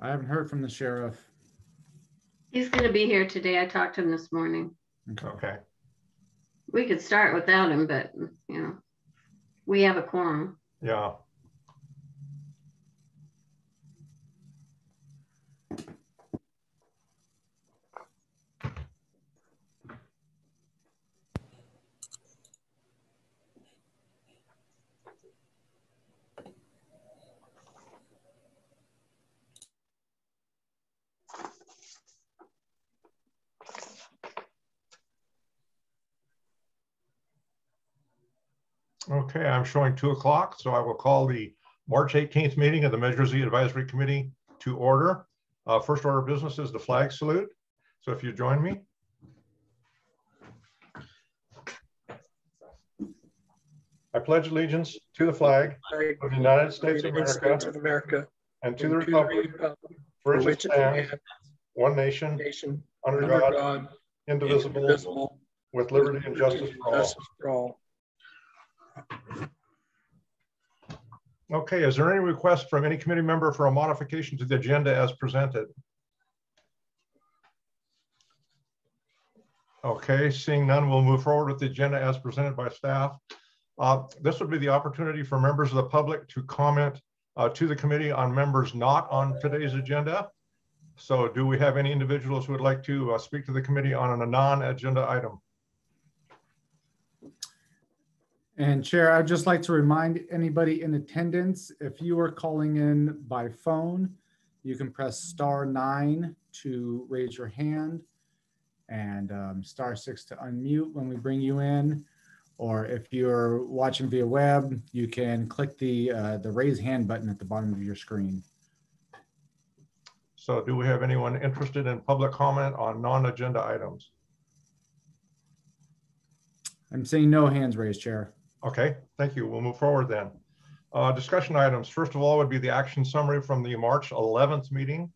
I haven't heard from the sheriff. He's going to be here today. I talked to him this morning. Okay. We could start without him, but you know, we have a quorum. Yeah. Okay, I'm showing 2 o'clock, so I will call the March 18th meeting of the Measure Z Advisory Committee to order. First order of business is the flag salute. So if you join me. I pledge allegiance to the flag of the United States of America and to the republic for which it stands, one nation, under God, indivisible, with liberty and justice for all. Okay, is there any request from any committee member for a modification to the agenda as presented? Okay, seeing none, we'll move forward with the agenda as presented by staff. This would be the opportunity for members of the public to comment to the committee on members not on today's agenda. So do we have any individuals who would like to speak to the committee on a non-agenda item? And Chair, I'd just like to remind anybody in attendance, if you are calling in by phone, you can press *9 to raise your hand and *6 to unmute when we bring you in. Or if you're watching via web, you can click the raise hand button at the bottom of your screen. So do we have anyone interested in public comment on non-agenda items? I'm seeing no hands raised, Chair. Okay, thank you. We'll move forward then. Discussion items. First of all would be the action summary from the March 11th meeting.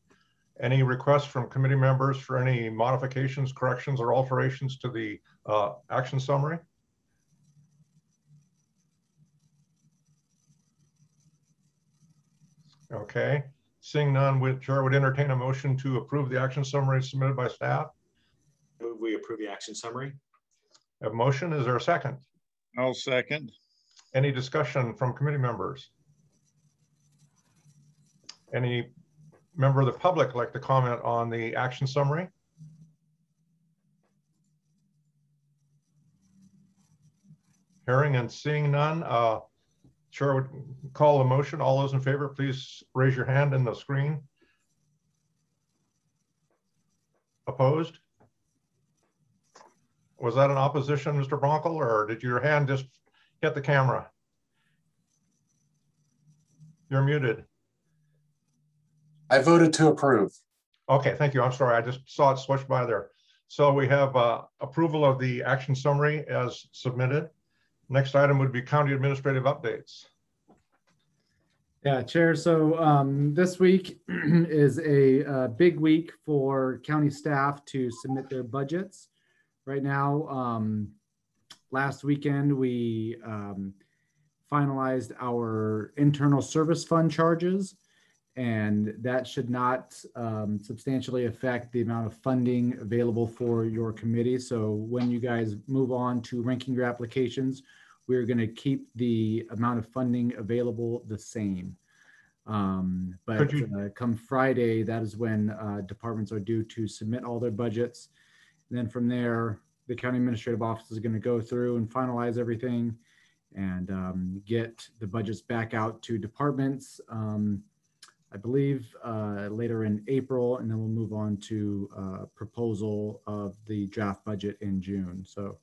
Any requests from committee members for any modifications, corrections, or alterations to the action summary? Okay, seeing none, Chair would entertain a motion to approve the action summary submitted by staff. We approve the action summary. A motion, is there a second? I'll second. Any discussion from committee members? Any member of the public like to comment on the action summary? Hearing and seeing none, Chair would call the motion. All those in favor, please raise your hand in the screen. Opposed? Was that an opposition, Mr. Bronkel, or did your hand just hit the camera? You're muted. I voted to approve. Okay, thank you. I'm sorry, I just saw it switch by there. So we have approval of the action summary as submitted. Next item would be county administrative updates. Yeah, Chair. So this week is a big week for county staff to submit their budgets. Right now, last weekend, we finalized our internal service fund charges, and that should not substantially affect the amount of funding available for your committee. So when you guys move on to ranking your applications, we're going to keep the amount of funding available the same. But come Friday, that is when departments are due to submit all their budgets. And then from there, the county administrative office is going to go through and finalize everything and get the budgets back out to departments, I believe later in April, and then we'll move on to proposal of the draft budget in June. So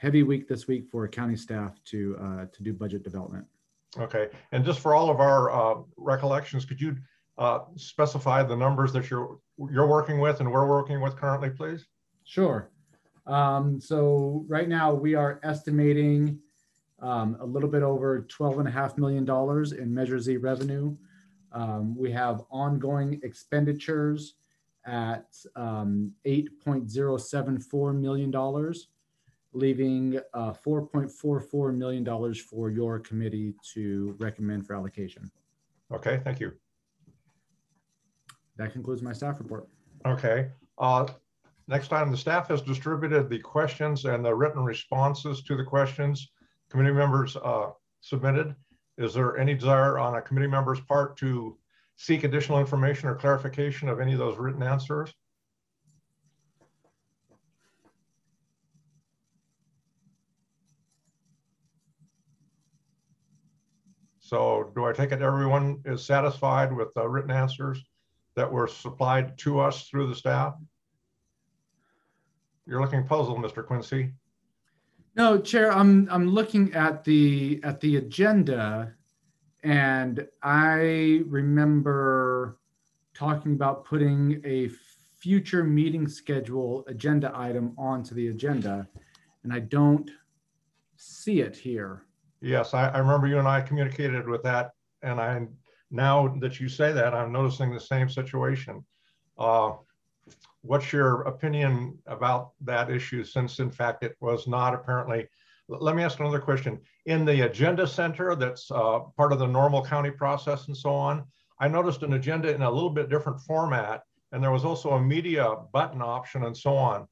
heavy week this week for county staff to do budget development. Okay, and just for all of our recollections, could you specify the numbers that you're working with and we're working with currently, please? Sure. So right now we are estimating a little bit over $12.5 million in Measure Z revenue. We have ongoing expenditures at $8.074 million, leaving $4.44 million for your committee to recommend for allocation. Okay, thank you. that concludes my staff report. Okay. Next item, the staff has distributed the questions and the written responses to the questions committee members submitted. Is there any desire on a committee member's part to seek additional information or clarification of any of those written answers? So do I take it everyone is satisfied with the written answers that were supplied to us through the staff? You're looking puzzled, Mr. Quincy. No, Chair, I'm looking at the agenda, and I remember talking about putting a future meeting schedule agenda item onto the agenda, and I don't see it here. Yes, I remember you and I communicated with that, and now that you say that, I'm noticing the same situation. What's your opinion about that issue, since in fact it was not apparently? Let me ask another question. In the agenda center that's part of the normal county process and so on, I noticed an agenda in a little bit different format, and there was also a media button option and so on.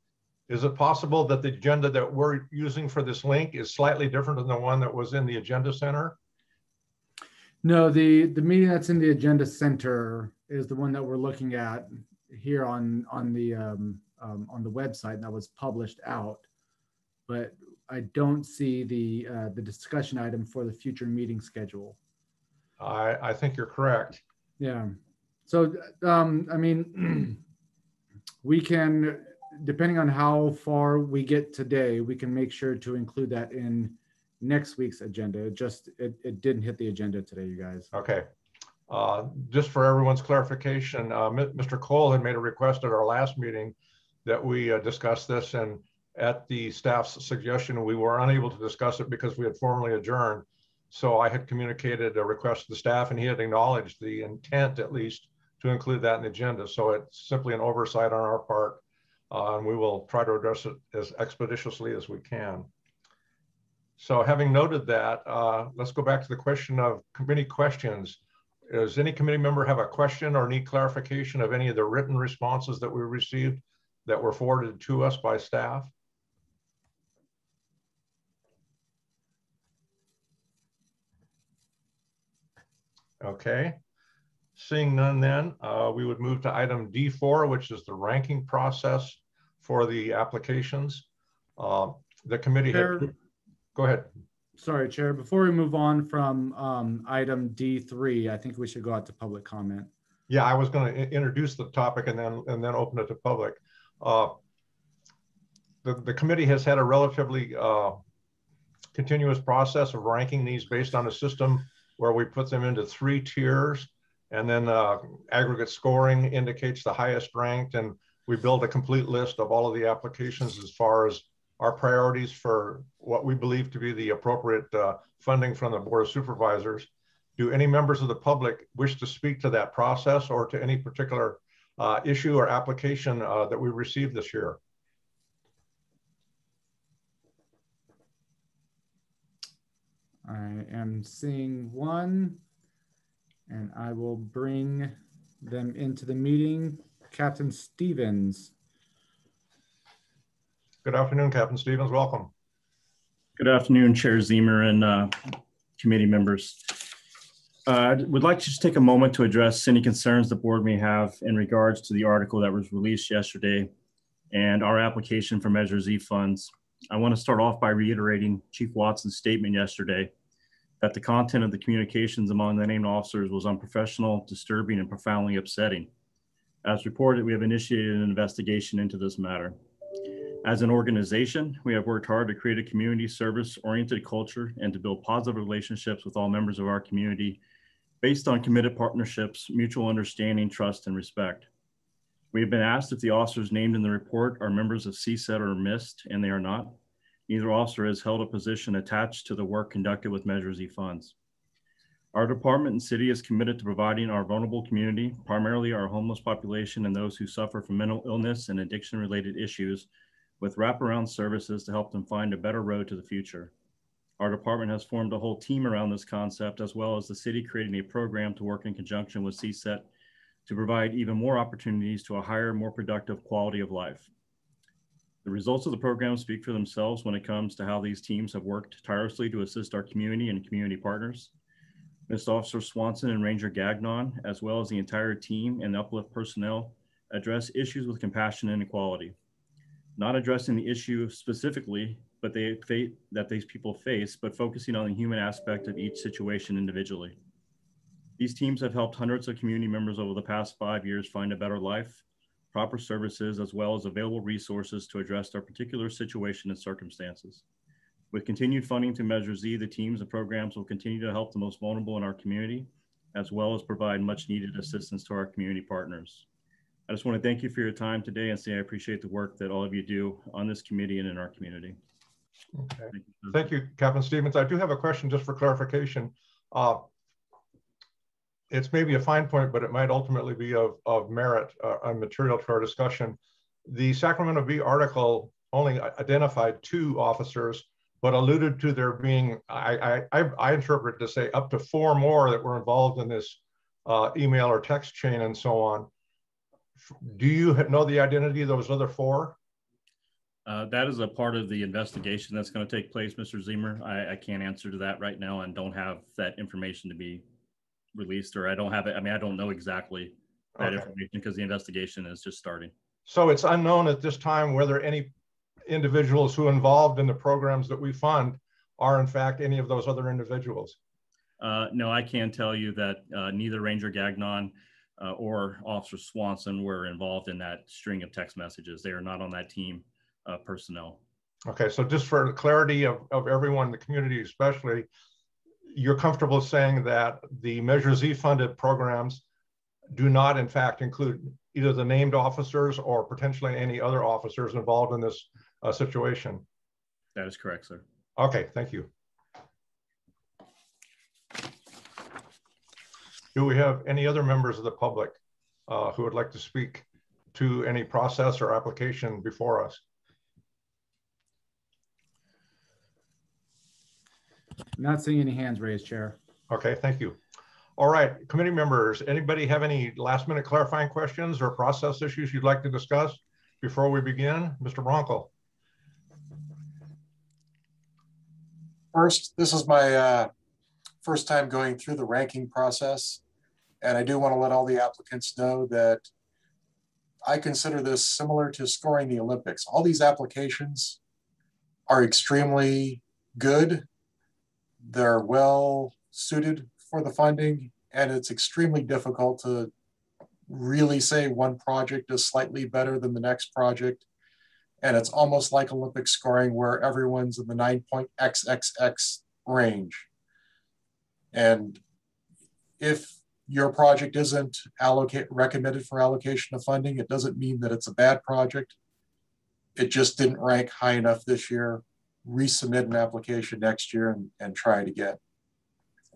Is it possible that the agenda that we're using for this link is slightly different than the one that was in the agenda center? No, the meeting that's in the agenda center is the one that we're looking at here on the website, and that was published out. But I don't see the discussion item for the future meeting schedule. I think you're correct. Yeah. So I mean, we can, depending on how far we get today, we can make sure to include that in next week's agenda. It didn't hit the agenda today, you guys. Okay. Just for everyone's clarification, Mr. Cole had made a request at our last meeting that we discuss this, and at the staff's suggestion, we were unable to discuss it because we had formally adjourned. So I had communicated a request to the staff, and he had acknowledged the intent, at least, to include that in the agenda. So it's simply an oversight on our part, and we will try to address it as expeditiously as we can. So having noted that, let's go back to the question of committee questions. Does any committee member have a question or need clarification of any of the written responses that we received that were forwarded to us by staff? Okay, seeing none then, we would move to item D4, which is the ranking process for the applications. The committee had, go ahead. Sorry, Chair, before we move on from item D3, I think we should go out to public comment. Yeah, I was going to introduce the topic and then open it to public. The committee has had a relatively continuous process of ranking these based on a system where we put them into 3 tiers, and then aggregate scoring indicates the highest ranked, and we build a complete list of all of the applications as far as our priorities for what we believe to be the appropriate funding from the Board of Supervisors. Do any members of the public wish to speak to that process or to any particular issue or application that we received this year? I am seeing one, and I will bring them into the meeting. Captain Stevens. Good afternoon, Captain Stevens. Welcome. Good afternoon, Chair Zemer and committee members. I would like to just take a moment to address any concerns the board may have in regards to the article that was released yesterday and our application for Measure Z funds. I want to start off by reiterating Chief Watson's statement yesterday that the content of the communications among the named officers was unprofessional, disturbing, and profoundly upsetting. As reported, we have initiated an investigation into this matter. As an organization, we have worked hard to create a community service-oriented culture and to build positive relationships with all members of our community based on committed partnerships, mutual understanding, trust, and respect. We have been asked if the officers named in the report are members of CSET or MIST, and they are not. Neither officer has held a position attached to the work conducted with Measure Z funds. Our department and city is committed to providing our vulnerable community, primarily our homeless population and those who suffer from mental illness and addiction-related issues, with wraparound services to help them find a better road to the future. Our department has formed a whole team around this concept, as well as the city creating a program to work in conjunction with CSET to provide even more opportunities to a higher, more productive quality of life. The results of the program speak for themselves when it comes to how these teams have worked tirelessly to assist our community and community partners. Missed Officer Swanson and Ranger Gagnon, as well as the entire team and Uplift personnel, address issues with compassion and equality. Not addressing the issue specifically, but that these people face, but focusing on the human aspect of each situation individually. These teams have helped hundreds of community members over the past 5 years find a better life, proper services, as well as available resources to address their particular situation and circumstances. With continued funding to Measure Z, the teams and programs will continue to help the most vulnerable in our community, as well as provide much needed assistance to our community partners. I just want to thank you for your time today and say I appreciate the work that all of you do on this committee and in our community. Okay. Thank you, Captain Stevens. I do have a question just for clarification. It's maybe a fine point, but it might ultimately be of merit and material to our discussion. The Sacramento Bee article only identified 2 officers, but alluded to there being, I interpret it to say up to 4 more that were involved in this email or text chain and so on. Do you know the identity of those other 4? That is a part of the investigation that's going to take place, Mr. Ziemer. I can't answer to that right now and don't have that information to be released, or I don't have it. I mean, I don't know exactly that information because the investigation is just starting. So it's unknown at this time whether any individuals who are involved in the programs that we fund are in fact any of those other individuals. No, I can tell you that neither Ranger Gagnon or Officer Swanson were involved in that string of text messages. They are not on that team personnel. Okay, so just for clarity of everyone in the community especially, you're comfortable saying that the Measure Z funded programs do not in fact include either the named officers or potentially any other officers involved in this situation? That is correct, sir. Okay, thank you. Do we have any other members of the public who would like to speak to any process or application before us? Not seeing any hands raised, Chair. Okay, thank you. All right, committee members, anybody have any last minute clarifying questions or process issues you'd like to discuss before we begin? Mr. Bronco. First, this is my first time going through the ranking process. And I do want to let all the applicants know that I consider this similar to scoring the Olympics. All these applications are extremely good. They're well suited for the funding, and it's extremely difficult to really say one project is slightly better than the next project. And it's almost like Olympic scoring where everyone's in the 9.xxx range. And if your project isn't recommended for allocation of funding, it doesn't mean that it's a bad project. It just didn't rank high enough this year. Resubmit an application next year and try it again.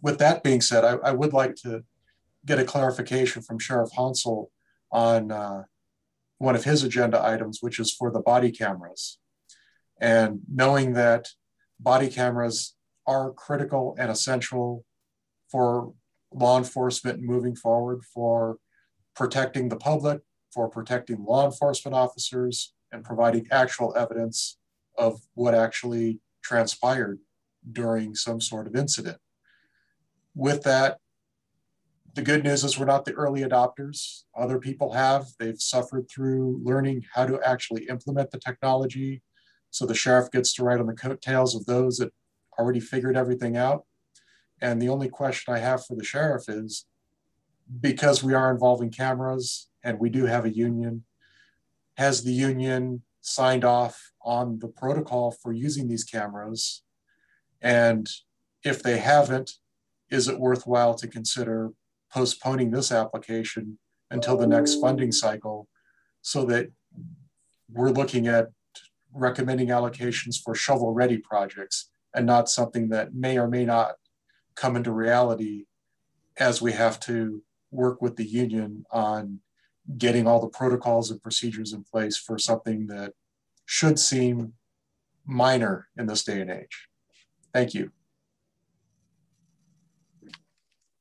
With that being said, I would like to get a clarification from Sheriff Hansel on one of his agenda items, which is for the body cameras. And knowing that body cameras are critical and essential for law enforcement moving forward, for protecting the public, for protecting law enforcement officers, and providing actual evidence of what actually transpired during some sort of incident. With that, the good news is we're not the early adopters. Other people have. They've suffered through learning how to actually implement the technology. So the sheriff gets to ride on the coattails of those that already figured everything out. And the only question I have for the sheriff is, because we are involving cameras and we do have a union, has the union signed off on the protocol for using these cameras? And if they haven't, is it worthwhile to consider postponing this application until the next funding cycle so that we're looking at recommending allocations for shovel-ready projects and not something that may or may not come into reality as we have to work with the union on getting all the protocols and procedures in place for something that should seem minor in this day and age. Thank you.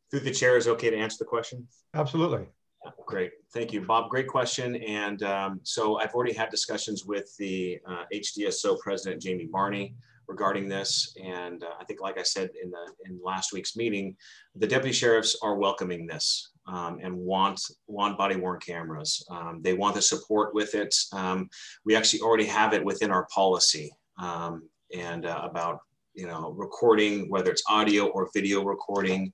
Through the chair, is it okay to answer the question? Absolutely. Great, thank you, Bob. Great question. And so I've already had discussions with the HDSO president, Jamie Barney, regarding this. And I think, like I said in last week's meeting, the deputy sheriffs are welcoming this and want body worn cameras. They want the support with it. We actually already have it within our policy about recording, whether it's audio or video recording.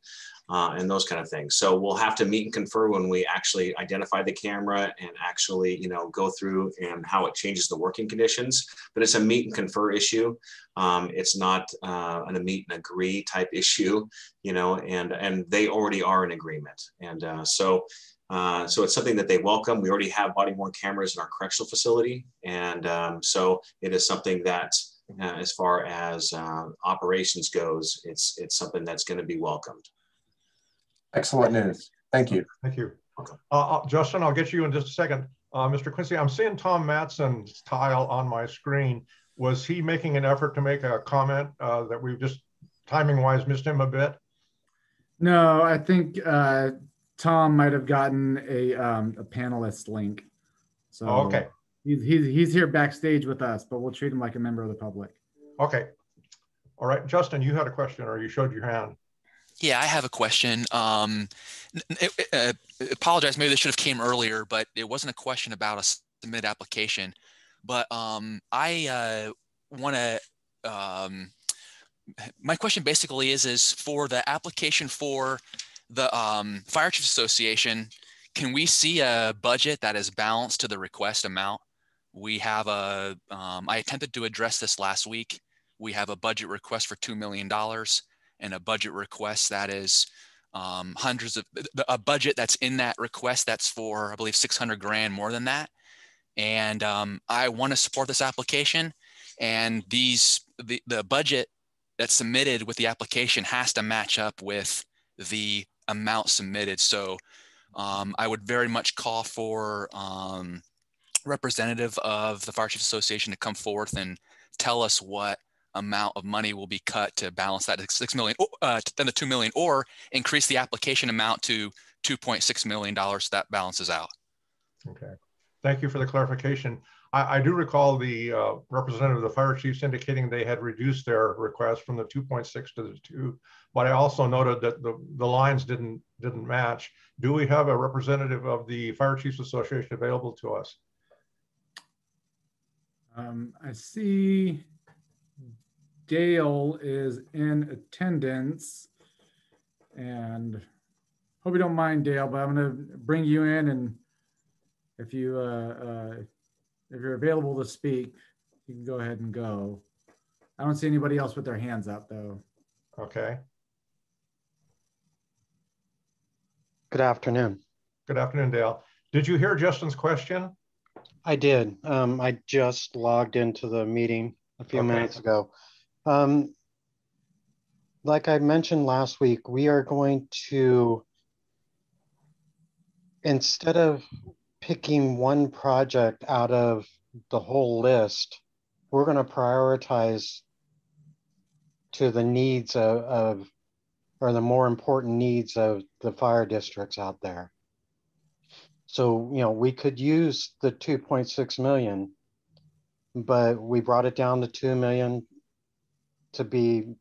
And those kind of things. So we'll have to meet and confer when we actually identify the camera and actually, go through and how it changes the working conditions. But it's a meet and confer issue. It's not a meet and agree type issue, and they already are in agreement. And so it's something that they welcome. We already have body worn cameras in our correctional facility. And so it is something that as far as operations goes, it's something that's going to be welcomed. Excellent news. Thank you. Thank you. Justin, I'll get you in just a second. Mr. Quincy, I'm seeing Tom Matson's tile on my screen. Was he making an effort to make a comment that we've just timing-wise missed him a bit? No, I think Tom might have gotten a panelist link. So okay. He's here backstage with us, but we'll treat him like a member of the public. Okay. All right, Justin, you had a question, or you showed your hand. Yeah, I have a question. Apologize, maybe this should have came earlier, but it wasn't a question about a submit application. But I want to. My question basically is for the application for the Fire Chiefs Association. Can we see a budget that is balanced to the request amount? We have I attempted to address this last week. We have a budget request for $2 million. And a budget request that is a budget that's in that request that's for, I believe, 600 grand more than that. And I want to support this application, and the budget that's submitted with the application has to match up with the amount submitted. So I would very much call for representative of the Fire Chiefs Association to come forth and tell us what amount of money will be cut to balance that $6 million, then the $2 million, or increase the application amount to $2.6 million. So that balances out. Okay, thank you for the clarification. I do recall the representative of the fire chiefs indicating they had reduced their request from the 2.6 to the 2, but I also noted that the lines didn't match. Do we have a representative of the Fire Chiefs Association available to us? I see Dale is in attendance, and hope you don't mind, Dale, but I'm going to bring you in, and if you're available to speak, you can go ahead and go. I don't see anybody else with their hands up, though. Okay. Good afternoon. Good afternoon, Dale. Did you hear Justin's question? I did. I just logged into the meeting a few minutes ago. Like I mentioned last week, we are going to, instead of picking one project out of the whole list, we're going to prioritize to the needs or the more important needs of the fire districts out there. So, we could use the 2.6 million, but we brought it down to 2 million to be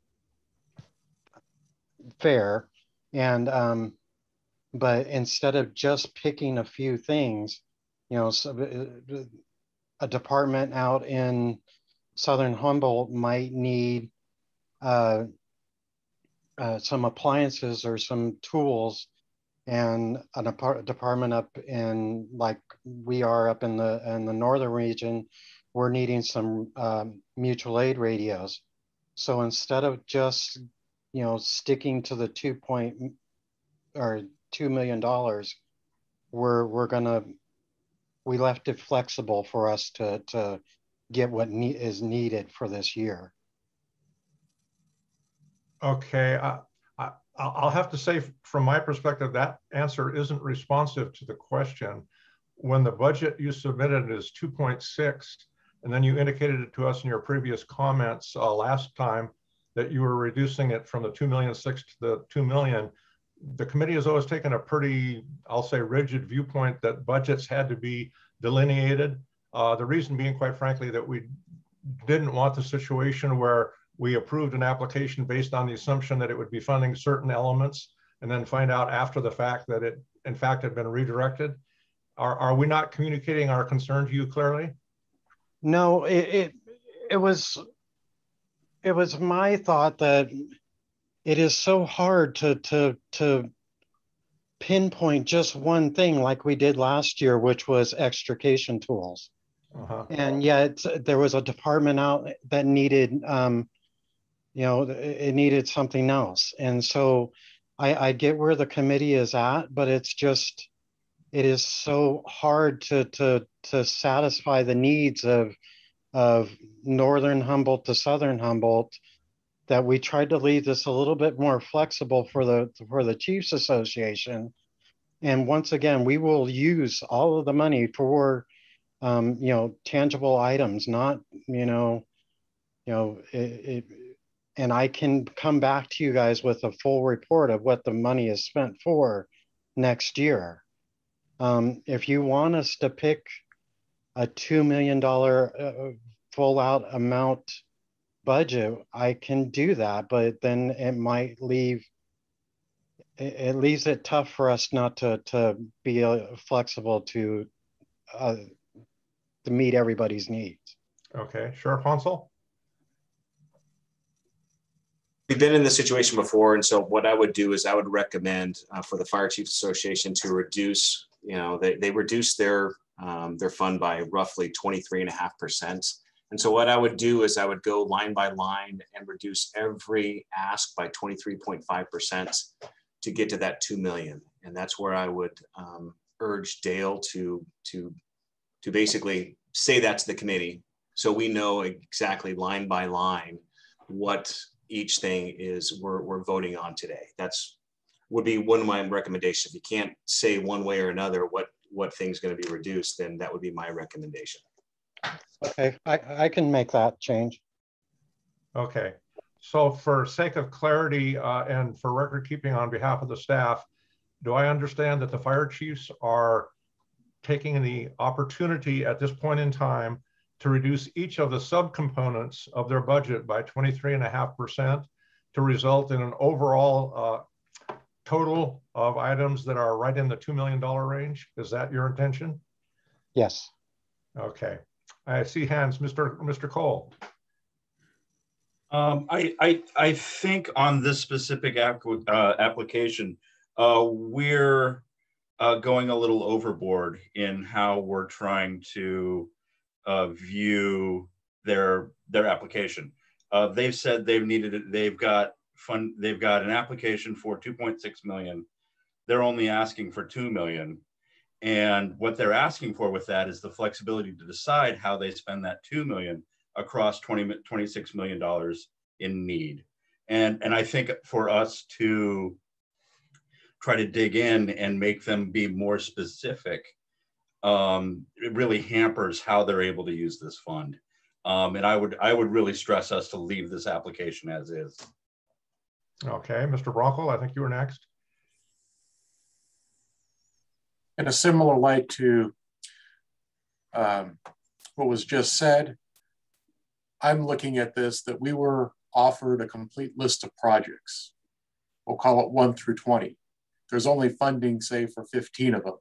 fair. And, but instead of just picking a few things, a department out in Southern Humboldt might need some appliances or some tools, and a department up in, like we are up in the northern region, we're needing some mutual aid radios. So instead of just sticking to the $2 million, we left it flexible for us to get what is needed for this year. Okay, I'll have to say, from my perspective, that answer isn't responsive to the question. When the budget you submitted is 2.6, and then you indicated it to us in your previous comments last time that you were reducing it from the 2.6 million to the 2 million, the committee has always taken a pretty, I'll say, rigid viewpoint that budgets had to be delineated. The reason being, quite frankly, that we didn't want the situation where we approved an application based on the assumption that it would be funding certain elements and then find out after the fact that it, in fact, had been redirected. Are we not communicating our concern to you clearly? No, it was my thought that it is so hard to pinpoint just one thing like we did last year, which was extrication tools. And yet there was a department out that needed, it needed something else. And so I get where the committee is at, but it's just, it is so hard to satisfy the needs of Northern Humboldt to Southern Humboldt that we tried to leave this a little bit more flexible for the Chiefs Association. And once again, we will use all of the money for tangible items, not and I can come back to you guys with a full report of what the money is spent for next year. If you want us to pick a $2 million full out amount budget, I can do that, but then it might leaves it tough for us not to be flexible to meet everybody's needs. Okay, Sheriff Hansel? We've been in this situation before, and so what I would do is I would recommend for the Fire Chiefs Association to reduce, they reduced their fund by roughly 23.5%. And so what I would do is I would go line by line and reduce every ask by 23.5% to get to that 2 million. And that's where I would urge Dale to basically say that to the committee, so we know exactly line by line what each thing is we're voting on today. That's would be one of my recommendations. If you can't say one way or another what thing's going to be reduced, then that would be my recommendation. Okay, I can make that change. Okay, so for sake of clarity and for record keeping on behalf of the staff, do I understand that the fire chiefs are taking the opportunity at this point in time to reduce each of the subcomponents of their budget by 23.5% to result in an overall total of items that are right in the $2 million range? Is that your intention? Yes. Okay. I see hands. Mr. Cole. I think on this specific application, we're going a little overboard in how we're trying to view their application. They've said they've got an application for 2.6 million. They're only asking for 2 million. And what they're asking for with that is the flexibility to decide how they spend that 2 million across $26 million in need. And I think for us to try to dig in and make them be more specific, it really hampers how they're able to use this fund. And I would really stress us to leave this application as is. Okay, Mr. Bronco, I think you were next. In a similar light to what was just said, I'm looking at this that we were offered a complete list of projects. We'll call it 1 through 20. There's only funding, say, for 15 of them.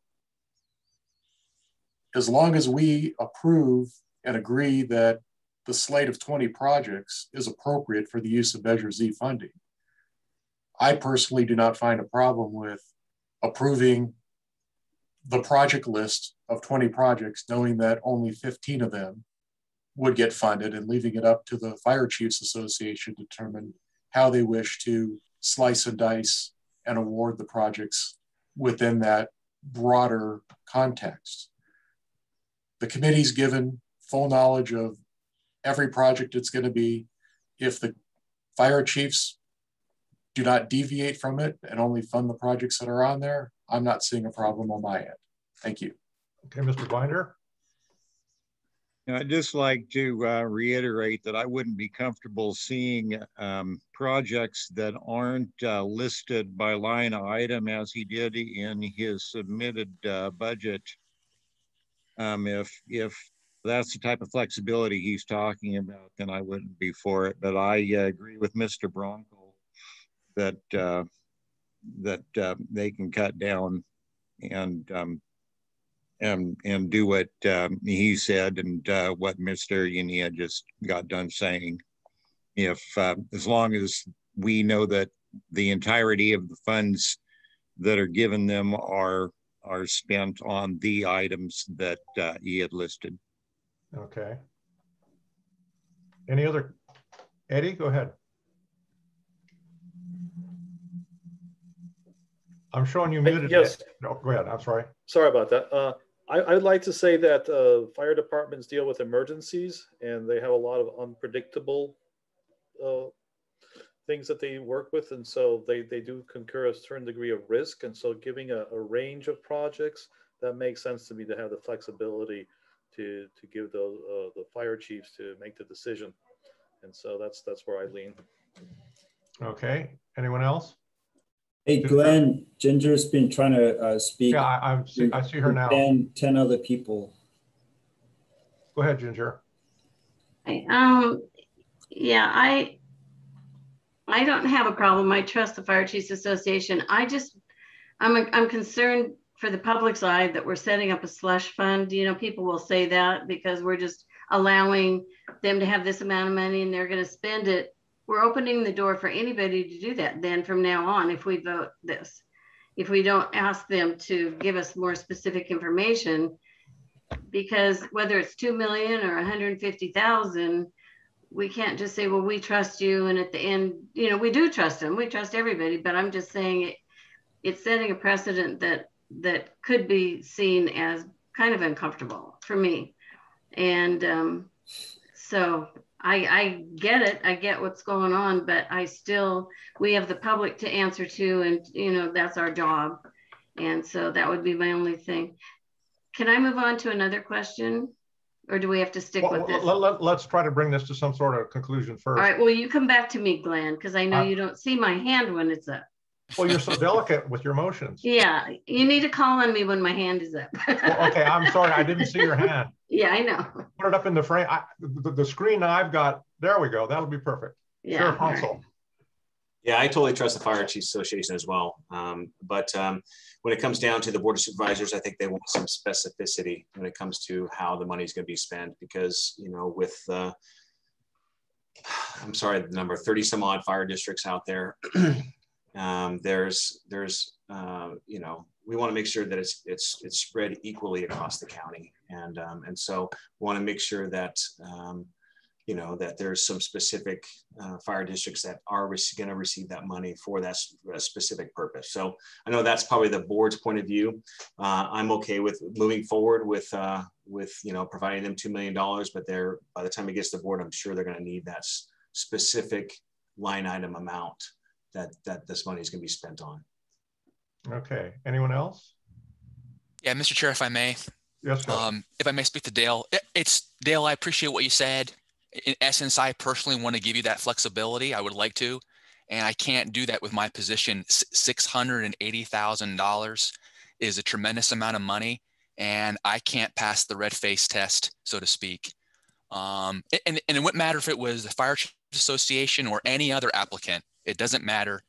As long as we approve and agree that the slate of 20 projects is appropriate for the use of Measure Z funding, I personally do not find a problem with approving the project list of 20 projects, knowing that only 15 of them would get funded, and leaving it up to the Fire Chiefs Association to determine how they wish to slice and dice and award the projects within that broader context. The committee's given full knowledge of every project it's going to be. If the fire chiefs do not deviate from it and only fund the projects that are on there, I'm not seeing a problem on my end. Thank you. Okay, Mr. Binder. I'd just like to reiterate that I wouldn't be comfortable seeing projects that aren't listed by line item as he did in his submitted budget. If that's the type of flexibility he's talking about, then I wouldn't be for it. But I agree with Mr. Bronco that they can cut down and do what he said and what Mr. Unia just got done saying. If as long as we know that the entirety of the funds that are given them are spent on the items that he had listed. Okay. Any other? Eddie, go ahead. I'm showing you muted. Yes. No, go ahead. I'm sorry. Sorry about that. I'd like to say that fire departments deal with emergencies, and they have a lot of unpredictable things that they work with, and so they do concur a certain degree of risk. And so giving a range of projects, that makes sense to me, to have the flexibility to give those the fire chiefs to make the decision. And so that's where I lean. Okay. Anyone else? Hey, Glenn, Ginger's been trying to speak. Yeah, I see her now. 10 other people. Go ahead, Ginger. Yeah, I don't have a problem. I trust the Fire Chiefs Association. I'm concerned for the public's eye that we're setting up a slush fund. You know, people will say that because we're just allowing them to have this amount of money and they're going to spend it. We're opening the door for anybody to do that then from now on if we vote this. If we don't ask them to give us more specific information, because whether it's 2 million or 150,000, we can't just say, well, we trust you. And at the end, you know, we do trust them. We trust everybody, but I'm just saying it's setting a precedent that could be seen as kind of uncomfortable for me. And so I get it. I get what's going on, but we have the public to answer to, and, you know, that's our job. And so that would be my only thing. Can I move on to another question, or do we have to stick with this? Let's try to bring this to some sort of conclusion first. All right, well, you come back to me, Glenn, because I know you don't see my hand when it's up. Well, you're so delicate with your motions. Yeah, you need to call on me when my hand is up. Well, okay, I'm sorry, I didn't see your hand. Yeah, I know. Put it up in the frame. The screen I've got, there we go. That'll be perfect. Yeah. Sheriff Hansel. Right. Yeah, I totally trust the Fire Chiefs Association as well. But when it comes down to the Board of Supervisors, I think they want some specificity when it comes to how the money is going to be spent, because, you know, with, I'm sorry, the number 30 some odd fire districts out there, there's you know, we want to make sure that it's spread equally across the county. And so we want to make sure that, you know, that there's some specific fire districts that are going to receive that money for that specific purpose. So I know that's probably the board's point of view. I'm okay with moving forward with you know, providing them $2 million, but by the time it gets to the board, I'm sure they're going to need that specific line item amount that this money is going to be spent on. Okay. Anyone else? Yeah, Mr. Chair, if I may. Yes, sir. If I may speak to Dale. Dale, I appreciate what you said. In essence, I personally want to give you that flexibility. I would like to, and I can't do that with my position. $680,000 is a tremendous amount of money, and I can't pass the red face test, so to speak. And it wouldn't matter if it was the Fire Chiefs Association or any other applicant. It doesn't matter.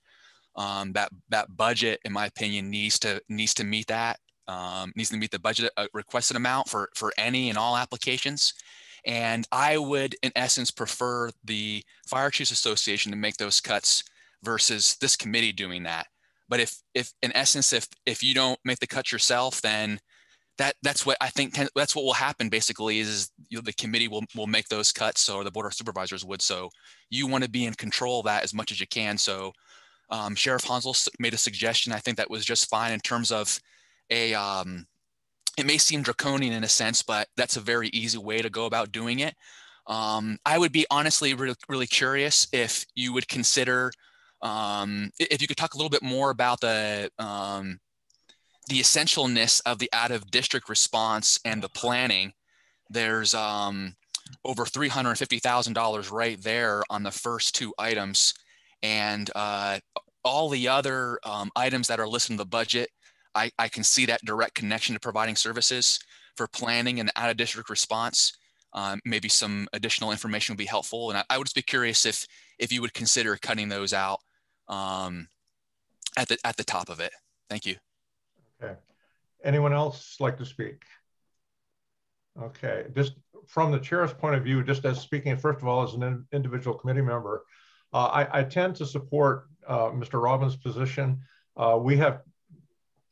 That budget, in my opinion, needs to meet that. Needs to meet the budget requested amount for any and all applications. And I would, in essence, prefer the Fire Chiefs Association to make those cuts versus this committee doing that. But if in essence, if you don't make the cuts yourself, then that's what I think. That's what will happen. Basically, is the committee will make those cuts, or the Board of Supervisors would. So you want to be in control of that as much as you can. So Sheriff Hansel made a suggestion. I think that was just fine in terms of it may seem draconian in a sense, but that's a very easy way to go about doing it. I would be honestly really curious if you would consider, if you could talk a little bit more about the essentialness of the out-of-district response and the planning there's over $350,000 right there on the first two items. And all the other items that are listed in the budget, I can see that direct connection to providing services for planning and out of district response. Maybe some additional information would be helpful. And I would just be curious if you would consider cutting those out at the top of it. Thank you. Okay. Anyone else like to speak? Okay, just from the chair's point of view, just as speaking, first of all, as an individual committee member, I tend to support Mr. Robbins' position. We have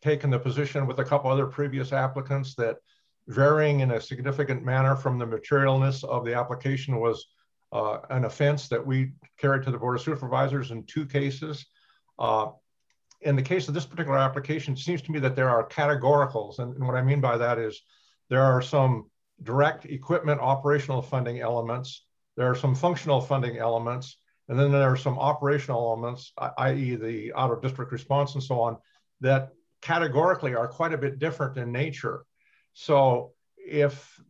taken the position with a couple other previous applicants that varying in a significant manner from the materialness of the application was an offense that we carried to the Board of Supervisors in 2 cases. In the case of this particular application, it seems to me that there are categoricals. And what I mean by that is there are some direct equipment operational funding elements. There are some functional funding elements. And then there are some operational elements, i.e. the out of district response and so on, that categorically are quite a bit different in nature. So if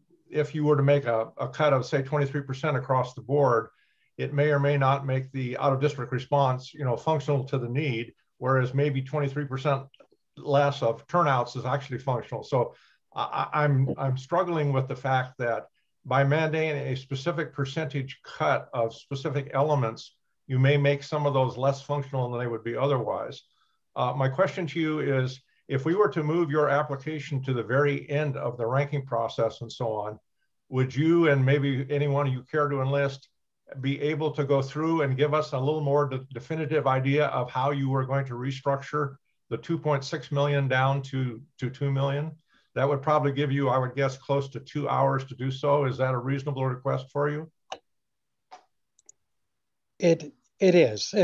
you were to make a cut of say 23% across the board, it may or may not make the out of district response, functional to the need, whereas maybe 23% less of turnouts is actually functional. So I'm struggling with the fact that by mandating a specific percentage cut of specific elements, you may make some of those less functional than they would be otherwise. My question to you is, if we were to move your application to the very end of the ranking process and so on, would you and maybe anyone you care to enlist be able to go through and give us a little more definitive idea of how you were going to restructure the 2.6 million down to 2 million? That would probably give you, I would guess, close to 2 hours to do so. Is that a reasonable request for you? It is.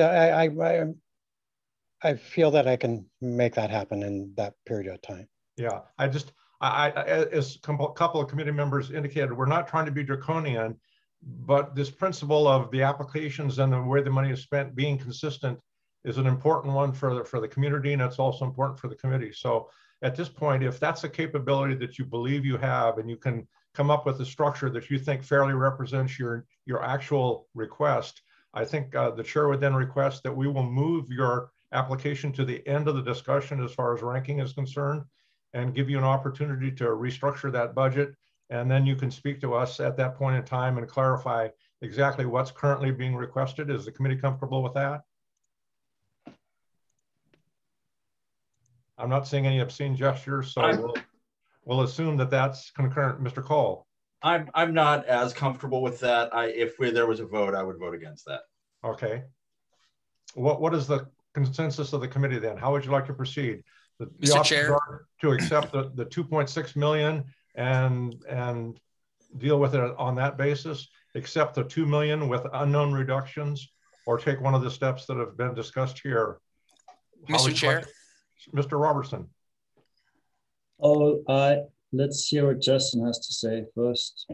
I feel that I can make that happen in that period of time. Yeah, as a couple of committee members indicated, we're not trying to be draconian, but this principle of the applications and the way the money is spent being consistent is an important one for the community, and it's also important for the committee. So at this point, if that's a capability that you believe you have and you can come up with a structure that you think fairly represents your actual request, I think the chair would then request that we will move your application to the end of the discussion as far as ranking is concerned and give you an opportunity to restructure that budget. And then you can speak to us at that point in time and clarify exactly what's currently being requested. Is the committee comfortable with that? I'm not seeing any obscene gestures, so we'll assume that that's concurrent. Mr. Cole. I'm not as comfortable with that. If there was a vote, I would vote against that. Okay. What is the consensus of the committee then? How would you like to proceed? Mr. Chair, to accept the 2.6 million and deal with it on that basis, accept the 2 million with unknown reductions, or take one of the steps that have been discussed here. Mr. Chair. Mr. Robertson. Let's hear what Justin has to say first.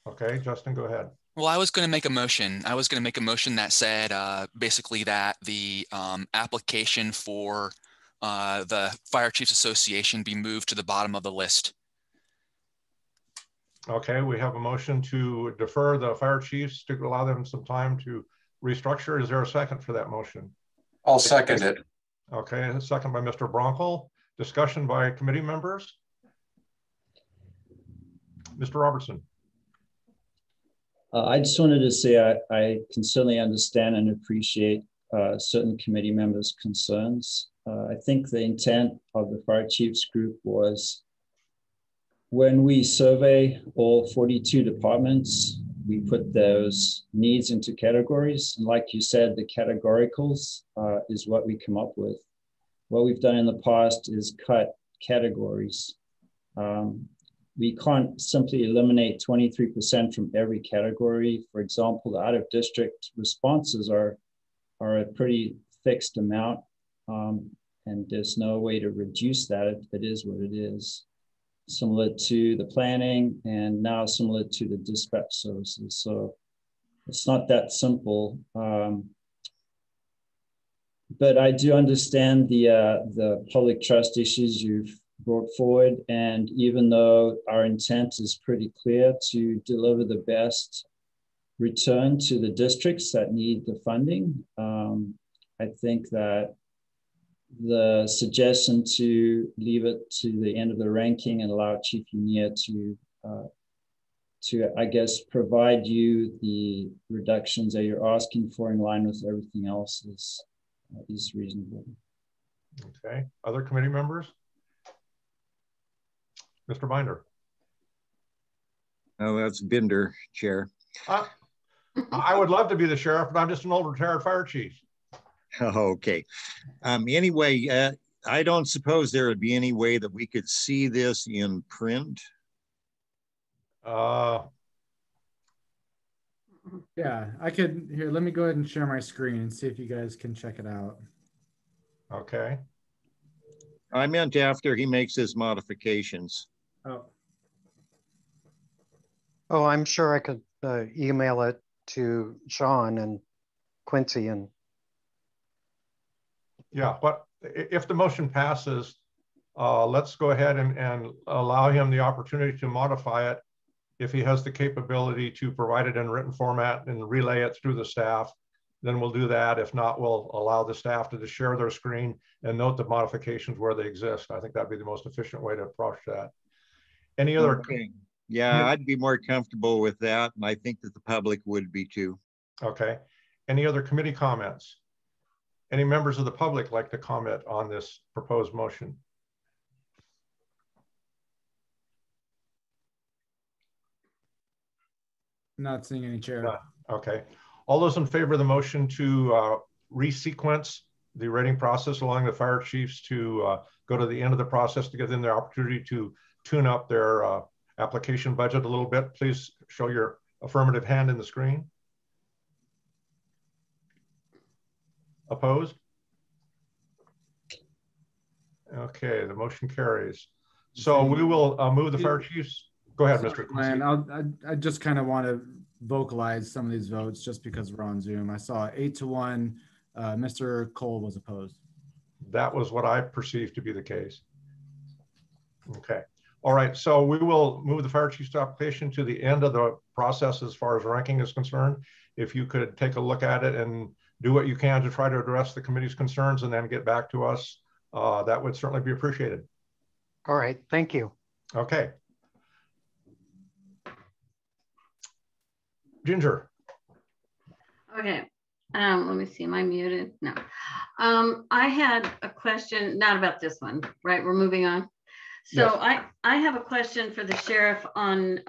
Okay, Justin, go ahead. Well, I was going to make a motion. I was going to make a motion that said basically that the application for the Fire Chiefs Association be moved to the bottom of the list. Okay, we have a motion to defer the fire chiefs to allow them some time to restructure. Is there a second for that motion? I'll second it. Okay, a second by Mr. Bronkel. Discussion by committee members. Mr. Robertson. I just wanted to say I can certainly understand and appreciate certain committee members' concerns. I think the intent of the Fire Chiefs Group was, when we survey all 42 departments, we put those needs into categories. And like you said, the categoricals is what we come up with. What we've done in the past is cut categories. We can't simply eliminate 23% from every category. For example, the out-of-district responses are a pretty fixed amount, and there's no way to reduce that. It is what it is. Similar to the planning, and now similar to the dispatch services. So it's not that simple. But I do understand the public trust issues you've brought forward. And even though our intent is pretty clear to deliver the best return to the districts that need the funding, I think that the suggestion to leave it to the end of the ranking and allow Chief Unia to, I guess, provide you the reductions that you're asking for in line with everything else is reasonable. Okay, other committee members? Mr. Binder. Oh, that's Binder, Chair. I would love to be the sheriff, but I'm just an old retired fire chief. Okay. Anyway, I don't suppose there would be any way that we could see this in print. Yeah, I could. Here, let me go ahead and share my screen and see if you guys can check it out. Okay. I meant after he makes his modifications. Oh, I'm sure I could email it to Sean and Quincy and. Yeah, but if the motion passes, let's go ahead and allow him the opportunity to modify it if he has the capability to provide it in written format and relay it through the staff. Then we'll do that. If not, we'll allow the staff to just share their screen and note the modifications where they exist. I think that'd be the most efficient way to approach that. Any other? Okay. Yeah, I'd be more comfortable with that. And I think that the public would be too. Okay. Any other committee comments? Any members of the public like to comment on this proposed motion? Not seeing any, Chair. Okay. All those in favor of the motion to resequence the rating process, allowing the fire chiefs to go to the end of the process to give them their opportunity to tune up their application budget a little bit, please show your affirmative hand in the screen. Opposed? Okay, the motion carries. So we will move the fire chiefs. Go ahead, Mr. Glenn, I just kind of want to vocalize some of these votes just because we're on Zoom. I saw 8-1. Mr. Cole was opposed. That was what I perceived to be the case. Okay. All right. So we will move the fire chief's application to the end of the process as far as ranking is concerned. If you could take a look at it and do what you can to try to address the committee's concerns and then get back to us, that would certainly be appreciated. All right. Thank you. Okay. Ginger. Okay. Let me see. Am I muted? No. I had a question, not about this one, right? We're moving on. So yes. I have a question for the sheriff on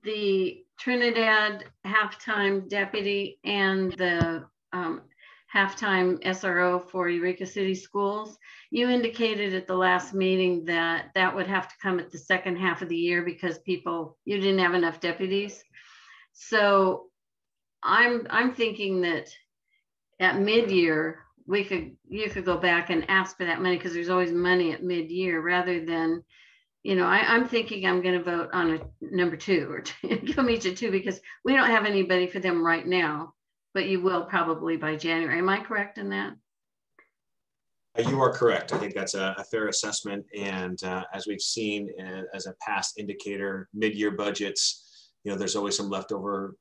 the Trinidad halftime deputy and the halftime SRO for Eureka City Schools. You indicated at the last meeting that that would have to come at the second half of the year because you didn't have enough deputies. So I'm thinking that at mid-year, you could go back and ask for that money because there's always money at mid-year rather than, I'm thinking I'm going to vote on a number 2 or give them each a 2 because we don't have anybody for them right now, but you will probably by January. Am I correct in that? You are correct. I think that's a fair assessment. And as we've seen as a past indicator, mid-year budgets, there's always some leftover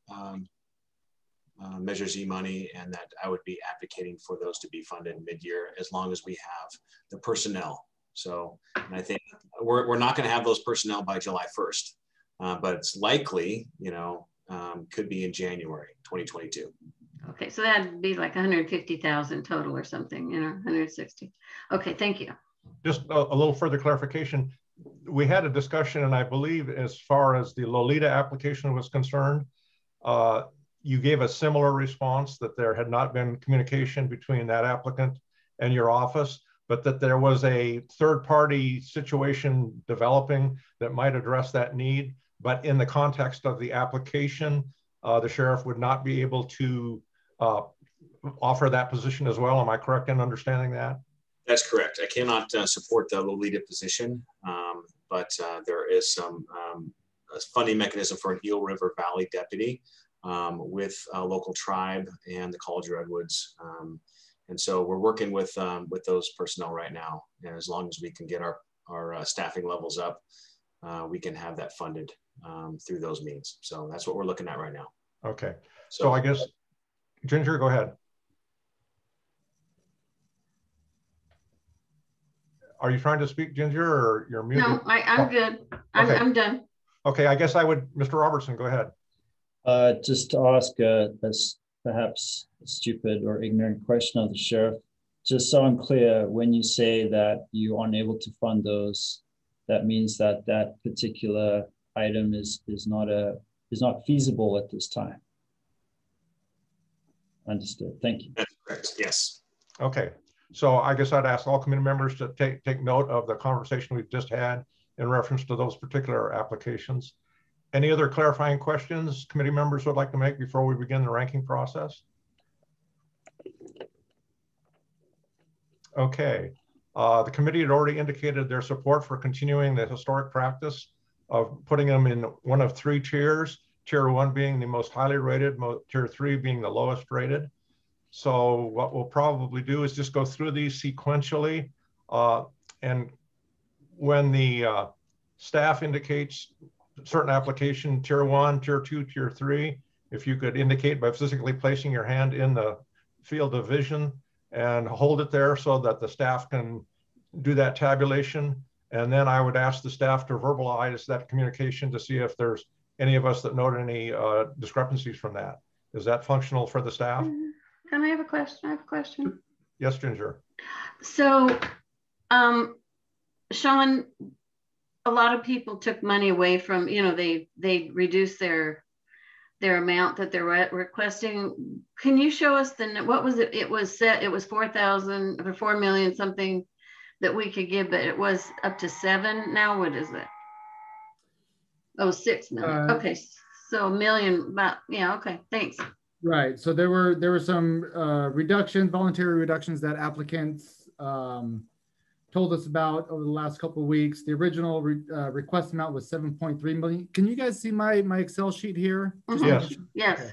Measure Z money, and that I would be advocating for those to be funded mid-year as long as we have the personnel. So, and I think we're not going to have those personnel by July 1st, but it's likely, could be in January 2022. Okay, so that'd be like 150,000 total or something, 160. Okay, thank you. Just a little further clarification. We had a discussion, and I believe as far as the Lolita application was concerned, you gave a similar response that there had not been communication between that applicant and your office, but that there was a third-party situation developing that might address that need. But in the context of the application, the sheriff would not be able to offer that position as well. Am I correct in understanding that? That's correct. I cannot support the Lolita position, but there is some funding mechanism for an Eel River Valley deputy with a local tribe and the College of Redwoods. And so we're working with those personnel right now. And as long as we can get our staffing levels up, we can have that funded through those means. So that's what we're looking at right now. Okay. So I guess, Ginger, go ahead. Are you trying to speak, Ginger, or you're muted? No, I'm good. I'm done. Okay, I guess I would, Mr. Robertson, go ahead. Just to ask a perhaps stupid or ignorant question of the sheriff, just so I'm clear, when you say that you aren't able to fund those, that means that that particular item is not feasible at this time. Understood. Thank you. That's correct. Yes. Okay. So I guess I'd ask all committee members to take note of the conversation we've just had in reference to those particular applications. Any other clarifying questions committee members would like to make before we begin the ranking process? Okay. The committee had already indicated their support for continuing the historic practice of putting them in one of three tiers, tier 1 being the most highly rated, tier 3 being the lowest rated. So what we'll probably do is just go through these sequentially. And when the staff indicates certain application, tier 1, tier 2, tier 3, if you could indicate by physically placing your hand in the field of vision and hold it there so that the staff can do that tabulation. And then I would ask the staff to verbalize that communication to see if there's any of us that note any discrepancies from that. Is that functional for the staff? Can I have a question? I have a question. Yes, Ginger. So, Sean, a lot of people took money away from, you know, they reduced their amount that they're requesting. Can you show us what was it? It was set, it was 4,000 or 4 million something that we could give, but it was up to 7. Now what is it? Oh, 6 million. Okay, so $1 million, about, yeah, okay, thanks. Right. So there were some voluntary reductions that applicants told us about over the last couple of weeks. The original request amount was 7.3 million. Can you guys see my Excel sheet here? Mm-hmm. Yes. Yes. Okay.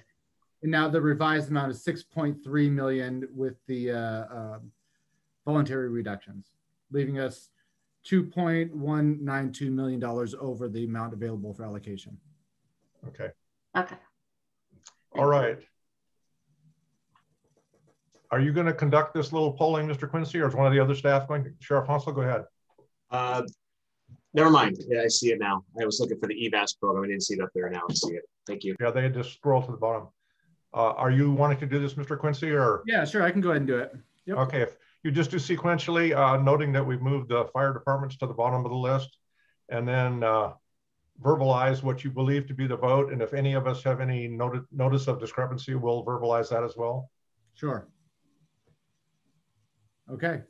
And now the revised amount is 6.3 million with the voluntary reductions, leaving us $2.192 million over the amount available for allocation. Okay. Okay. All right. Are you going to conduct this little polling, Mr. Quincy, or is one of the other staff going to? Sheriff Hansel, go ahead. Never mind. Yeah, I see it now. I was looking for the EVAS program. I didn't see it up there. Now I see it. Thank you. Yeah, they had to scroll to the bottom. Are you wanting to do this, Mr. Quincy, or? Yeah, sure. I can go ahead and do it. Yep. Okay. If you just do sequentially, noting that we've moved the fire departments to the bottom of the list, and then verbalize what you believe to be the vote. And if any of us have any notice of discrepancy, we'll verbalize that as well. Sure. Okay.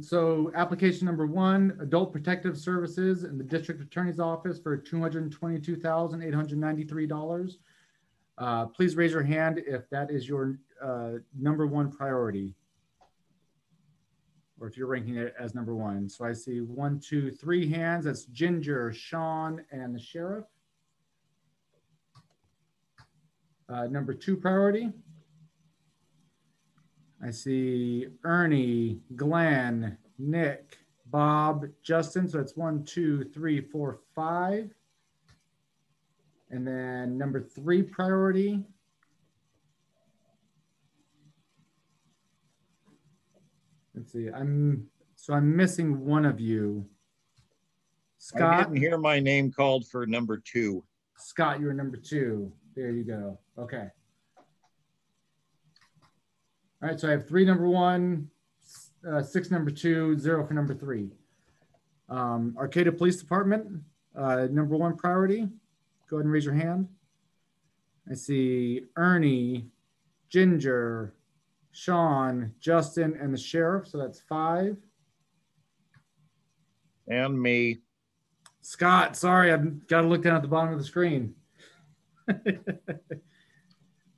So application number 1, Adult Protective Services in the District Attorney's Office for $222,893. Please raise your hand if that is your number 1 priority, or if you're ranking it as number 1. So I see 1, 2, 3 hands. That's Ginger, Sean, and the sheriff. Number 2 priority. I see Ernie, Glenn, Nick, Bob, Justin. So it's 1, 2, 3, 4, 5. And then number 3 priority. Let's see. I'm missing one of you. Scott. I didn't hear my name called for number 2. Scott, you were number 2. There you go. Okay. All right, so I have 3 number 1, 6 number 2, 0 for number 3. Arcata Police Department, number 1 priority. Go ahead and raise your hand. I see Ernie, Ginger, Sean, Justin, and the sheriff. So that's 5. And me. Scott, sorry, I've got to look down at the bottom of the screen.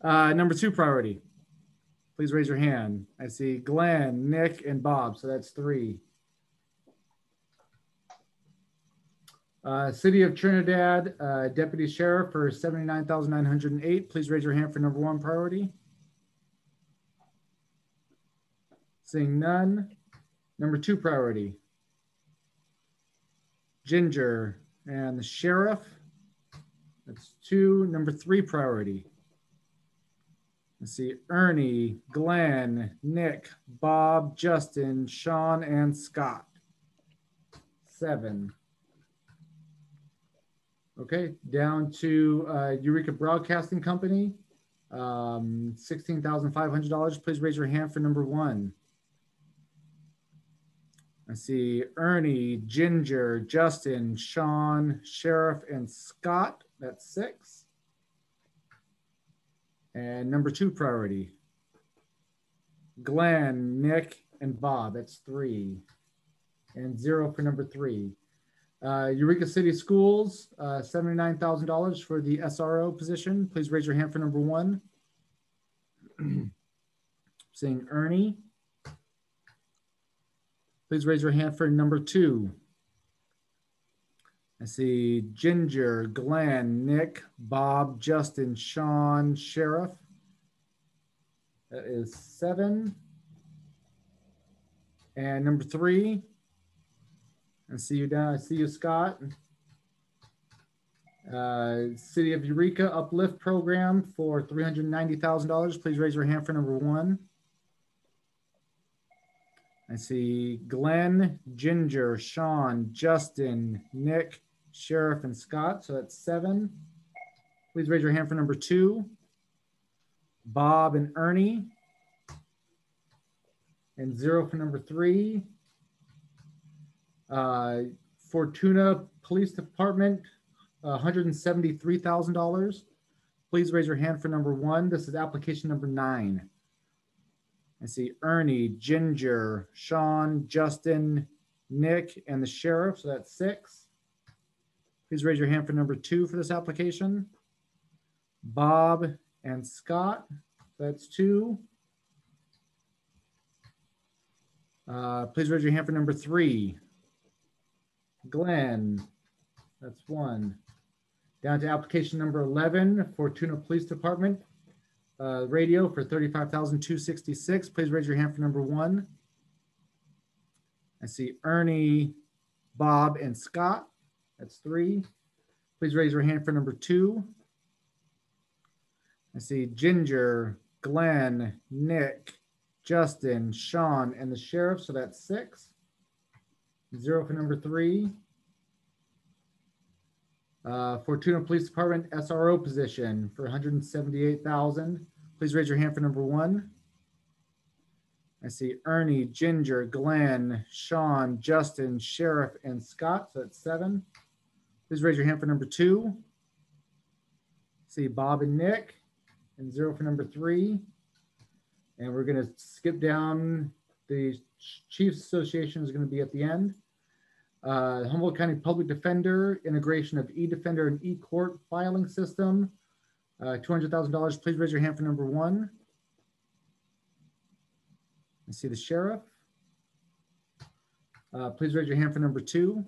Number 2 priority. Please raise your hand. I see Glenn, Nick, and Bob. So that's 3. City of Trinidad, Deputy Sheriff for $79,908. Please raise your hand for number 1 priority. Seeing none. Number 2 priority. Ginger and the sheriff. That's 2. Number 3 priority. Let's see, Ernie, Glenn, Nick, Bob, Justin, Sean, and Scott. 7. Okay, down to Eureka Broadcasting Company, $16,500. Please raise your hand for number 1. I see Ernie, Ginger, Justin, Sean, Sheriff, and Scott. That's 6. And number 2 priority. Glenn, Nick, and Bob. That's 3. And 0 for number 3. Eureka City Schools, $79,000 for the SRO position. Please raise your hand for number 1. Seeing Ernie. Please raise your hand for number 2. I see Ginger, Glenn, Nick, Bob, Justin, Sean, Sheriff. That is 7. And number 3. I see you down. I see you, Scott. City of Eureka Uplift Program for $390,000. Please raise your hand for number 1. I see Glenn, Ginger, Sean, Justin, Nick, Sheriff, and Scott. So that's 7. Please raise your hand for number 2. Bob and Ernie. And 0 for number 3. Fortuna Police Department, $173,000. Please raise your hand for number 1. This is application number 9. I see Ernie, Ginger, Sean, Justin, Nick, and the sheriff. So that's 6. Please raise your hand for number 2 for this application. Bob and Scott. That's 2. Please raise your hand for number 3. Glenn. That's 1. Down to application number 11, Fortuna Police Department. Radio for $35,266. Please raise your hand for number 1. I see Ernie, Bob, and Scott. That's 3. Please raise your hand for number 2. I see Ginger, Glenn, Nick, Justin, Sean, and the sheriff. So that's 6. 0 for number 3. Fortuna Police Department SRO position for $178,000. Please raise your hand for number 1. I see Ernie, Ginger, Glenn, Sean, Justin, Sheriff, and Scott. So that's 7. Please raise your hand for number 2. See Bob and Nick, and 0 for number 3. And we're going to skip down. The Chiefs Association is going to be at the end. Humboldt County Public Defender, integration of eDefender and eCourt filing system, $200,000. Please raise your hand for number 1. I see the sheriff. Please raise your hand for number 2.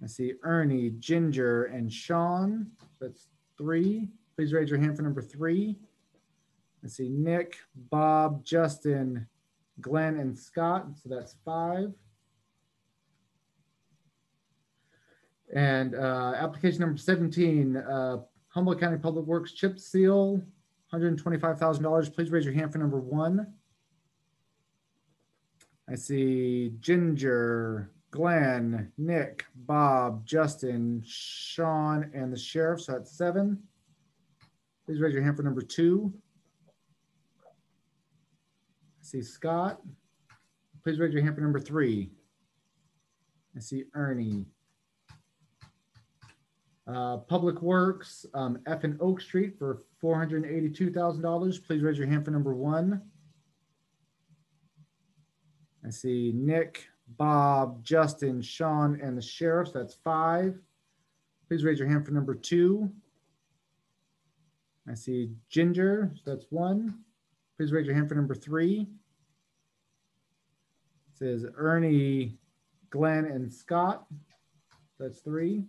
I see Ernie, Ginger, and Sean. That's 3. Please raise your hand for number 3. I see Nick, Bob, Justin, Glenn, and Scott. So that's 5. And application number 17, Humboldt County Public Works chip seal, $125,000. Please raise your hand for number 1. I see Ginger, Glenn, Nick, Bob, Justin, Sean, and the sheriff. So that's 7. Please raise your hand for number 2. I see Scott. Please raise your hand for number 3. I see Ernie. Public Works, F and Oak Street for $482,000. Please raise your hand for number 1. I see Nick, Bob, Justin, Sean, and the sheriff. So that's 5. Please raise your hand for number 2. I see Ginger. So that's 1. Please raise your hand for number 3. It says Ernie, Glenn, and Scott. That's 3.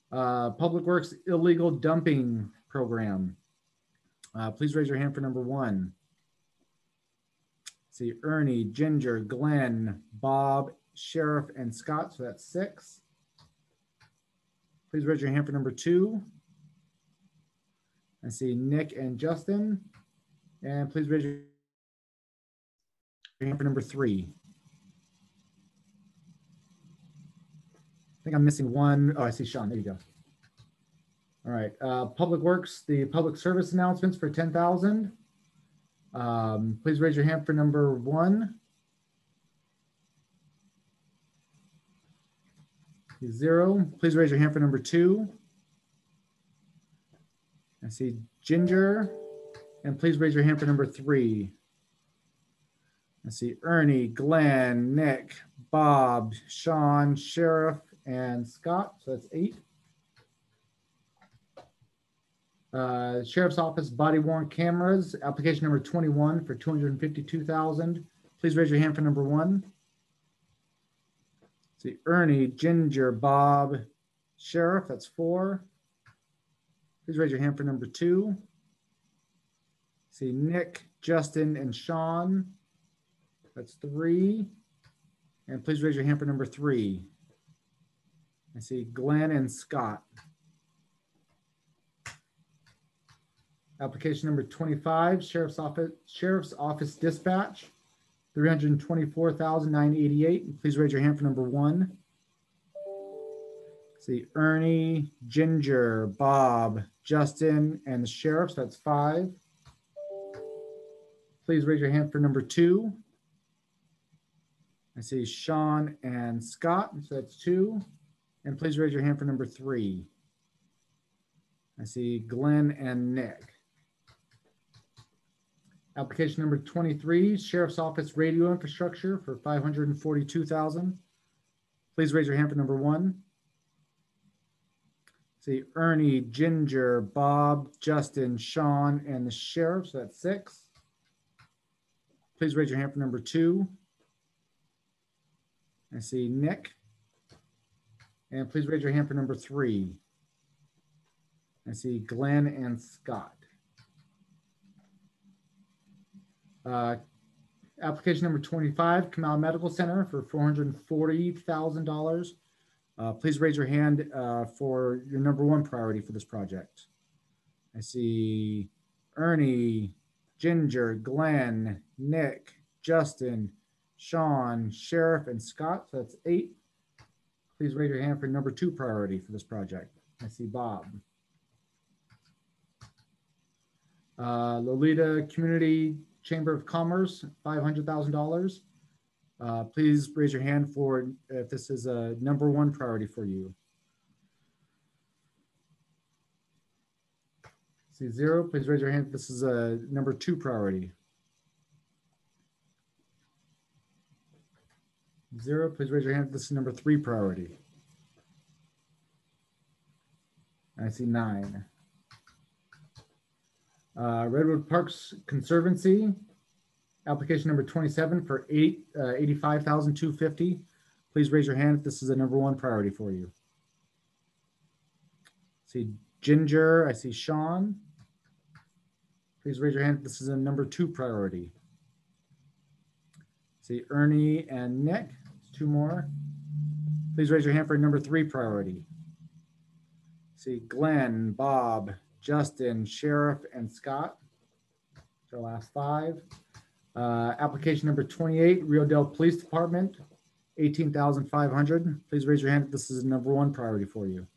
Public Works illegal dumping program. Please raise your hand for number 1. See, Ernie, Ginger, Glenn, Bob, Sheriff, and Scott. So that's 6. Please raise your hand for number 2. I see Nick and Justin. And please raise your hand for number 3. I think I'm missing one. Oh, I see Sean. There you go. All right. Public Works, the public service announcements for 10,000. Please raise your hand for number 1. 0. Please raise your hand for number 2. I see Ginger. And please raise your hand for number 3. I see Ernie, Glenn, Nick, Bob, Sean, Sheriff, and Scott. So that's 8. Sheriff's Office body worn cameras, application number 21 for 252,000. Please raise your hand for number 1. See Ernie, Ginger, Bob, Sheriff, that's 4. Please raise your hand for number 2. See Nick, Justin, and Sean, that's 3. And please raise your hand for number 3. I see Glenn and Scott. Application number 25, Sheriff's Office Dispatch, 324,988. Please raise your hand for number 1. See Ernie, Ginger, Bob, Justin, and the Sheriff. So that's 5. Please raise your hand for number 2. I see Sean and Scott. So that's 2. And please raise your hand for number 3. I see Glenn and Nick. Application number 23, Sheriff's Office radio infrastructure for 542,000. Please raise your hand for number 1. See Ernie, Ginger, Bob, Justin, Sean, and the Sheriff. So that's 6. Please raise your hand for number 2. I see Nick. And please raise your hand for number 3. I see Glenn and Scott. Application number 25, Kamal Medical Center for $440,000. Please raise your hand for your number 1 priority for this project. I see Ernie, Ginger, Glenn, Nick, Justin, Sean, Sheriff, and Scott. So that's 8. Please raise your hand for number 2 priority for this project. I see Bob. Lolita Community Chamber of Commerce, $500,000. Please raise your hand for if this is a number 1 priority for you. See 0, please raise your hand if this is a number 2 priority. 0, please raise your hand if this is number 3 priority. I see 9. Redwood Parks Conservancy, application number 27 for $85,250. Please raise your hand if this is a number 1 priority for you. I see Ginger, I see Sean. Please raise your hand if this is a number 2 priority. I see Ernie and Nick, 2 more. Please raise your hand for number 3 priority. I see Glenn, Bob, Justin, Sheriff, and Scott. So last 5. Application number 28, Rio Dell Police Department, $18,500. Please raise your hand if this is a number 1 priority for you.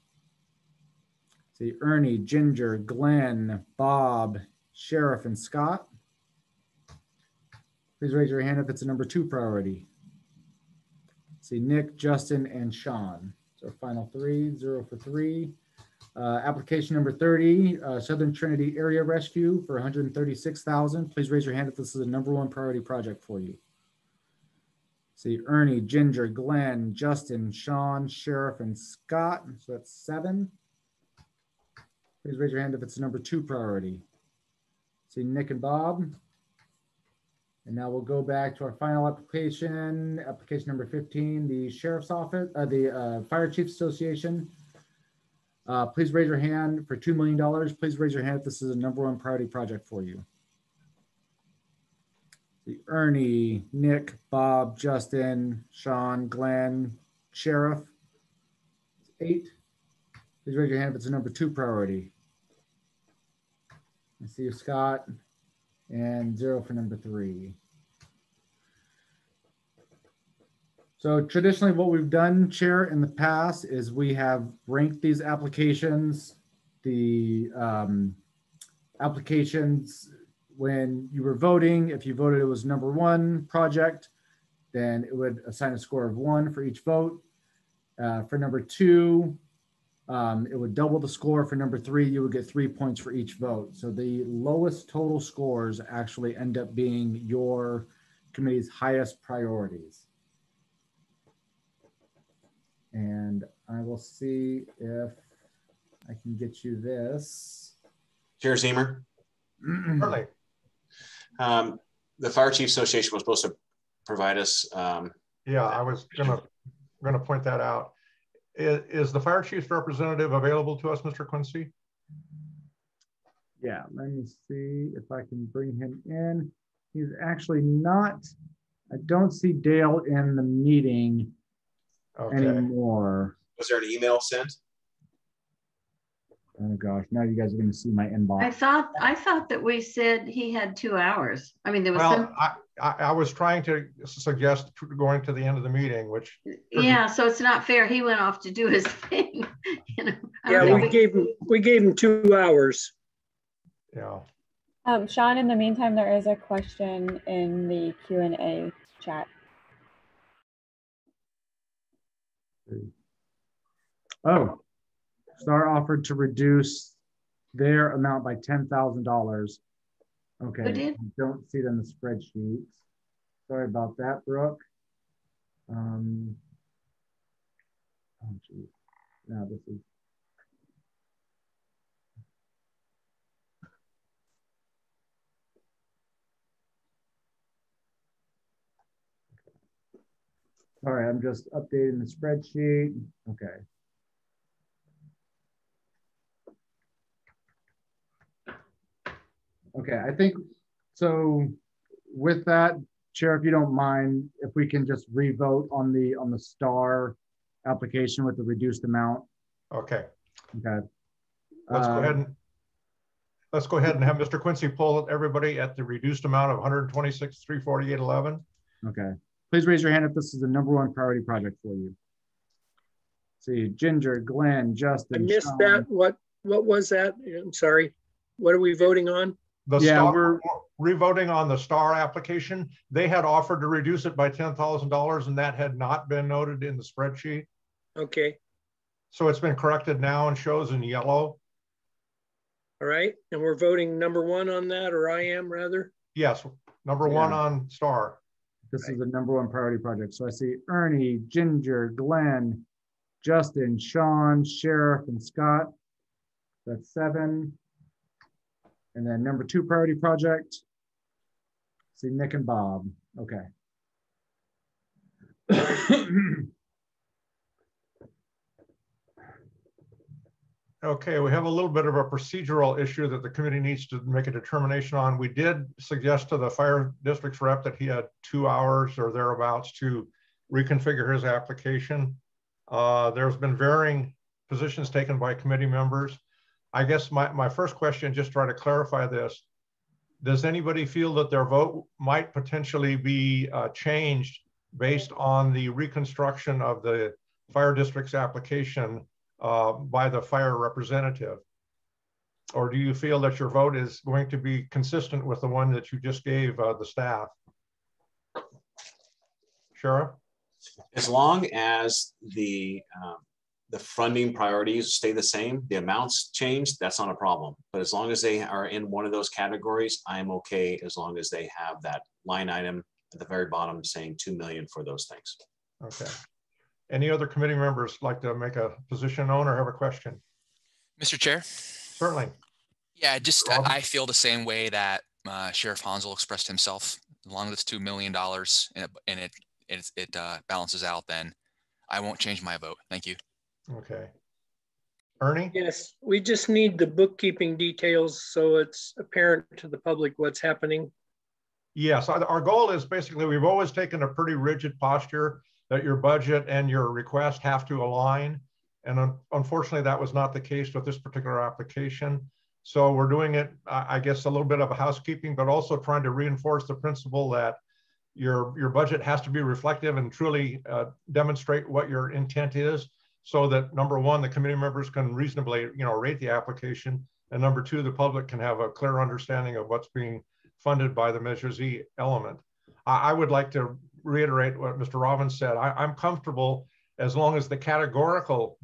See Ernie, Ginger, Glenn, Bob, Sheriff, and Scott. Please raise your hand if it's a number 2 priority. See Nick, Justin, and Sean. So final 3, 0 for 3. Application number 30, Southern Trinity Area Rescue for $136,000. Please raise your hand if this is a number 1 priority project for you. See Ernie, Ginger, Glenn, Justin, Sean, Sheriff, and Scott. So that's 7. Please raise your hand if it's a number 2 priority. See Nick and Bob. And now we'll go back to our final application, application number 15, the Sheriff's Office, the Fire Chiefs Association. Please raise your hand for $2 million. Please raise your hand if this is a number 1 priority project for you. See Ernie, Nick, Bob, Justin, Sean, Glenn, Sheriff. 8. Please raise your hand if it's a number 2 priority. I see you, Scott, and 0 for number 3. So traditionally what we've done, Chair, in the past is we have ranked these applications. The applications, when you were voting, if you voted it was number 1 project, then it would assign a score of 1 for each vote. For number 2, it would double the score. For number 3, you would get 3 points for each vote. So the lowest total scores actually end up being your committee's highest priorities. And I will see if I can get you this. Chair Zemer. Certainly. The Fire Chief Association was supposed to provide us. Yeah, I was gonna point that out. Is the fire chief's representative available to us, Mr. Quincy? Yeah, let me see if I can bring him in. He's actually not, I don't see Dale in the meeting anymore. Was there an email sent? Oh gosh, now you guys are going to see my inbox. I thought that we said he had 2 hours. I mean, there was some. I was trying to suggest going to the end of the meeting, which. Yeah, so it's not fair. He went off to do his thing. You know, yeah, we gave him 2 hours. Yeah. Sean, in the meantime, there is a question in the Q&A chat. Oh, STAR offered to reduce their amount by $10,000. Okay, Who did? I don't see it in the spreadsheet. Sorry about that, Brooke. Oh, geez. Now this is. Sorry, I'm just updating the spreadsheet. Okay. Okay, I think, so with that, Chair, if you don't mind, if we can just re-vote on the STAR application with the reduced amount. Okay. Okay. Let's go ahead and have Mr. Quincy pull everybody at the reduced amount of $126,348.11. Okay. Please raise your hand if this is the #1 priority project for you. See, Ginger, Glenn, Justin. I missed Sean. that. What was that? I'm sorry. What are we voting on? We're re-voting on the STAR application. They had offered to reduce it by $10,000 and that had not been noted in the spreadsheet. Okay. So it's been corrected now and shows in yellow. All right. And we're voting #1 on that, or I am rather? Yes, #1 on STAR. This is the #1 priority project. So I see Ernie, Ginger, Glenn, Justin, Sean, Sheriff, and Scott. That's 7. And then #2 priority project. See Nick and Bob. Okay. Okay, we have a little bit of a procedural issue that the committee needs to make a determination on. We did suggest to the fire district's rep that he had 2 hours or thereabouts to reconfigure his application. There's been varying positions taken by committee members. I guess my first question, just try to clarify this. Does anybody feel that their vote might potentially be changed based on the reconstruction of the fire district's application by the fire representative? Or do you feel that your vote is going to be consistent with the one that you just gave the staff? Sheriff? As long as the funding priorities stay the same, the amounts change, that's not a problem. But as long as they are in one of those categories, I'm okay as long as they have that line item at the very bottom saying 2 million for those things. Okay. Any other committee members like to make a position known or have a question? Mr. Chair? Certainly. Yeah, just I feel the same way that Sheriff Hansel expressed himself. As long as it's $2 million and it balances out, then I won't change my vote. Thank you. Okay. Ernie? Yes, we just need the bookkeeping details so it's apparent to the public what's happening. Yes, our goal is basically, we've always taken a pretty rigid posture that your budget and your request have to align. And unfortunately, that was not the case with this particular application. So we're doing it, I guess, a little bit of a housekeeping, but also trying to reinforce the principle that your budget has to be reflective and truly demonstrate what your intent is, so that number one, the committee members can reasonably, rate the application, and number two, the public can have a clear understanding of what's being funded by the Measure Z element. I would like to reiterate what Mr. Robbins said. I'm comfortable as long as the categorical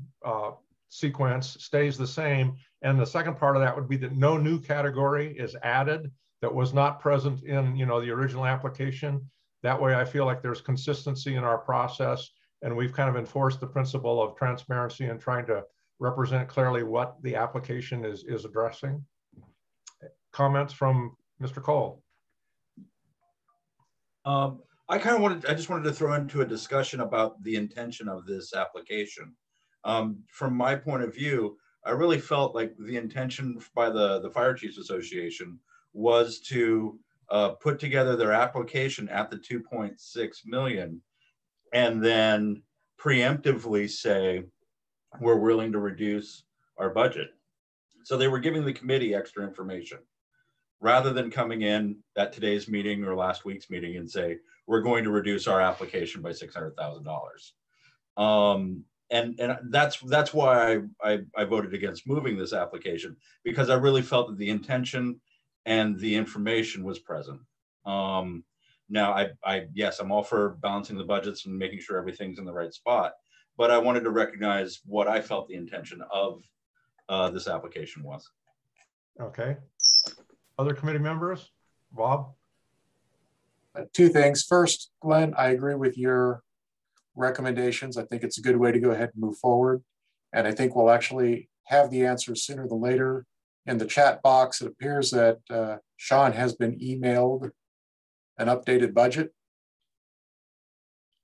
sequence stays the same. And the second part of that would be that no new category is added that was not present in the original application. That way I feel like there's consistency in our process, and we've kind of enforced the principle of transparency and trying to represent clearly what the application is addressing. Comments from Mr. Cole? I just wanted to throw into a discussion about the intention of this application. From my point of view, I really felt like the intention by the Fire Chiefs Association was to put together their application at the 2.6 million and then preemptively say, we're willing to reduce our budget. So they were giving the committee extra information rather than coming in at today's meeting or last week's meeting and say, we're going to reduce our application by $600,000. And that's why I voted against moving this application, because I really felt that the intention and the information was present. Now, yes, I'm all for balancing the budgets and making sure everything's in the right spot, but I wanted to recognize what I felt the intention of this application was. Okay. Other committee members? Bob? Two things. First, Glenn, I agree with your recommendations. I think it's a good way to go ahead and move forward. And I think we'll actually have the answers sooner than later. In the chat box, it appears that Sean has been emailed an updated budget.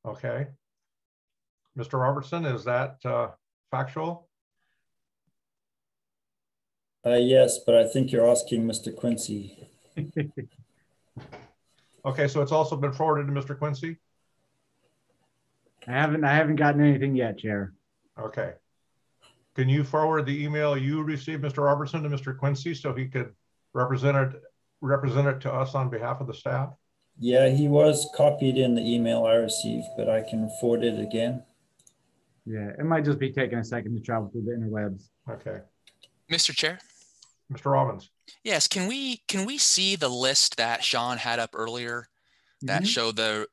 Okay. Mr. Robertson, is that factual? Yes, but I think you're asking Mr. Quincy. Okay, so it's also been forwarded to Mr. Quincy? I haven't gotten anything yet, Chair. Okay. Can you forward the email you received, Mr. Robertson, to Mr. Quincy so he could represent it to us on behalf of the staff? Yeah, he was copied in the email I received, but I can forward it again. Yeah, it might just be taking a second to travel through the interwebs. Okay. Mr. Chair? Mr. Robbins. Yes, can we see the list that Sean had up earlier that show the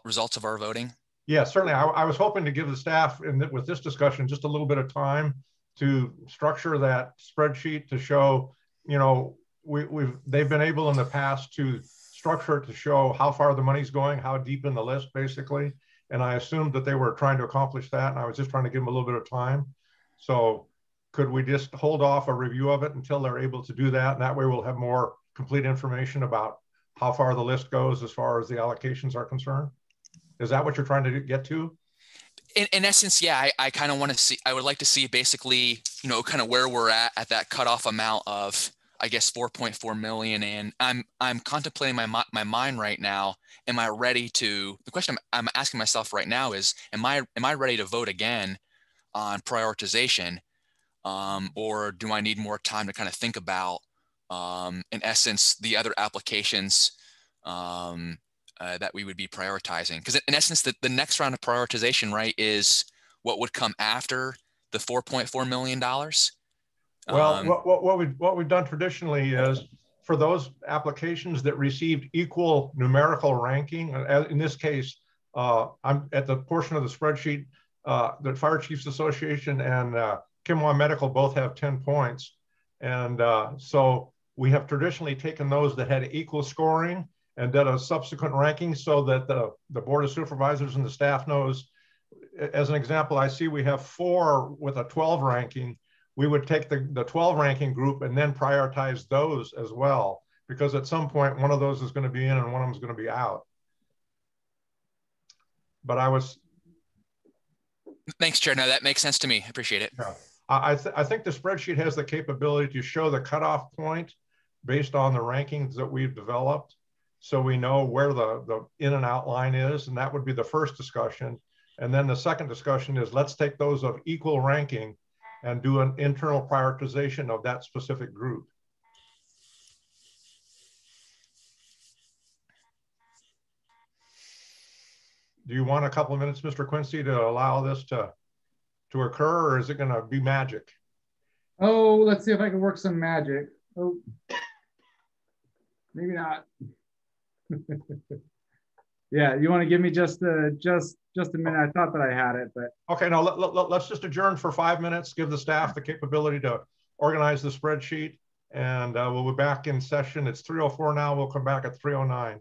results of our voting? Yeah, certainly. I was hoping to give the staff with this discussion just a little bit of time to structure that spreadsheet to show, they've been able in the past to structure it to show how far the money's going, how deep in the list, basically. And I assumed that they were trying to accomplish that, and I was just trying to give them a little bit of time. So could we just hold off a review of it until they're able to do that? And that way we'll have more complete information about how far the list goes as far as the allocations are concerned. Is that what you're trying to get to? In essence, yeah, I kind of want to see, I would like to see basically, kind of where we're at that cutoff amount of, I guess, 4.4 million. And I'm contemplating my mind right now. Am I ready to, the question I'm asking myself right now is, am I ready to vote again on prioritization? Or do I need more time to kind of think about, in essence, the other applications that we would be prioritizing? Because in essence, the next round of prioritization, right, is what would come after the $4.4 million? Well, what we've done traditionally is for those applications that received equal numerical ranking, in this case, I'm at the portion of the spreadsheet, the Fire Chiefs Association and Kimwa Medical both have 10 points. And so we have traditionally taken those that had equal scoring and did a subsequent ranking so that the Board of Supervisors and the staff knows. As an example, I see we have 4 with a 12 ranking. We would take the 12 ranking group and then prioritize those as well, because at some point, one of those is going to be in and one of them is going to be out. But I was... Thanks, Chair. No, that makes sense to me. I appreciate it. Yeah. I think the spreadsheet has the capability to show the cutoff point based on the rankings that we've developed. so we know where the in and out line is, and that would be the first discussion. And then the second discussion is, let's take those of equal ranking and do an internal prioritization of that specific group. Do you want a couple of minutes, Mr. Quincy, to allow this to occur, or is it going to be magic? Oh, let's see if I can work some magic. Oh, maybe not. Yeah, you want to give me just a minute? I thought that I had it, but okay. Now let's just adjourn for 5 minutes. Give the staff the capability to organize the spreadsheet, and we'll be back in session. It's 3:04 now. We'll come back at 3:09.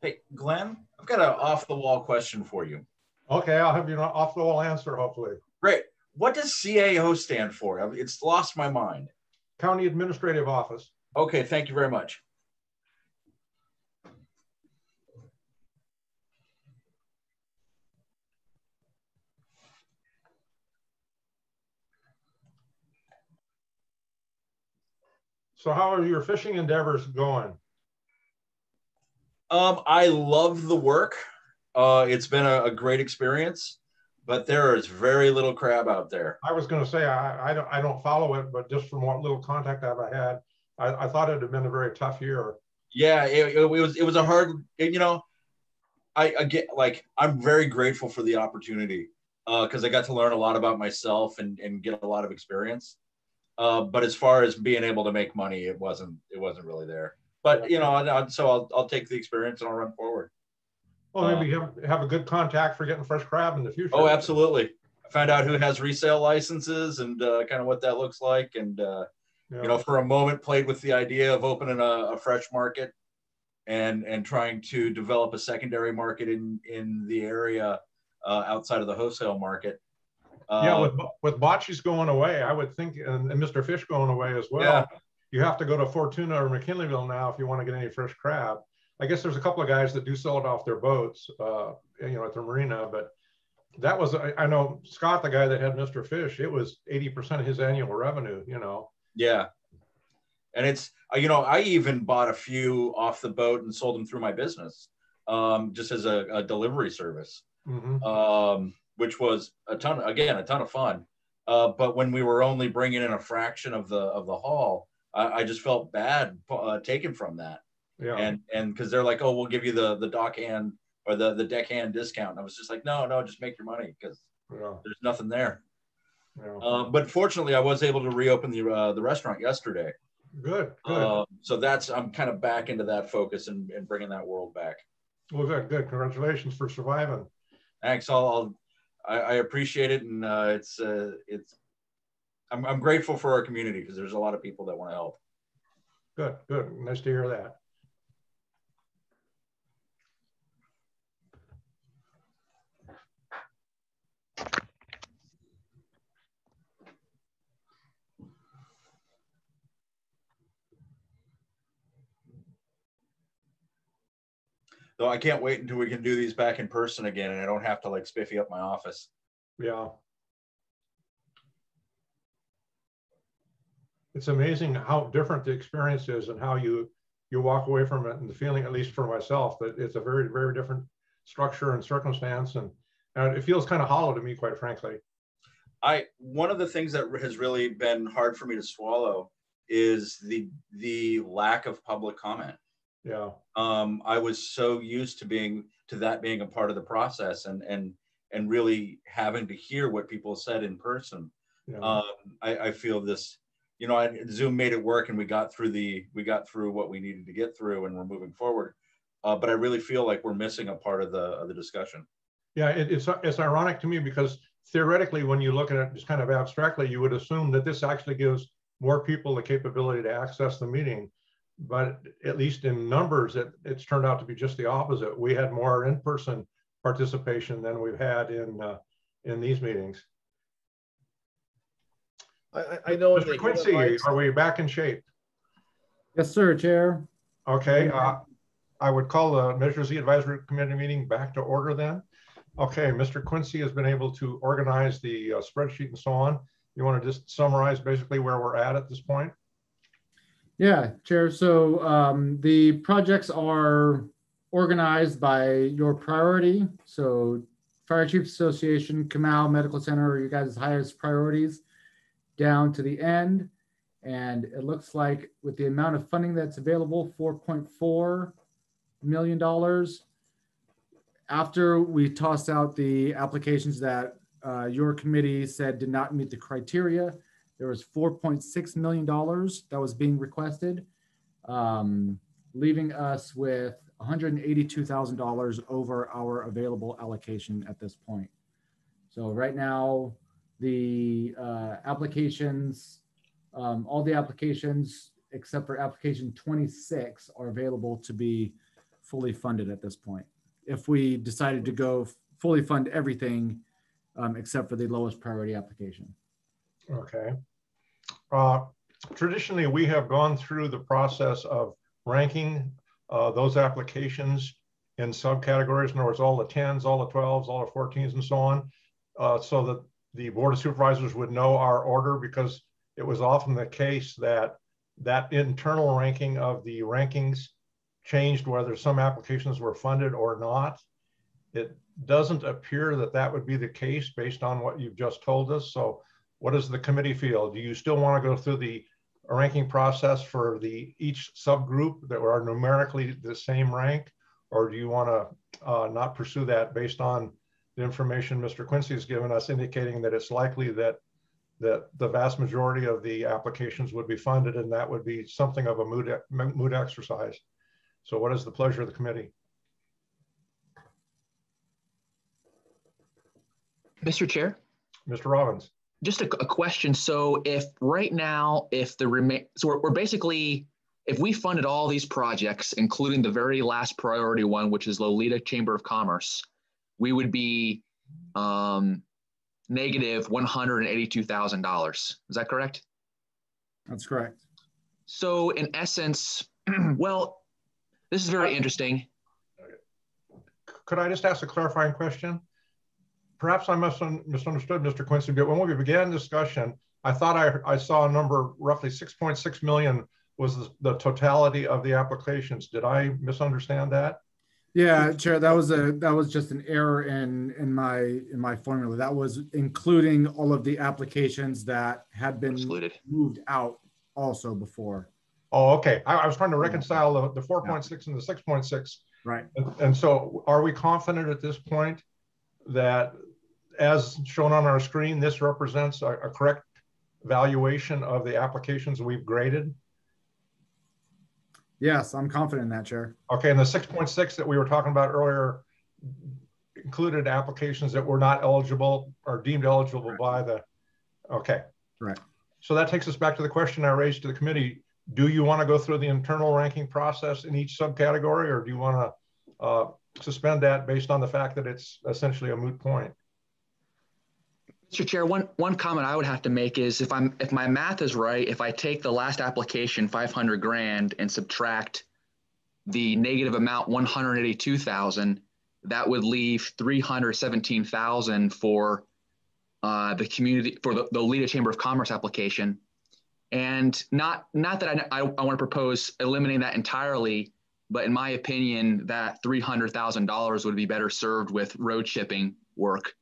Hey, Glenn, I've got an off-the-wall question for you. Okay, I'll have you an off-the-wall answer, hopefully. Great. What does CAO stand for? It's lost my mind. County Administrative Office. Okay, thank you very much. So how are your fishing endeavors going? I love the work. It's been a great experience, but there is very little crab out there. I was going to say I don't follow it, but just from what little contact I've had, I thought it had been a very tough year. Yeah, it was a hard. You know, I get like I'm very grateful for the opportunity because I got to learn a lot about myself and get a lot of experience. But as far as being able to make money, it wasn't really there. But you know, so I'll take the experience and I'll run forward. Well, maybe have a good contact for getting fresh crab in the future. Oh, absolutely. I found out who has resale licenses and kind of what that looks like. And, you know, for a moment played with the idea of opening a fresh market and trying to develop a secondary market in the area outside of the wholesale market. Yeah, with bocce's going away, I would think, and Mr. Fish going away as well. Yeah. You have to go to Fortuna or McKinleyville now if you want to get any fresh crab. I guess there's a couple of guys that do sell it off their boats, you know, at the marina. But that was, I know Scott, the guy that had Mr. Fish, it was 80% of his annual revenue, you know. Yeah. And it's, you know, I even bought a few off the boat and sold them through my business, just as a delivery service, which was a ton of fun. But when we were only bringing in a fraction of the haul, I just felt bad taken from that. Yeah. And because they're like, oh, we'll give you the dock hand or the deckhand discount. And I was just like, no, just make your money because there's nothing there. Yeah. But fortunately, I was able to reopen the restaurant yesterday. Good. So I'm kind of back into that focus and bringing that world back. Well, good, good. Congratulations for surviving. Thanks. I appreciate it, and I'm grateful for our community because there's a lot of people that want to help. Good, good. Nice to hear that. So I can't wait until we can do these back in person again, and I don't have to like spiffy up my office. Yeah. It's amazing how different the experience is and how you walk away from it, and the feeling, at least for myself, that it's a very, very different structure and circumstance, and it feels kind of hollow to me, quite frankly. One of the things that has really been hard for me to swallow is the lack of public comment. Yeah. I was so used to that being a part of the process, and really having to hear what people said in person. Yeah. I feel this, you know, Zoom made it work, and we got through what we needed to get through, and we're moving forward. But I really feel like we're missing a part of the discussion. Yeah, it's ironic to me because theoretically, when you look at it just kind of abstractly, you would assume that this actually gives more people the capability to access the meeting. But at least in numbers, it's turned out to be just the opposite. We had more in-person participation than we've had in these meetings. I know. Mr. Quincy, are we back in shape? Yes, sir, Chair. Okay. I would call the Measure Z Advisory Committee meeting back to order then. Okay, Mr. Quincy has been able to organize the spreadsheet and so on. You want to just summarize basically where we're at this point? Yeah, Chair. So the projects are organized by your priority. So Fire Chiefs Association, Comal Medical Center are you guys' highest priorities down to the end. And it looks like with the amount of funding that's available, $4.4 million. After we tossed out the applications that your committee said did not meet the criteria, there was $4.6 million that was being requested, leaving us with $182,000 over our available allocation at this point. So right now, the applications, all the applications except for application 26 are available to be fully funded at this point. If we decided to go fully fund everything except for the lowest priority application. Okay. Traditionally, we have gone through the process of ranking those applications in subcategories. In other words, all the 10s, all the 12s, all the 14s, and so on, so that the Board of Supervisors would know our order, because it was often the case that that internal ranking of the rankings changed whether some applications were funded or not. It doesn't appear that that would be the case based on what you've just told us. So what does the committee feel? Do you still want to go through the ranking process for each subgroup that are numerically the same rank? Or do you want to not pursue that based on the information Mr. Quincy has given us, indicating that it's likely that the vast majority of the applications would be funded, and that would be something of a mood exercise? So what is the pleasure of the committee? Mr. Chair? Mr. Robbins. Just a question. So if right now, so we're basically, if we funded all these projects, including the very last priority one, which is Lolita Chamber of Commerce, we would be negative $182,000. Is that correct? That's correct. So in essence, well, this is very interesting. Could I just ask a clarifying question? Perhaps I misunderstood Mr. Quincy, but when we began discussion, I thought I saw a number roughly 6.6 million was the totality of the applications. Did I misunderstand that? Yeah, Chair, that was just an error in my formula. That was including all of the applications that had been moved out also before. Oh, okay. I was trying to reconcile the 4.6 and the 6.6. Right. And so are we confident at this point that, as shown on our screen, this represents a correct valuation of the applications we've graded? Yes, I'm confident in that, Chair. Okay, and the 6.6 that we were talking about earlier included applications that were not eligible or deemed eligible by the, okay. Right. So that takes us back to the question I raised to the committee. Do you want to go through the internal ranking process in each subcategory, or do you want to suspend that based on the fact that it's essentially a moot point? Mr. Chair, one comment I would have to make is if my math is right, if I take the last application, 500 grand, and subtract the negative amount, 182,000, that would leave 317,000 for the community, for the Loleta Chamber of Commerce application. And not that I want to propose eliminating that entirely, but in my opinion, that $300,000 would be better served with road chipping work,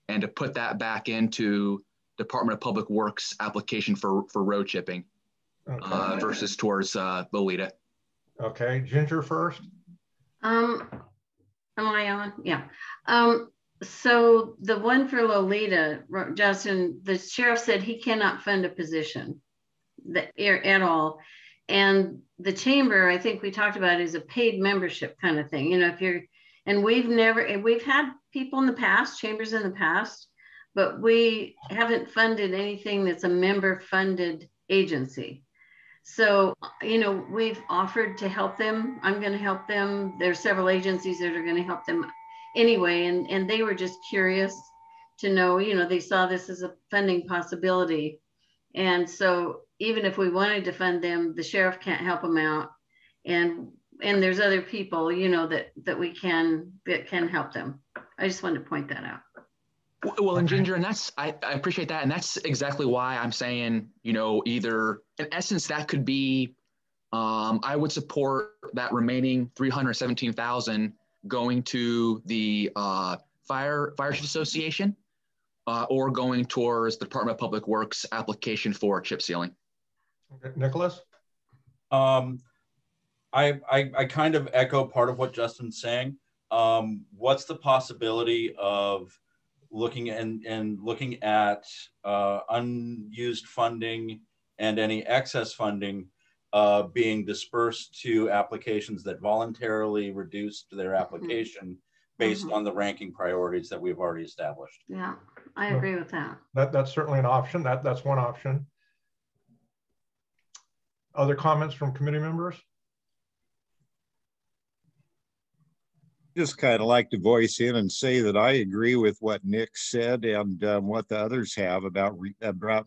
and to put that back into Department of Public Works application for road chipping, okay, versus towards Loleta. Okay, Ginger first. Am I on? Yeah. So the one for Loleta, Justin, the sheriff said he cannot fund a position at all. And the chamber, I think we talked about, is a paid membership kind of thing. You know, if you're, and we've had people in the past, chambers in the past, but we haven't funded anything that's a member funded agency. So, you know, we've offered to help them. I'm going to help them. There's several agencies that are going to help them anyway. And they were just curious to know, you know, they saw this as a funding possibility. And so even if we wanted to fund them, the sheriff can't help them out. And there's other people, you know, that we can help them. I just wanted to point that out. Well, and Ginger, and I appreciate that. And that's exactly why I'm saying, you know, either in essence, that could be, I would support that remaining 317,000 going to the Fire Chiefs Association or going towards the Department of Public Works application for chip sealing. Okay. Nicholas? I kind of echo part of what Justin's saying. What's the possibility of looking at unused funding and any excess funding being dispersed to applications that voluntarily reduced their application based on the ranking priorities that we've already established? Yeah, I agree with that. That's certainly an option. That's one option. Other comments from committee members? Just kind of like to voice in and say that I agree with what Nick said and what the others have about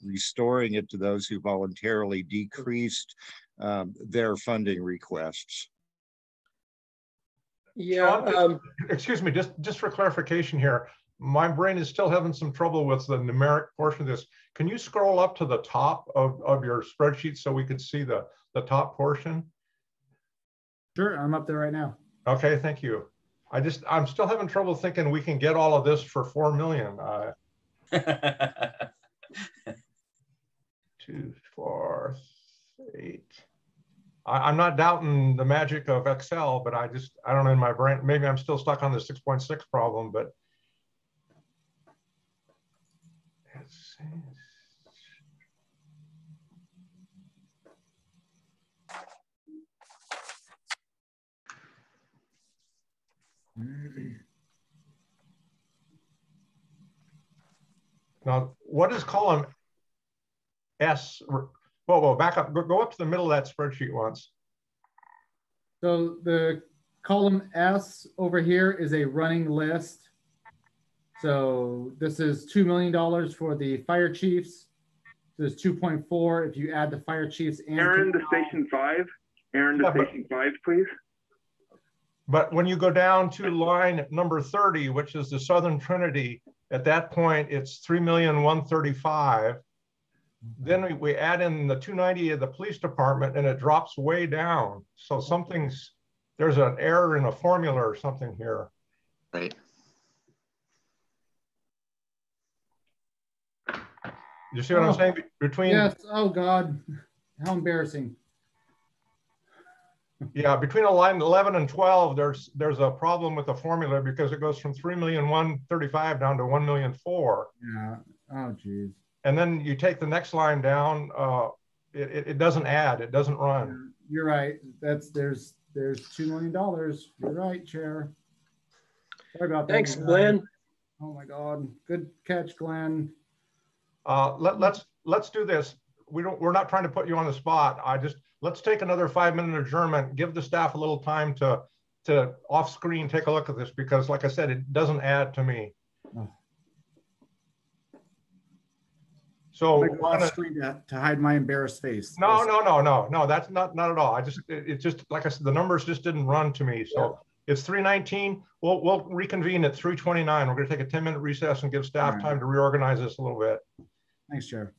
restoring it to those who voluntarily decreased their funding requests. Yeah. Excuse me, just for clarification here, my brain is still having some trouble with the numeric portion of this. Can you scroll up to the top of your spreadsheet so we could see the top portion? Sure, I'm up there right now. Okay, thank you. I'm still having trouble thinking we can get all of this for 4 million. 2, 4, 8. I'm not doubting the magic of Excel, but I don't know in my brain, maybe I'm still stuck on the 6.6 problem, but. Now, what is column S? Whoa, back up. Go up to the middle of that spreadsheet once. So the column S over here is a running list. So this is $2 million for the fire chiefs. This is 2.4 if you add the fire chiefs. And Aaron to station 5. Aaron to station 5, please. But when you go down to line number 30, which is the Southern Trinity, at that point, it's 3,135,000. Then we add in the 290 of the police department and it drops way down. So there's an error in a formula or something here. Right. You see what I'm saying? Between yes, oh God, how embarrassing. Yeah, between line 11 and 12, there's a problem with the formula because it goes from 3,135,000 down to 1,000,004. Yeah. Oh, geez. And then you take the next line down. It doesn't add. It doesn't run. You're right. There's $2 million. You're right, Chair. Sorry about that. Thanks, Glenn. Oh my God. Good catch, Glenn. Let's do this. We're not trying to put you on the spot. Let's take another 5-minute adjournment, give the staff a little time to off screen take a look at this, because like I said, it doesn't add to me. Oh. So I'm gonna go off screen to hide my embarrassed face. No, that's not at all. It's just like I said, the numbers just didn't run to me. So it's 3:19. We'll reconvene at 3:29. We're going to take a 10-minute recess and give staff time to reorganize this a little bit. Thanks, Chair.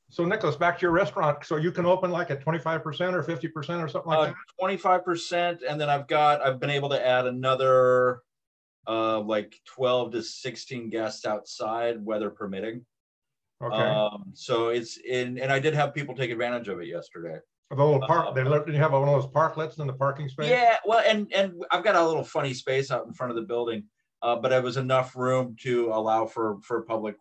So Nicholas, back to your restaurant. So you can open like at 25% or 50% or something like that? 25. And then I've been able to add another like 12 to 16 guests outside, weather permitting. Okay. So it's and I did have people take advantage of it yesterday. The little park, you have one of those parklets in the parking space? Yeah, well, and I've got a little funny space out in front of the building, but it was enough room to allow for public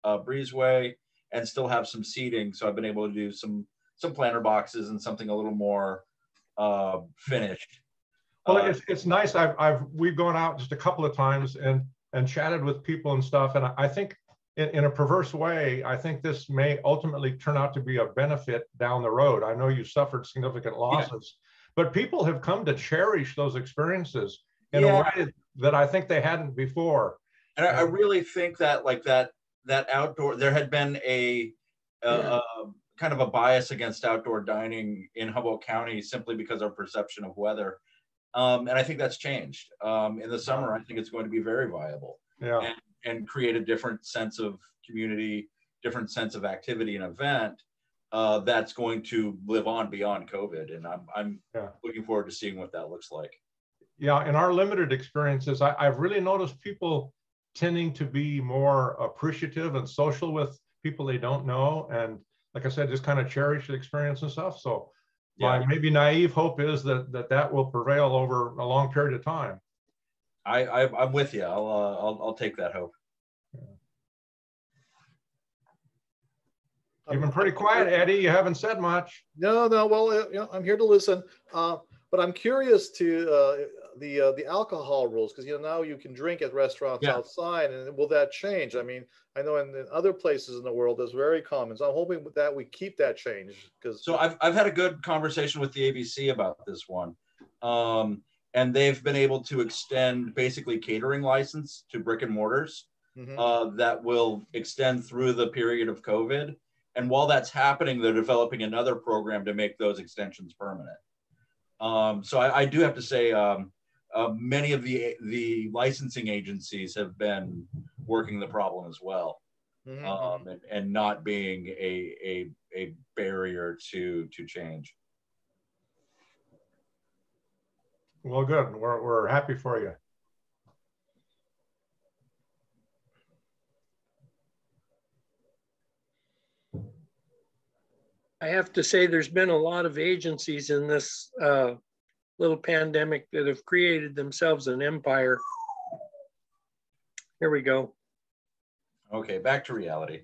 breezeway and still have some seating. So I've been able to do some planter boxes and something a little more finished. Well, it's nice. We've gone out just a couple of times and chatted with people and stuff. And I think in a perverse way, I think this may ultimately turn out to be a benefit down the road. I know you suffered significant losses, but people have come to cherish those experiences in a way that I think they hadn't before. And I really think that like that outdoor, there had been a kind of a bias against outdoor dining in Humboldt County simply because of perception of weather. And I think that's changed. In the summer, I think it's going to be very viable. Yeah. And create a different sense of community, different sense of activity and event that's going to live on beyond COVID. And I'm looking forward to seeing what that looks like. Yeah, in our limited experiences, I've really noticed people tending to be more appreciative and social with people they don't know. And like I said, just kind of cherish the experience and stuff. So my maybe naive hope is that will prevail over a long period of time. I'm with you. I'll take that hope. You've been pretty quiet, Eddie. You haven't said much. No. Well, I'm here to listen. But I'm curious to the alcohol rules, because now you can drink at restaurants outside, and will that change? I mean, I know in other places in the world that's very common. So I'm hoping that we keep that change. So I've had a good conversation with the ABC about this one. And they've been able to extend basically catering license to brick and mortars that will extend through the period of COVID. And while that's happening, they're developing another program to make those extensions permanent. So I do have to say, many of the licensing agencies have been working the problem as well, and not being a barrier to change. Well, good. We're happy for you. I have to say there's been a lot of agencies in this little pandemic that have created themselves an empire. Here we go. Okay, back to reality.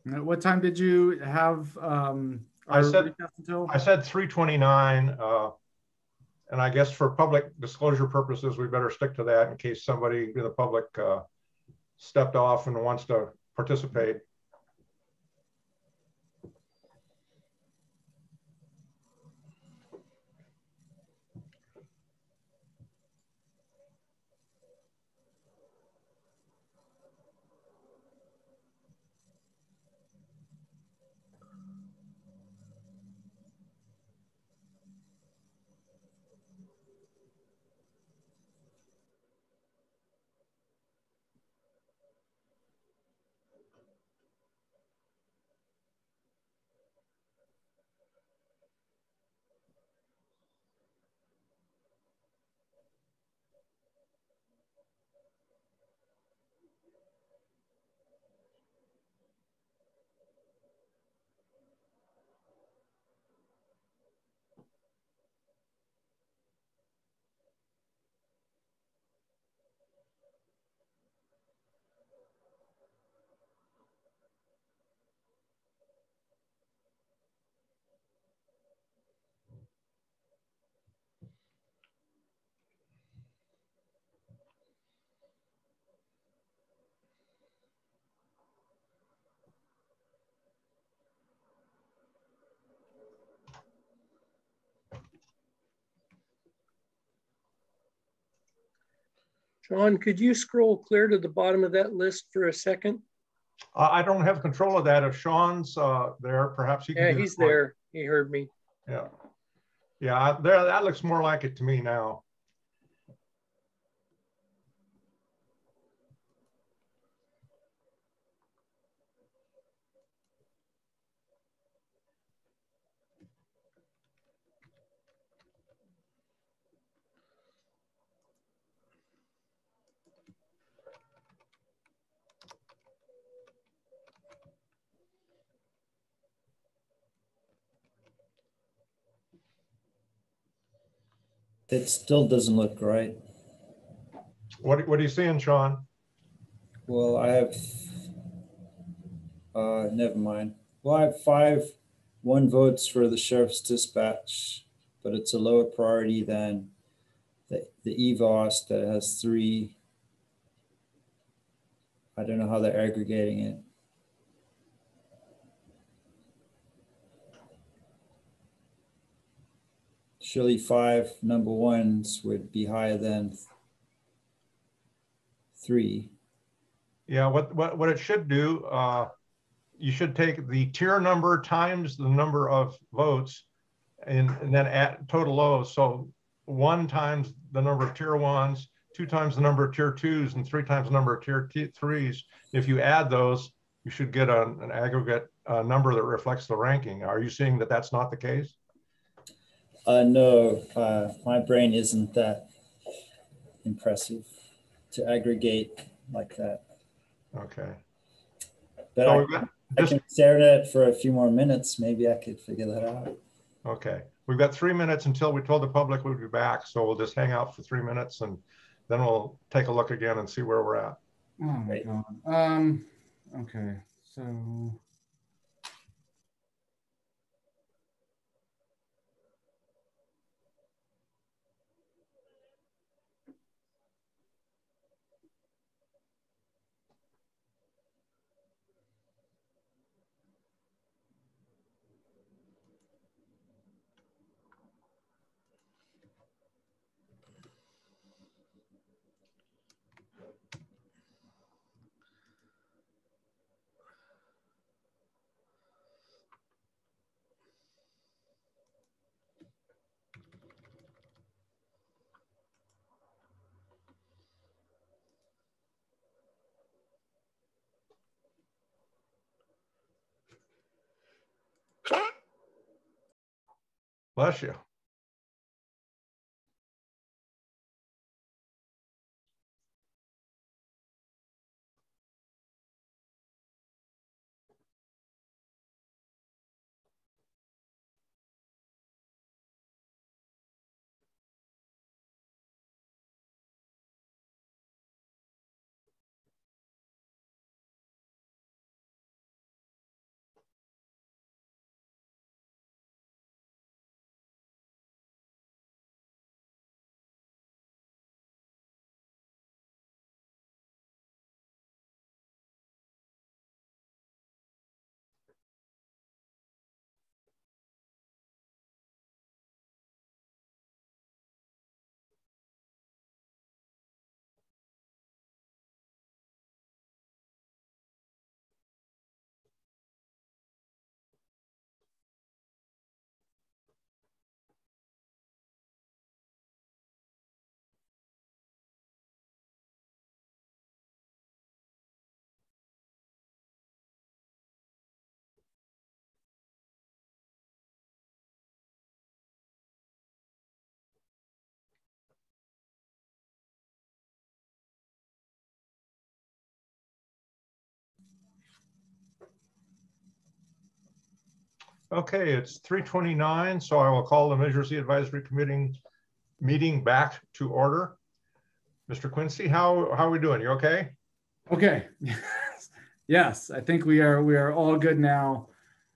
What time did you have? I said 3:29. And I guess for public disclosure purposes, we better stick to that in case somebody in the public stepped off and wants to participate. Sean, could you scroll clear to the bottom of that list for a second? I don't have control of that. If Sean's there, perhaps he can. Yeah, do he's there. He heard me. Yeah. Yeah, there, that looks more like it to me now. It still doesn't look right. What are you seeing, Sean? Well, I have, never mind. Well, I have 5 1 votes for the sheriff's dispatch, but it's a lower priority than the EVOS that has 3. I don't know how they're aggregating it. Surely 5 number 1s would be higher than 3. Yeah, what it should do, you should take the tier number times the number of votes and then add total those. So 1 times the number of tier 1s, 2 times the number of tier 2s, and 3 times the number of tier 3s. If you add those, you should get an aggregate number that reflects the ranking. Are you seeing that that's not the case? No, my brain isn't that impressive to aggregate like that. Okay. But So I can stare at it for a few more minutes. Maybe I could figure that out. Okay. We've got 3 minutes until we told the public we'd be back. So we'll just hang out for 3 minutes and then we'll take a look again and see where we're at. Oh my God. Okay. So. Bless you. Okay, it's 3:29, so I will call the Measure C Advisory Committee meeting back to order. Mr. Quincy, how are we doing? You okay? Okay. Yes, I think we are all good now.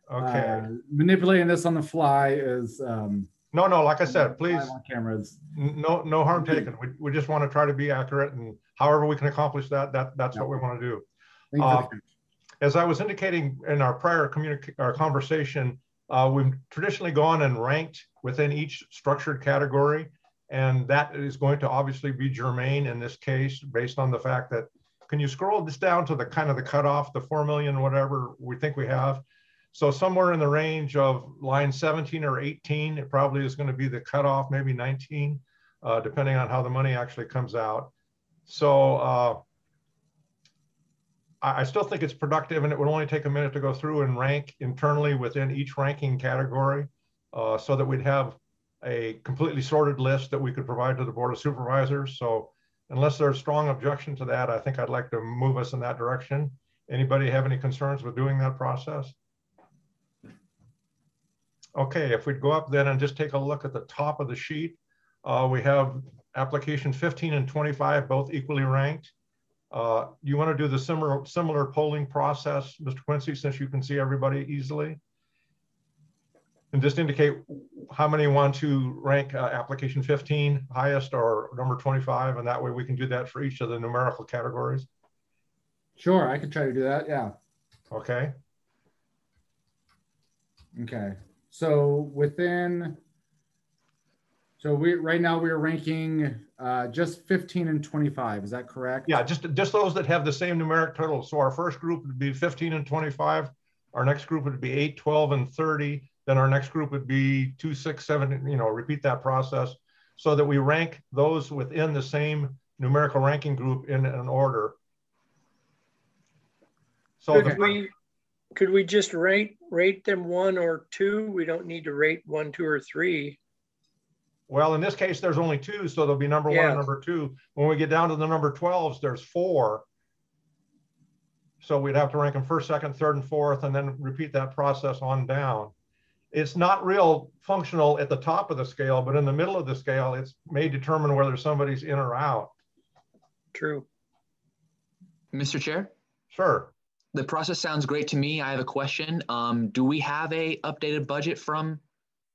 Okay. Manipulating this on the fly is no, like I said, please. On cameras. No harm taken. We just want to try to be accurate, and however we can accomplish that, that's what we want to do. As I was indicating in our prior conversation, we've traditionally gone and ranked within each structured category. And that is going to obviously be germane in this case, based on the fact that, can you scroll this down to the kind of the cutoff, the 4 million, whatever we think we have? So somewhere in the range of line 17 or 18, it probably is going to be the cutoff, maybe 19, depending on how the money actually comes out. So I still think it's productive, and it would only take a minute to go through and rank internally within each ranking category, so that we'd have a completely sorted list that we could provide to the Board of Supervisors. So unless there's strong objection to that, I think I'd like to move us in that direction. Anybody have any concerns with doing that process? Okay, if we'd go up then and just take a look at the top of the sheet, we have application 15 and 25, both equally ranked. You want to do the similar polling process, Mr. Quincy, since you can see everybody easily? And just indicate how many want to rank application 15 highest or number 25, and that way we can do that for each of the numerical categories. Sure, I could try to do that, yeah. Okay. Okay, so right now we're ranking just 15 and 25, is that correct? Yeah, just those that have the same numeric total. So our first group would be 15 and 25. Our next group would be 8, 12, and 30. Then our next group would be 2, 6, 7, repeat that process so that we rank those within the same numerical ranking group in an order. So could we just rate them 1 or 2? We don't need to rate 1, 2, or 3. Well, in this case, there's only 2, so there'll be number 1 and number 2. When we get down to the number 12s, there's 4. So we'd have to rank them first, second, third, and fourth, and then repeat that process on down. It's not real functional at the top of the scale, but in the middle of the scale, it may determine whether somebody's in or out. True. Mr. Chair? Sure. The process sounds great to me. I have a question. Do we have a updated budget from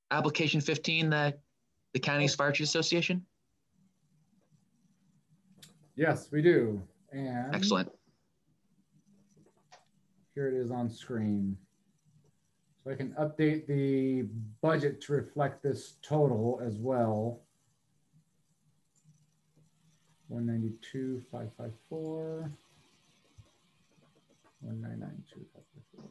application 15, the County's Fire Chiefs Association? Yes, we do. And excellent. Here it is on screen. So I can update the budget to reflect this total as well. 192,554. 199,254.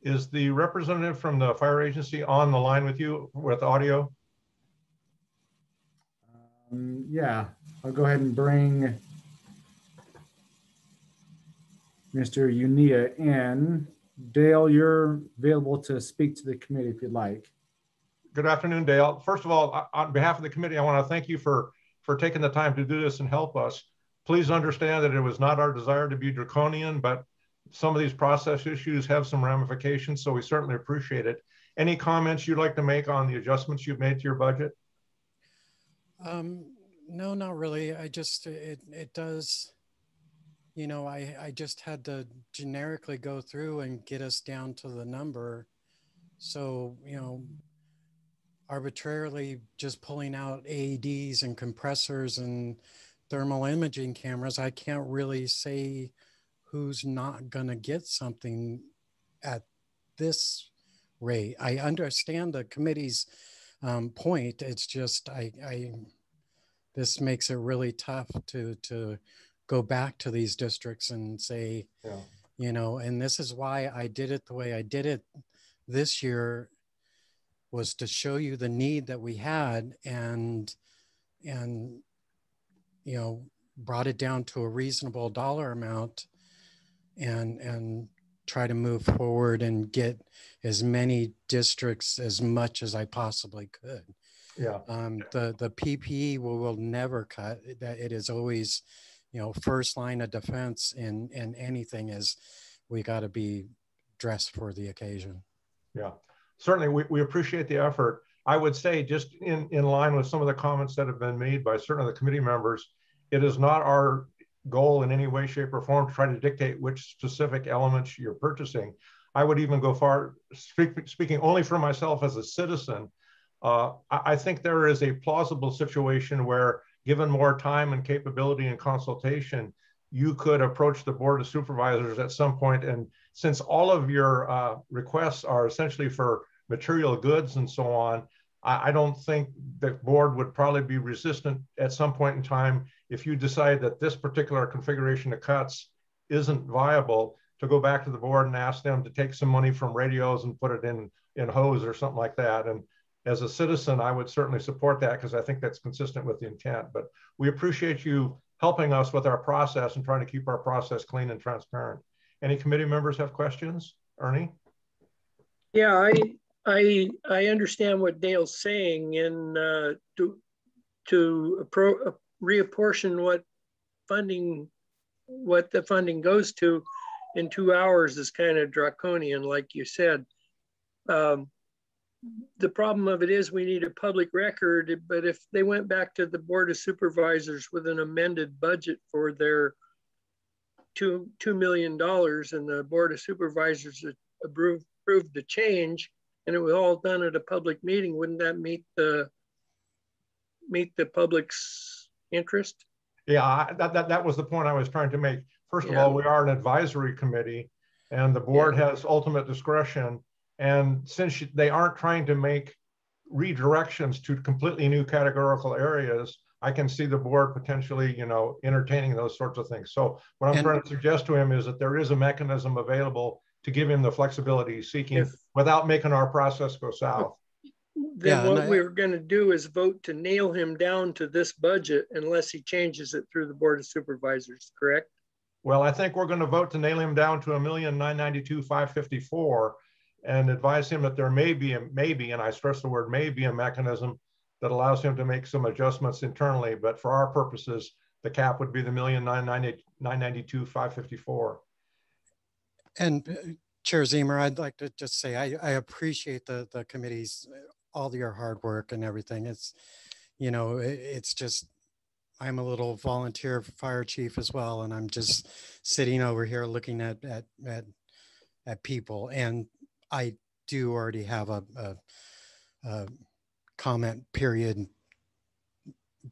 Is the representative from the fire agency on the line with you with audio? Yeah, I'll go ahead and bring Mr. Unia in. Dale, you're available to speak to the committee if you'd like. Good afternoon, Dale. First of all, on behalf of the committee, I want to thank you for taking the time to do this and help us. Please understand that it was not our desire to be draconian, but some of these process issues have some ramifications, so we certainly appreciate it. Any comments you'd like to make on the adjustments you've made to your budget? No, not really. I just, it does, I just had to generically go through and get us down to the number. So, arbitrarily just pulling out AEDs and compressors and thermal imaging cameras, I can't really say who's not going to get something at this rate. I understand the committee's point. It's just, this makes it really tough to go back to these districts and say, and this is why I did it the way I did it this year, was to show you the need that we had and brought it down to a reasonable dollar amount and try to move forward and get as many districts as much as I possibly could. Yeah. The PPE will never cut. That it is always, first line of defense in anything is we got to be dressed for the occasion. Yeah, certainly we appreciate the effort. I would say just in line with some of the comments that have been made by certain of the committee members, it is not our goal in any way, shape, or form to try to dictate which specific elements you're purchasing. I would even go far, speaking only for myself as a citizen, I think there is a plausible situation where, given more time and capability and consultation, you could approach the Board of Supervisors at some point. And since all of your requests are essentially for material goods and so on, I don't think the board would probably be resistant at some point in time if you decide that this particular configuration of cuts isn't viable, to go back to the board and ask them to take some money from radios and put it in hose or something like that. And as a citizen, I would certainly support that because I think that's consistent with the intent. But we appreciate you helping us with our process and trying to keep our process clean and transparent. Any committee members have questions? Ernie? Yeah, I understand what Dale's saying, and to reapportion what the funding goes to in 2 hours is kind of draconian, like you said. The problem of it is we need a public record, but if they went back to the Board of Supervisors with an amended budget for their $2 million and the Board of Supervisors approved the change, and it was all done at a public meeting, wouldn't that meet the public's interest? Yeah, that was the point I was trying to make. First of all, we are an advisory committee and the board has ultimate discretion. And since they aren't trying to make redirections to completely new categorical areas, I can see the board potentially, entertaining those sorts of things. So what I'm trying to suggest to him is that there is a mechanism available to give him the flexibility he's seeking without making our process go south. Then what we're going to do is vote to nail him down to this budget unless he changes it through the Board of Supervisors, correct? Well, I think we're going to vote to nail him down to $1,992,554 and advise him that there may be, and I stress the word may be, a mechanism that allows him to make some adjustments internally. But for our purposes, the cap would be the $1,992,554. And Chair Ziemer, I'd like to just say I appreciate the committee's, all your hard work and everything. It's, it's just, I'm a little volunteer fire chief as well, and I'm just sitting over here looking at people, and I do already have a comment period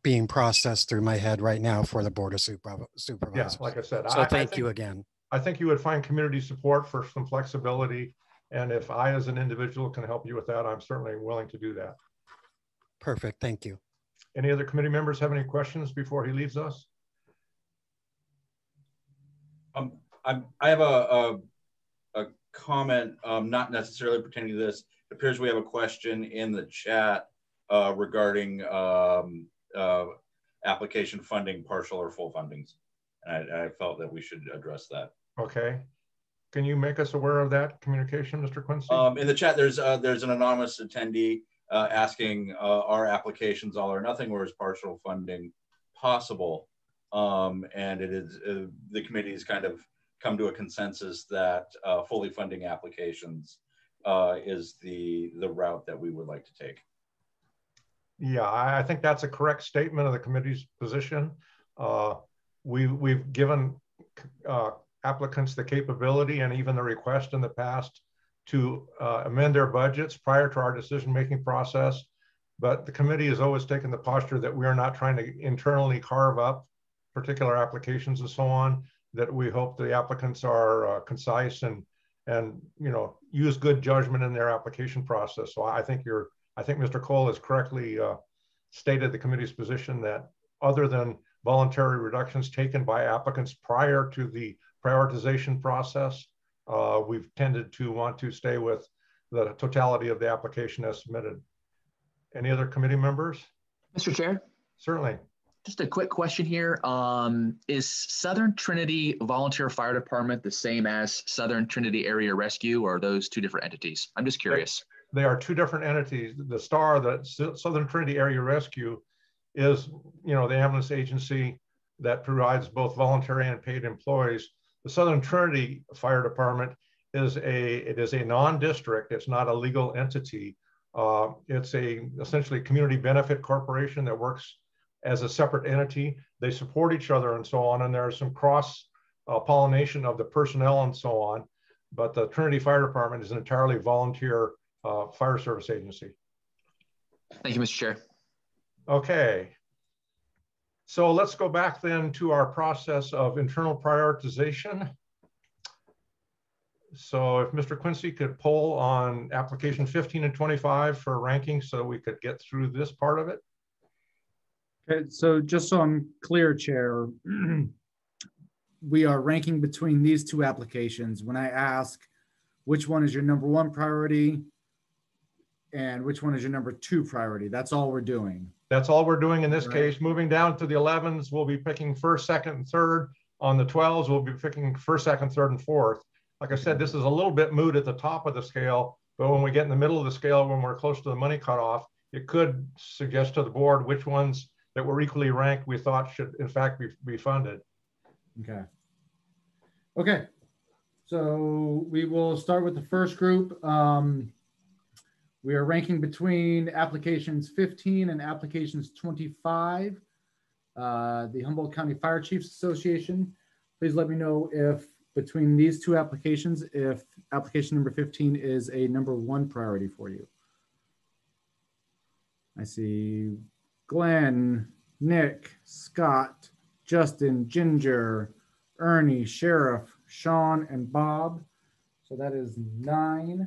being processed through my head right now for the Board of Supervisors. Yeah, like I said, so thank you again. I think you would find community support for some flexibility. And if I, as an individual, can help you with that, I'm certainly willing to do that. Perfect, thank you. Any other committee members have any questions before he leaves us? I have a comment, not necessarily pertaining to this. It appears we have a question in the chat regarding application funding, partial or full fundings. And I felt that we should address that. Okay. Can you make us aware of that communication, Mr. Quincy? In the chat, there's an anonymous attendee asking, are applications all or nothing, or is partial funding possible? And it is the committee has kind of come to a consensus that fully funding applications is the route that we would like to take. Yeah, I think that's a correct statement of the committee's position. We've given applicants the capability and even the request in the past to amend their budgets prior to our decision-making process. But the committee has always taken the posture that we are not trying to internally carve up particular applications and so on, that we hope the applicants are concise and use good judgment in their application process. So I think Mr. Cole has correctly stated the committee's position that other than voluntary reductions taken by applicants prior to the prioritization process, we've tended to want to stay with the totality of the application as submitted. Any other committee members? Mr. Chair? Certainly. Just a quick question here. Is Southern Trinity Volunteer Fire Department the same as Southern Trinity Area Rescue, or are those two different entities? I'm just curious. They are two different entities. The STAR, the Southern Trinity Area Rescue, is the ambulance agency that provides both voluntary and paid employees. The Southern Trinity Fire Department is a non-district. It's not a legal entity. It's essentially a community benefit corporation that works as a separate entity. They support each other and so on, and there's some cross pollination of the personnel and so on. but the Trinity Fire Department is an entirely volunteer fire service agency. Thank you, Mr. Chair. Okay. So let's go back then to our process of internal prioritization. So if Mr. Quincy could poll on application 15 and 25 for ranking so we could get through this part of it. Okay, so just so I'm clear, Chair, we are ranking between these two applications. When I ask which one is your number one priority and which one is your number two priority, that's all we're doing. That's all we're doing in this case. Moving down to the 11s, we'll be picking first, second, and third. On the 12s, we'll be picking first, second, third, and fourth. Like I said, this is a little bit moot at the top of the scale, but when we get in the middle of the scale, when we're close to the money cutoff, it could suggest to the board which ones that were equally ranked we thought should in fact be funded. Okay. Okay. So we will start with the first group. We are ranking between applications 15 and applications 25. The Humboldt County Fire Chiefs Association. Please let me know if between these two applications, if application number 15 is a number one priority for you. I see Glenn, Nick, Scott, Justin, Ginger, Ernie, Sheriff, Sean, and Bob. So that is 9.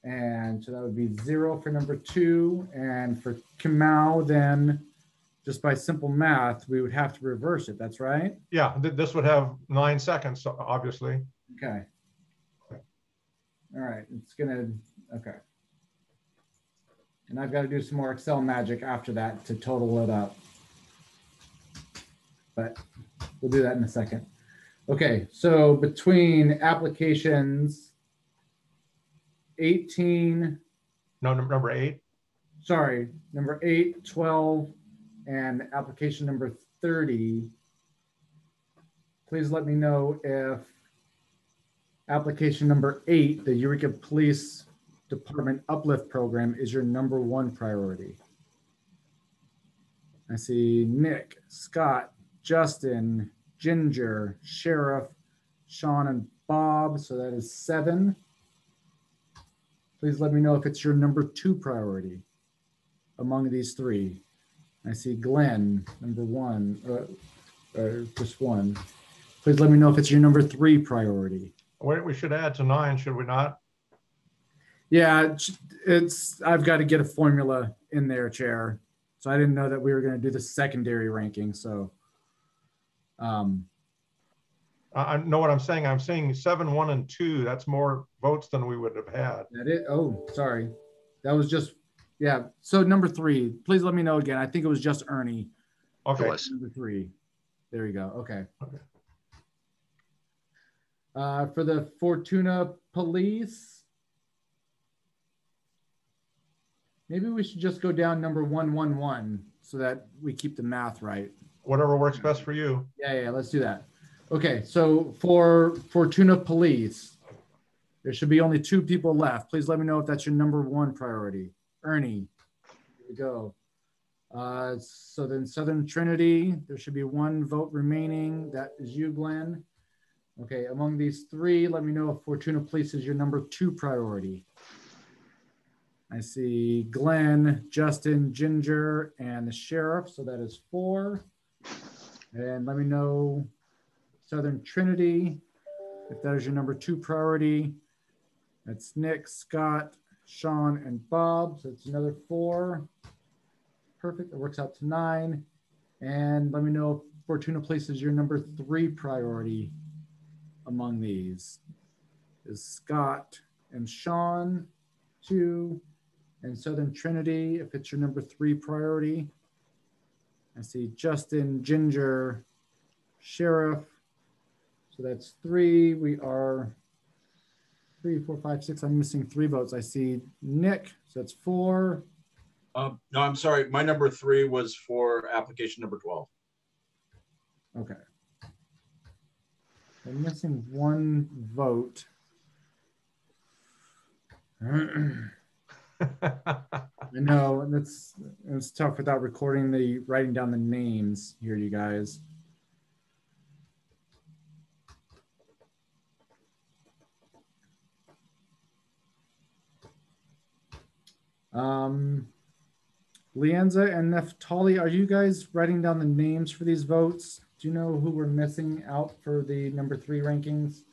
And so that would be 0 for number 2. And for Kamau, then just by simple math, we would have to reverse it. That's right? Yeah, this would have 9 seconds, obviously. Okay. All right, it's gonna, okay. And I've got to do some more Excel magic after that to total it up. But we'll do that in a second. Okay, so between applications 18. No, number 8. Sorry, number 8, 12, and application number 30. Please let me know if application number 8, the Eureka Police Department Uplift Program, is your number one priority. I see Nick, Scott, Justin, Ginger, Sheriff, Sean, and Bob. So that is 7. Please let me know if it's your number 2 priority among these 3. I see Glenn, number 1, just 1. Please let me know if it's your number 3 priority. We should add to 9, should we not? Yeah, I've got to get a formula in there, Chair. So I didn't know that we were going to do the secondary ranking. So I know what I'm saying. I'm saying 7, 1, and 2. That's more votes than we would have had. That it? Oh, sorry. That was just, yeah. So number 3, please let me know again. I think it was just Ernie. Okay. Number 3. There you go. Okay. For the Fortuna Police, maybe we should just go down number 111 so that we keep the math right. Whatever works best for you. Yeah, let's do that. Okay, so for Fortuna Police, there should be only 2 people left. Please let me know if that's your number 1 priority. Ernie, here we go. So then Southern Trinity, there should be 1 vote remaining. That is you, Glenn. Okay, among these 3, let me know if Fortuna Police is your number 2 priority. I see Glenn, Justin, Ginger, and the Sheriff. So that is 4. And let me know Southern Trinity, if that is your number 2 priority. That's Nick, Scott, Sean, and Bob. So it's another 4. Perfect. That works out to 9. And let me know if Fortuna Police is your number 3 priority among these. Is Scott and Sean 2, and Southern Trinity, if it's your number 3 priority. I see Justin, Ginger, Sheriff. So that's 3. We are 3, 4, 5, 6. I'm missing 3 votes. I see Nick, so that's 4. No, I'm sorry. My number 3 was for application number 12. Okay. I'm missing 1 vote. I know, and it's tough without writing down the names here, you guys. Leanza and Neftali, are you guys writing down the names for these votes? Do you know who we're missing out for the number 3 rankings?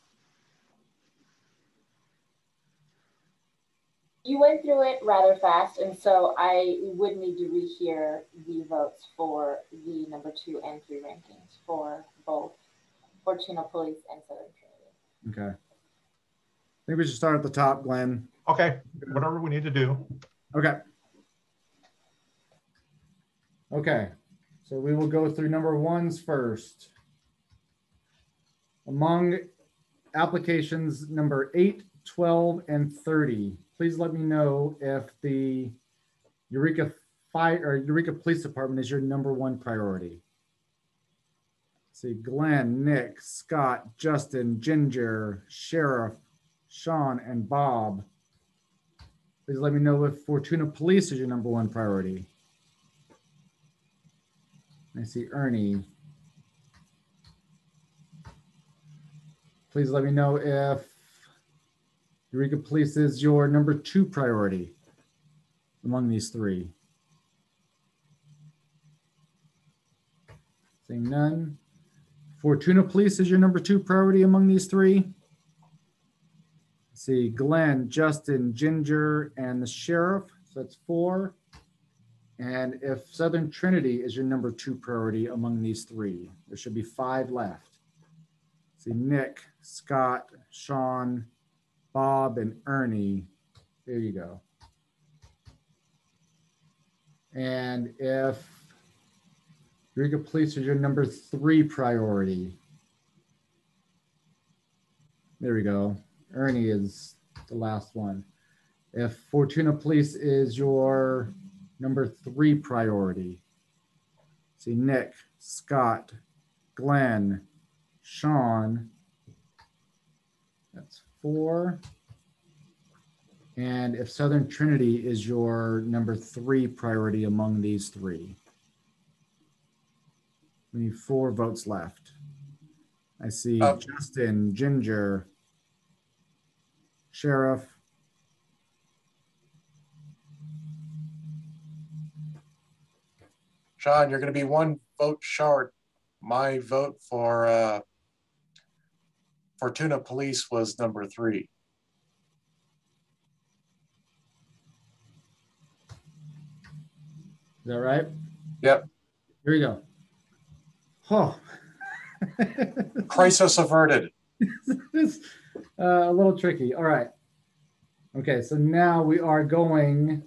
You went through it rather fast, and so I would need to rehear the votes for the number 2 and 3 rankings for both Fortuna Police and Southern Trinity. Okay. I think we should start at the top, Glenn. Okay, whatever we need to do. Okay. Okay, so we will go through number 1s first. Among applications number 8, 12, and 30, please let me know if the Eureka Police Department is your number 1 priority. Let's see, Glenn, Nick, Scott, Justin, Ginger, Sheriff, Sean, and Bob. Please let me know if Fortuna Police is your number 1 priority. I see Ernie. Please let me know if Eureka Police is your number 2 priority among these 3. Seeing none. Fortuna Police is your number 2 priority among these 3. See Glenn, Justin, Ginger, and the Sheriff. So that's 4. And if Southern Trinity is your number 2 priority among these 3, there should be 5 left. See Nick, Scott, Sean, Bob, and Ernie. There you go. And if Eureka Police is your number 3 priority, there we go. Ernie is the last one. If Fortuna Police is your number 3 priority, see Nick, Scott, Glenn, Sean, that's 4. And if Southern Trinity is your number 3 priority among these 3, we need 4 votes left. I see Justin, Ginger, Sheriff, Sean, you're going to be 1 vote short. My vote for Fortuna Police was number 3. Is that right? Yep. Here we go. Oh. Crisis averted. It's a little tricky. All right. Okay, so now we are going.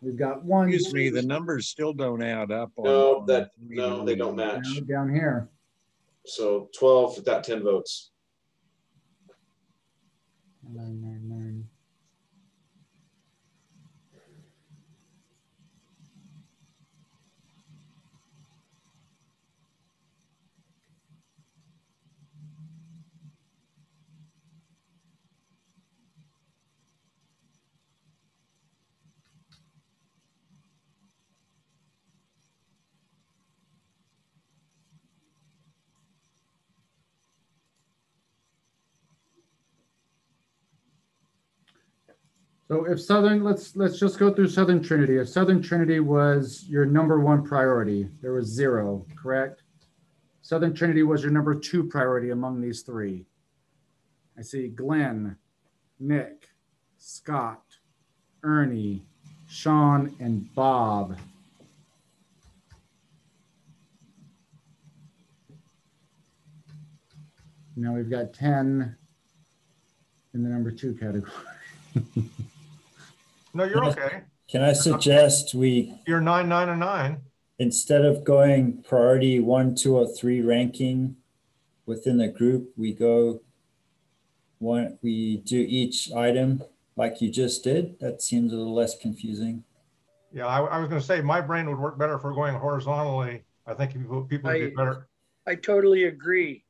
We've got 1. Excuse me, the numbers still don't add up. No, they don't match. Down here. So 12 got 10 votes. 9. So if Southern, let's just go through Southern Trinity. If Southern Trinity was your number 1 priority, there was 0, correct? Southern Trinity was your number 2 priority among these 3. I see Glenn, Nick, Scott, Ernie, Sean, and Bob. Now we've got 10 in the number 2 category. No, you're okay. Can I suggest You're 9, 9, and 9. Instead of going priority 1, 2, or 3 ranking within the group, we do each item like you just did? That seems a little less confusing. Yeah, I was going to say my brain would work better if we're going horizontally. I think people would get better. I totally agree.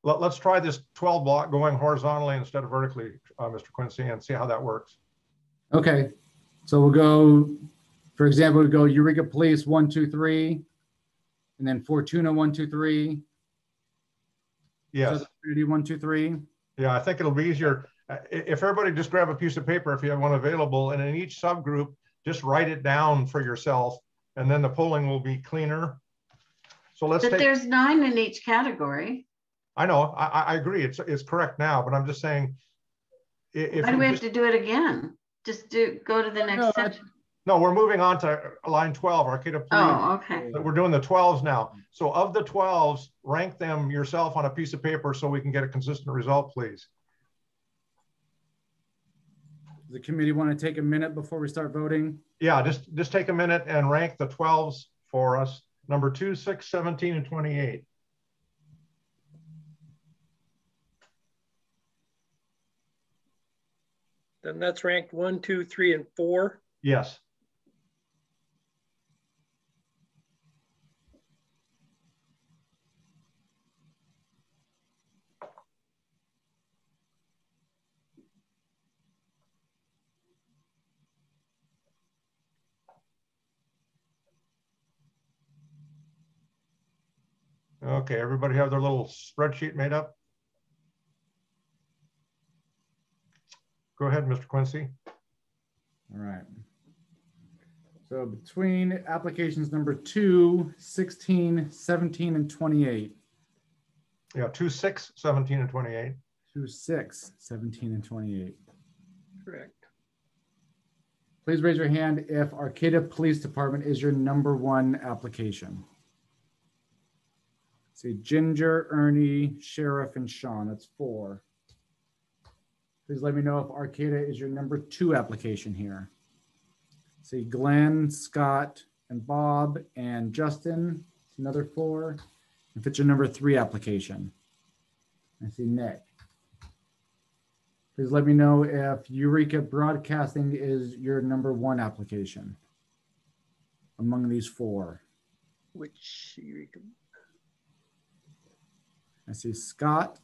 Let's try this 12 block going horizontally instead of vertically, Mr. Quincy, and see how that works. Okay, so we'll go, for example, we'll go Eureka Police 1, 2, 3, and then Fortuna 1, 2, 3. Yes. Trinity 1, 2, 3. Yeah, I think it'll be easier. If everybody just grab a piece of paper if you have one available, and in each subgroup, just write it down for yourself, and then the polling will be cleaner. So let's But there's 9 in each category. I know, I agree, it's correct now, but I'm just saying. Why do we have to do it again? Just go to the next section. No, we're moving on to line 12, Arcata Police. Oh, okay. We're doing the 12s now. So of the 12s, rank them yourself on a piece of paper so we can get a consistent result, please. Does the committee want to take a minute before we start voting? Yeah, just take a minute and rank the 12s for us. Number 2, 6, 17, and 28. Then that's ranked 1, 2, 3, and 4. Yes. Okay, everybody have their little spreadsheet made up? Go ahead, Mr. Quincy. All right. So between applications number 2, 16, 17, and 28. Yeah, 2, 6, 17, and 28. 2, 6, 17, and 28. Correct. Please raise your hand if Arcata Police Department is your number 1 application. See, Ginger, Ernie, Sheriff, and Sean. That's 4. Please let me know if Arcata is your number 2 application here. See, Glenn, Scott, and Bob, and Justin. It's another 4. If it's your number 3 application. I see Nick. Please let me know if Eureka Broadcasting is your number 1 application among these 4. Which Eureka? I see Scott.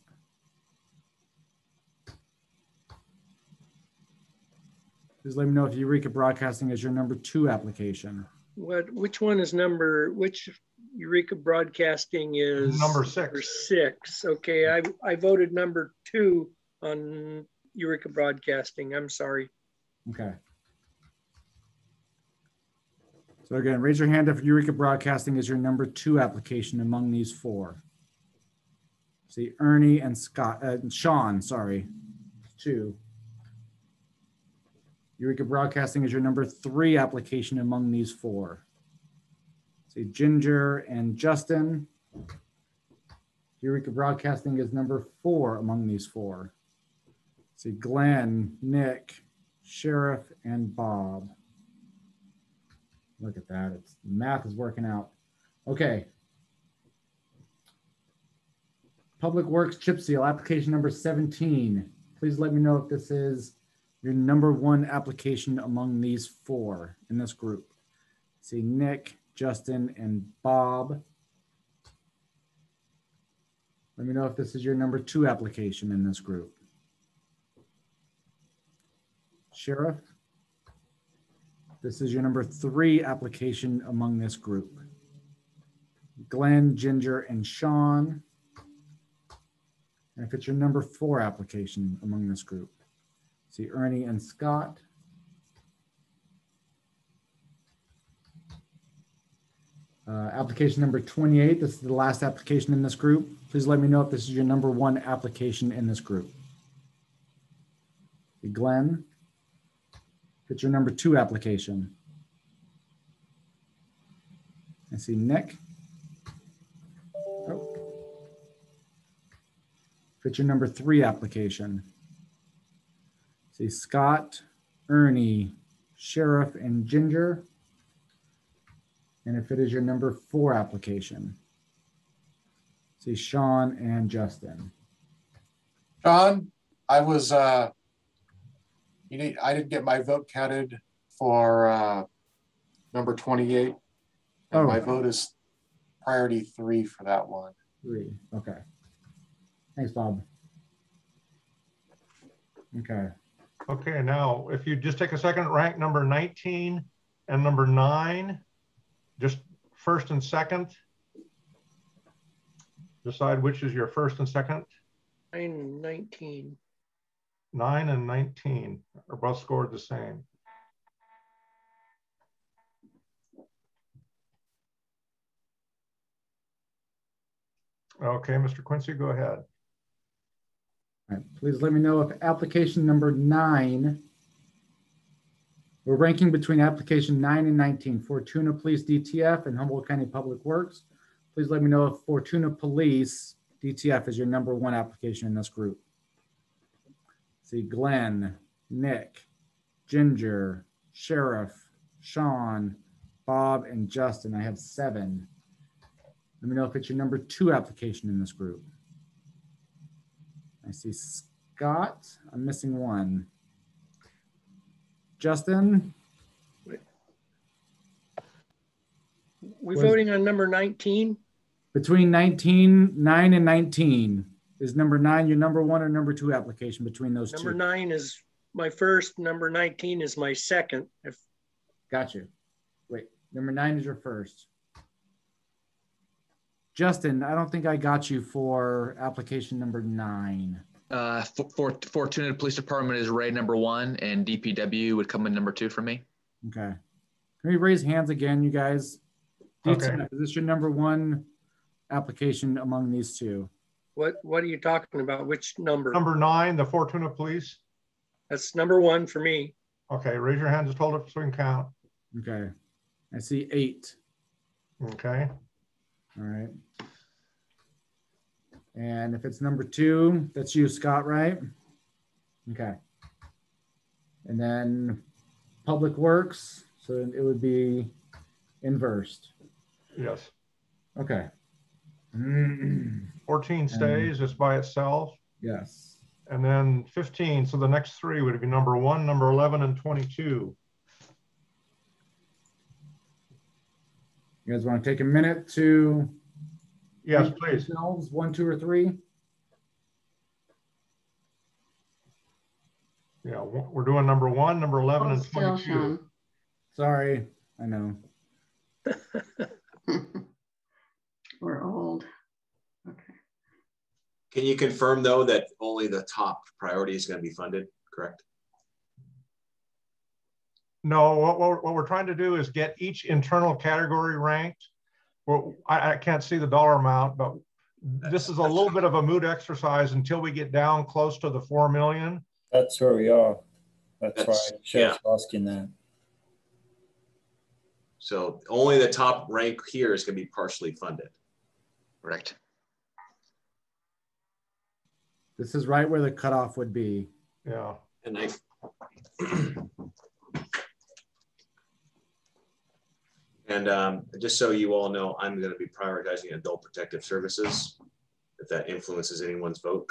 Please let me know if Eureka Broadcasting is your number 2 application. Which one is which Eureka Broadcasting is? Number 6. Number 6. Okay, I voted number 2 on Eureka Broadcasting. I'm sorry. Okay. So again, raise your hand if Eureka Broadcasting is your number 2 application among these 4. See, Ernie and Sean, sorry, 2. Eureka Broadcasting is your number 3 application among these 4. See, Ginger and Justin. Eureka Broadcasting is number 4 among these 4. See, Glenn, Nick, Sheriff, and Bob. Look at that. The math is working out. Okay. Public Works chip seal, application number 17. Please let me know if this is your number 1 application among these 4 in this group. See, Nick, Justin, and Bob. Let me know if this is your number 2 application in this group. Sheriff, this is your number 3 application among this group. Glenn, Ginger, and Sean. And if it's your number 4 application among this group. See, Ernie and Scott. Application number 28, this is the last application in this group. Please let me know if this is your number 1 application in this group. See, Glenn, if it's your number 2 application. I see Nick. Oh. If it's your number 3 application. See Scott, Ernie, Sheriff, and Ginger. And if it is your number 4 application. See Sean and Justin. Sean, I didn't get my vote counted for number 28. And my vote is priority 3 for that one. 3, okay. Thanks, Bob. Okay. Okay, now if you just take a second, rank number 19 and number 9, just first and second. Decide which is your first and second. 19. 9 and 19 are both scored the same. Okay, Mr. Quincy, go ahead. All right, please let me know if application number 9, we're ranking between application 9 and 19, Fortuna Police DTF and Humboldt County Public Works. Please let me know if Fortuna Police DTF is your number 1 application in this group. See, Glenn, Nick, Ginger, Sheriff, Sean, Bob, and Justin. I have 7. Let me know if it's your number 2 application in this group. I see Scott. I'm missing 1. Justin? We voting on number 19? Between 9 and 19. Is number 9 your number 1 or number 2 application between those Number two? 9 is my first, number 19 is my second. Got you. Wait, number 9 is your first. Justin, I don't think I got you for application number 9. Fortuna Police Department is rated number 1, and DPW would come in number 2 for me. Okay. Can we raise hands again, you guys? Okay. Is this your number 1 application among these two? What are you talking about? Which number? Number 9, the Fortuna Police. That's number 1 for me. Okay, raise your hand, just hold it so we can count. Okay. I see 8. Okay. All right. And if it's number 2, that's you, Scott, right? Okay. And then Public Works, so it would be inversed. Yes. Okay. 14 stays just by itself. Yes. And then 15, so the next 3 would be number 1, number 11, and 22. You guys want to take a minute to Yes, please. Yourselves, 1, 2, or 3? Yeah, we're doing number 1, number 11, and 22. Sorry, I know. We're old. Okay. Can you confirm though that only the top priority is going to be funded, correct? No, what we're trying to do is get each internal category ranked. Well, I can't see the dollar amount, but this is a little bit of a mood exercise until we get down close to the 4 million. That's where we are. That's why Sheriff's asking that. So only the top rank here is going to be partially funded. Correct. This is right where the cutoff would be. Yeah. And I and just so you all know, I'm going to be prioritizing adult protective services, if that influences anyone's vote.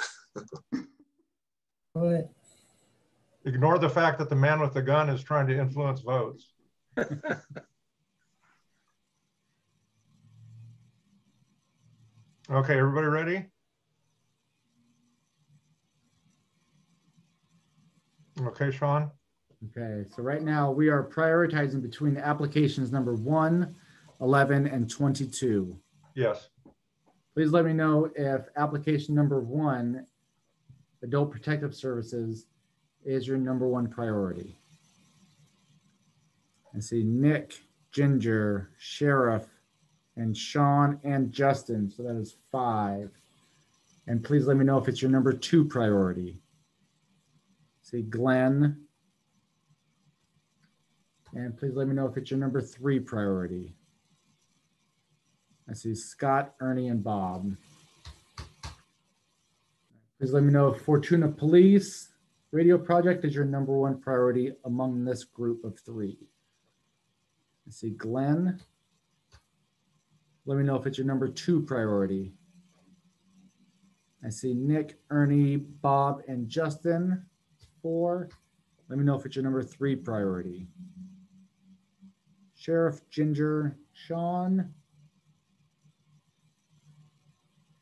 What? Ignore the fact that the man with the gun is trying to influence votes. Okay, everybody ready? Okay, Sean. Okay, so right now we are prioritizing between applications number 1, 11, and 22. Yes. Please let me know if application number 1, Adult Protective Services, is your number 1 priority. I see Nick, Ginger, Sheriff, and Sean and Justin, so that is 5. And please let me know if it's your number 2 priority. See Glenn. And please let me know if it's your number 3 priority. I see Scott, Ernie, and Bob. Please let me know if Fortuna Police Radio Project is your number 1 priority among this group of 3. I see Glenn. Let me know if it's your number 2 priority. I see Nick, Ernie, Bob, and Justin, 4. Let me know if it's your number 3 priority. Sheriff, Ginger, Sean.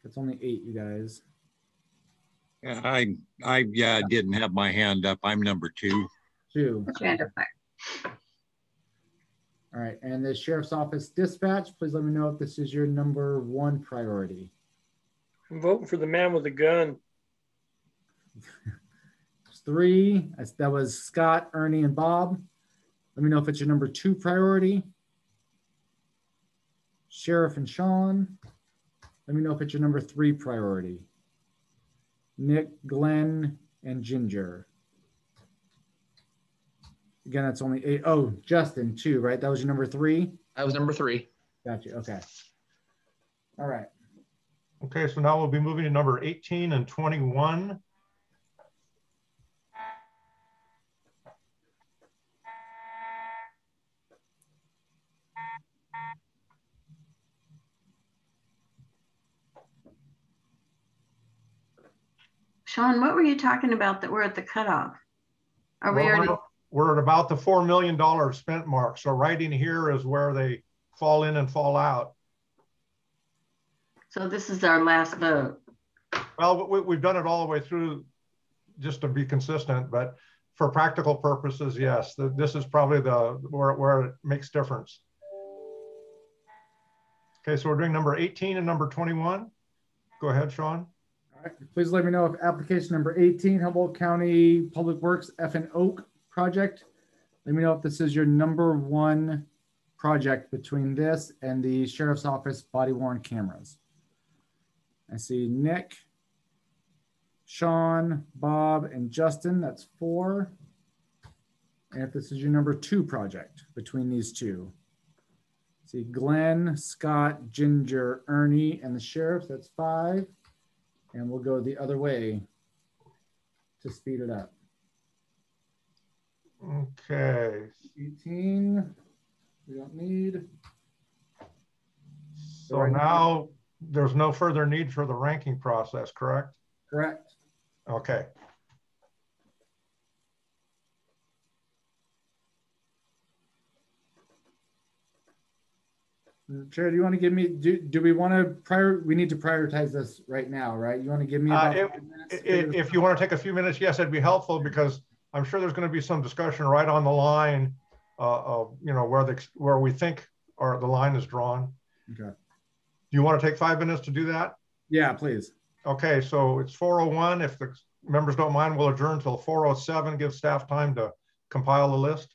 That's only 8, you guys. I didn't have my hand up. I'm number 2. 2. Okay. All right, and the Sheriff's Office Dispatch, please let me know if this is your number 1 priority. I'm voting for the man with the gun. Just 3. That was Scott, Ernie, and Bob. Let me know if it's your number 2 priority. Sheriff and Sean. Let me know if it's your number 3 priority. Nick, Glenn, and Ginger. Again, that's only 8. Oh, Justin, 2, right? That was your number 3? That was number 3. Gotcha. Okay. All right. Okay, so now we'll be moving to number 18 and 21. Sean, what were you talking about that we're at the cutoff? Are we already? We're at about the $4 million spent mark. So right in here is where they fall in and fall out. So this is our last vote. Well, we've done it all the way through just to be consistent, but for practical purposes, yes, this is probably where it makes difference. Okay, so we're doing number 18 and number 21. Go ahead, Sean. All right, please let me know if application number 18, Humboldt County Public Works F&O Oak project. Let me know if this is your number 1 project between this and the Sheriff's Office body worn cameras. I see Nick, Sean, Bob, and Justin. That's 4. And if this is your number 2 project between these two. See Glenn, Scott, Ginger, Ernie, and the Sheriff. That's 5. And we'll go the other way to speed it up. Okay. 18, we don't need. So now there's no further need for the ranking process, correct? Correct. Okay. Chair, do you want to give me, do we want to we need to prioritize this right now, right? You want to give me about 5 minutes? If you want to take a few minutes, yes, it'd be helpful because I'm sure there's going to be some discussion right on the line of, you know, where we think the line is drawn. Okay. Do you want to take 5 minutes to do that? Yeah, please. Okay, so it's 4:01. If the members don't mind, we'll adjourn till 4:07, give staff time to compile the list.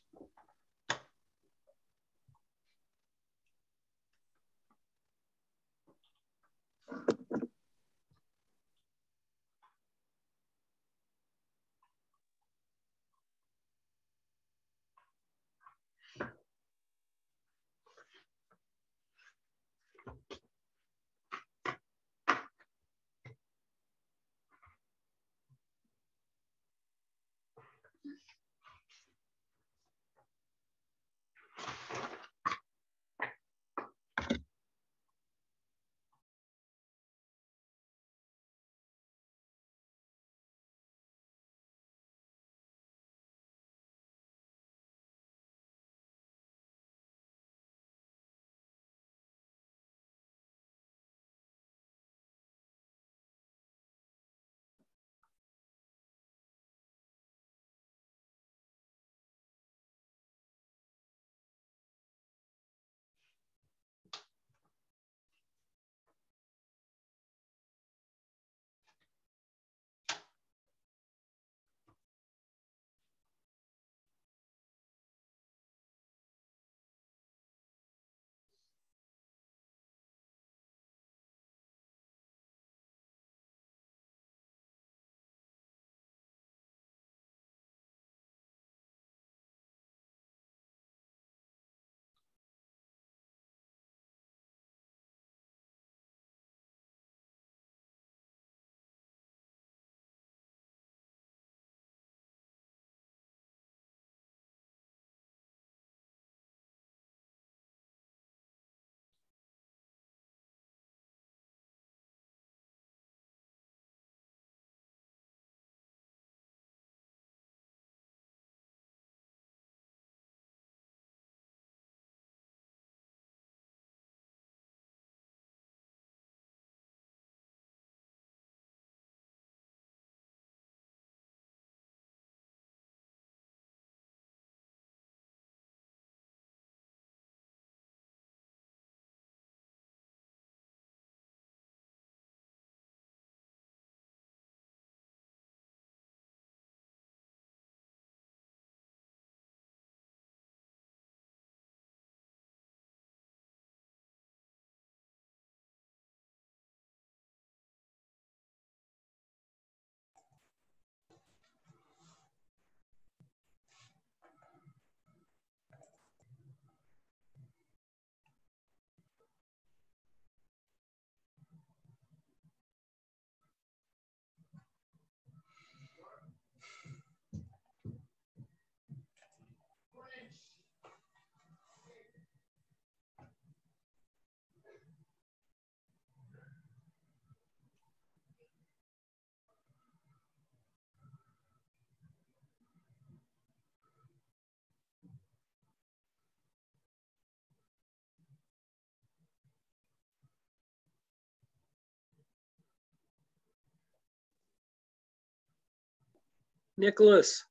Nicholas.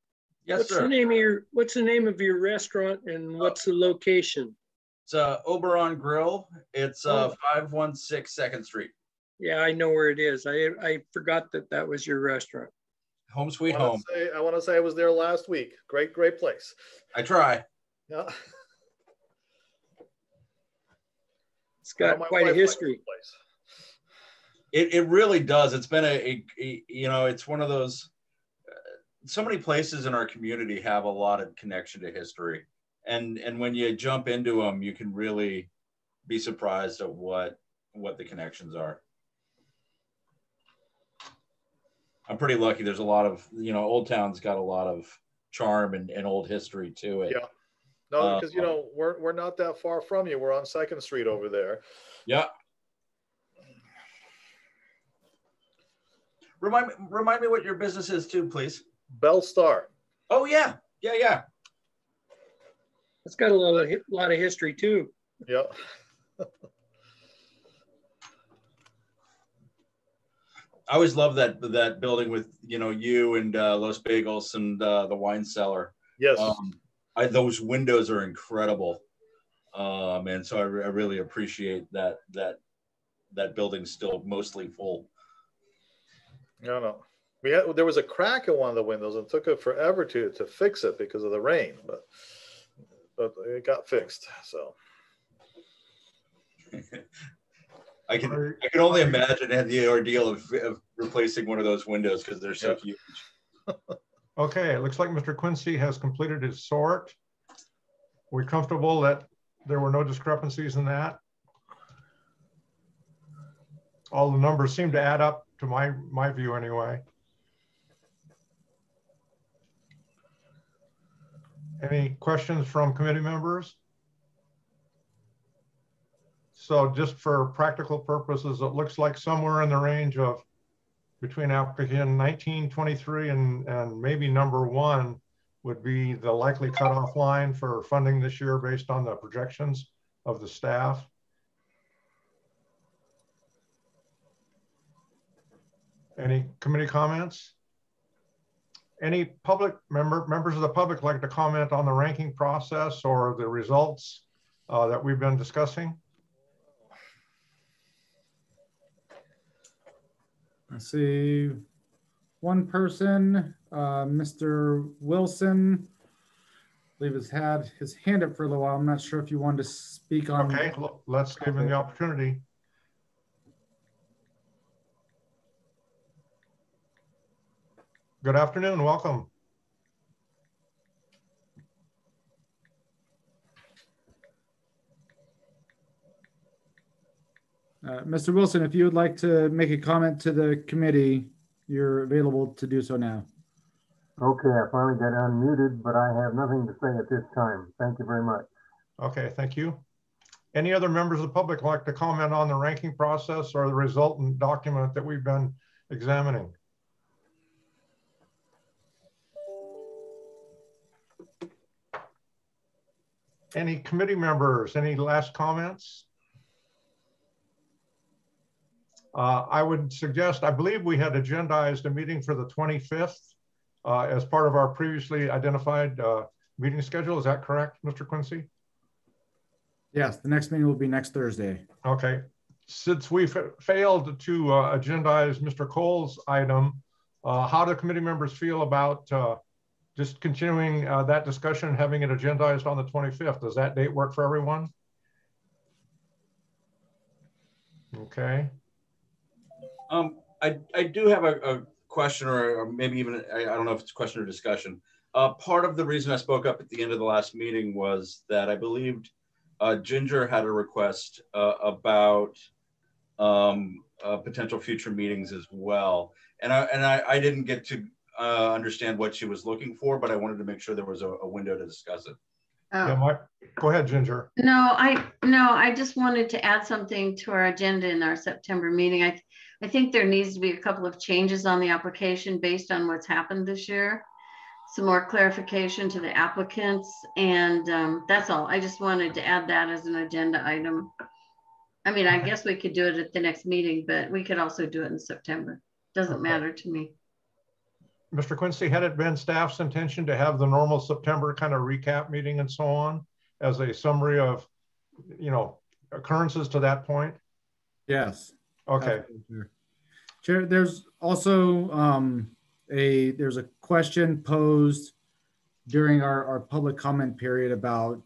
Yes, what's sir. What's the name of your restaurant and what's the location? It's Oberon Grill. It's 516 2nd Street. Yeah, I know where it is. I forgot that was your restaurant. Home sweet home. I want to say I was there last week. Great place. I try. Yeah. It's got quite a history. It really does. It's been it's one of those, so many places in our community have a lot of connection to history. And when you jump into them, you can really be surprised at what the connections are. I'm pretty lucky. There's a lot of, Old Town's got a lot of charm and old history to it. Yeah. No, because we're not that far from you. We're on 2nd Street over there. Yeah. Remind me what your business is too, please. Bell Star. Oh yeah. Yeah. It's got a lot of history too. Yeah. I always love that building with you and Los Bagels and the wine cellar. Yes. Those windows are incredible, and so I really appreciate that building's still mostly full. No. There was a crack in one of the windows and it took it forever to fix it because of the rain, but it got fixed. So I can only imagine the ordeal of replacing one of those windows because they're so huge. Okay, it looks like Mr. Quincy has completed his sort. We're comfortable that there were no discrepancies in that. All the numbers seem to add up to my view anyway. Any questions from committee members? So just for practical purposes, it looks like somewhere in the range of between applicant 1923 and maybe number 1 would be the likely cutoff line for funding this year based on the projections of the staff. Any committee comments? Any public members of the public like to comment on the ranking process or the results that we've been discussing? I see one person, Mr. Wilson, I believe has had his hand up for a little while. I'm not sure if you wanted to speak on. Okay, let's give him the opportunity. Good afternoon, welcome. Mr. Wilson, if you would like to make a comment to the committee, you're available to do so now. Okay, I finally got unmuted, but I have nothing to say at this time. Thank you very much. Okay, thank you. Any other members of the public like to comment on the ranking process or the resultant document that we've been examining? Any committee members, any last comments? I would suggest, I believe we had agendized a meeting for the 25th as part of our previously identified meeting schedule. Is that correct, Mr. Quincy? Yes, the next meeting will be next Thursday. Okay. Since we failed to agendize Mr. Cole's item, how do committee members feel about just continuing that discussion and having it agendized on the 25th? Does that date work for everyone? Okay. I do have a question, or maybe even, I don't know if it's a question or discussion. Part of the reason I spoke up at the end of the last meeting was that I believed Ginger had a request about potential future meetings as well. And I didn't get to understand what she was looking for, but I wanted to make sure there was a window to discuss it. Oh. Yeah, go ahead, Ginger. No, I just wanted to add something to our agenda in our September meeting. I think there needs to be a couple of changes on the application based on what's happened this year. Some more clarification to the applicants, and that's all. I just wanted to add that as an agenda item. I mean, I guess we could do it at the next meeting, but we could also do it in September. Doesn't matter to me. Mr. Quincy, had it been staff's intention to have the normal September kind of recap meeting and so on as a summary of, you know, occurrences to that point? Yes. Okay. Chair, there's also there's a question posed during our public comment period about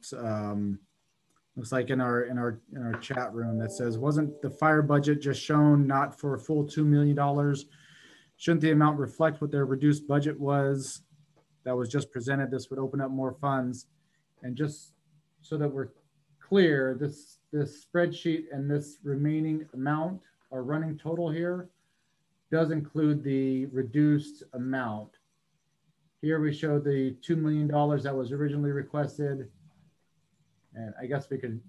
looks like in our chat room that says, wasn't the fire budget just shown not for a full $2 million? Shouldn't the amount reflect what their reduced budget was that was just presented? This would open up more funds. And just so that we're clear, this spreadsheet and this remaining amount, our running total here, does include the reduced amount. Here we show the $2 million that was originally requested. And I guess we could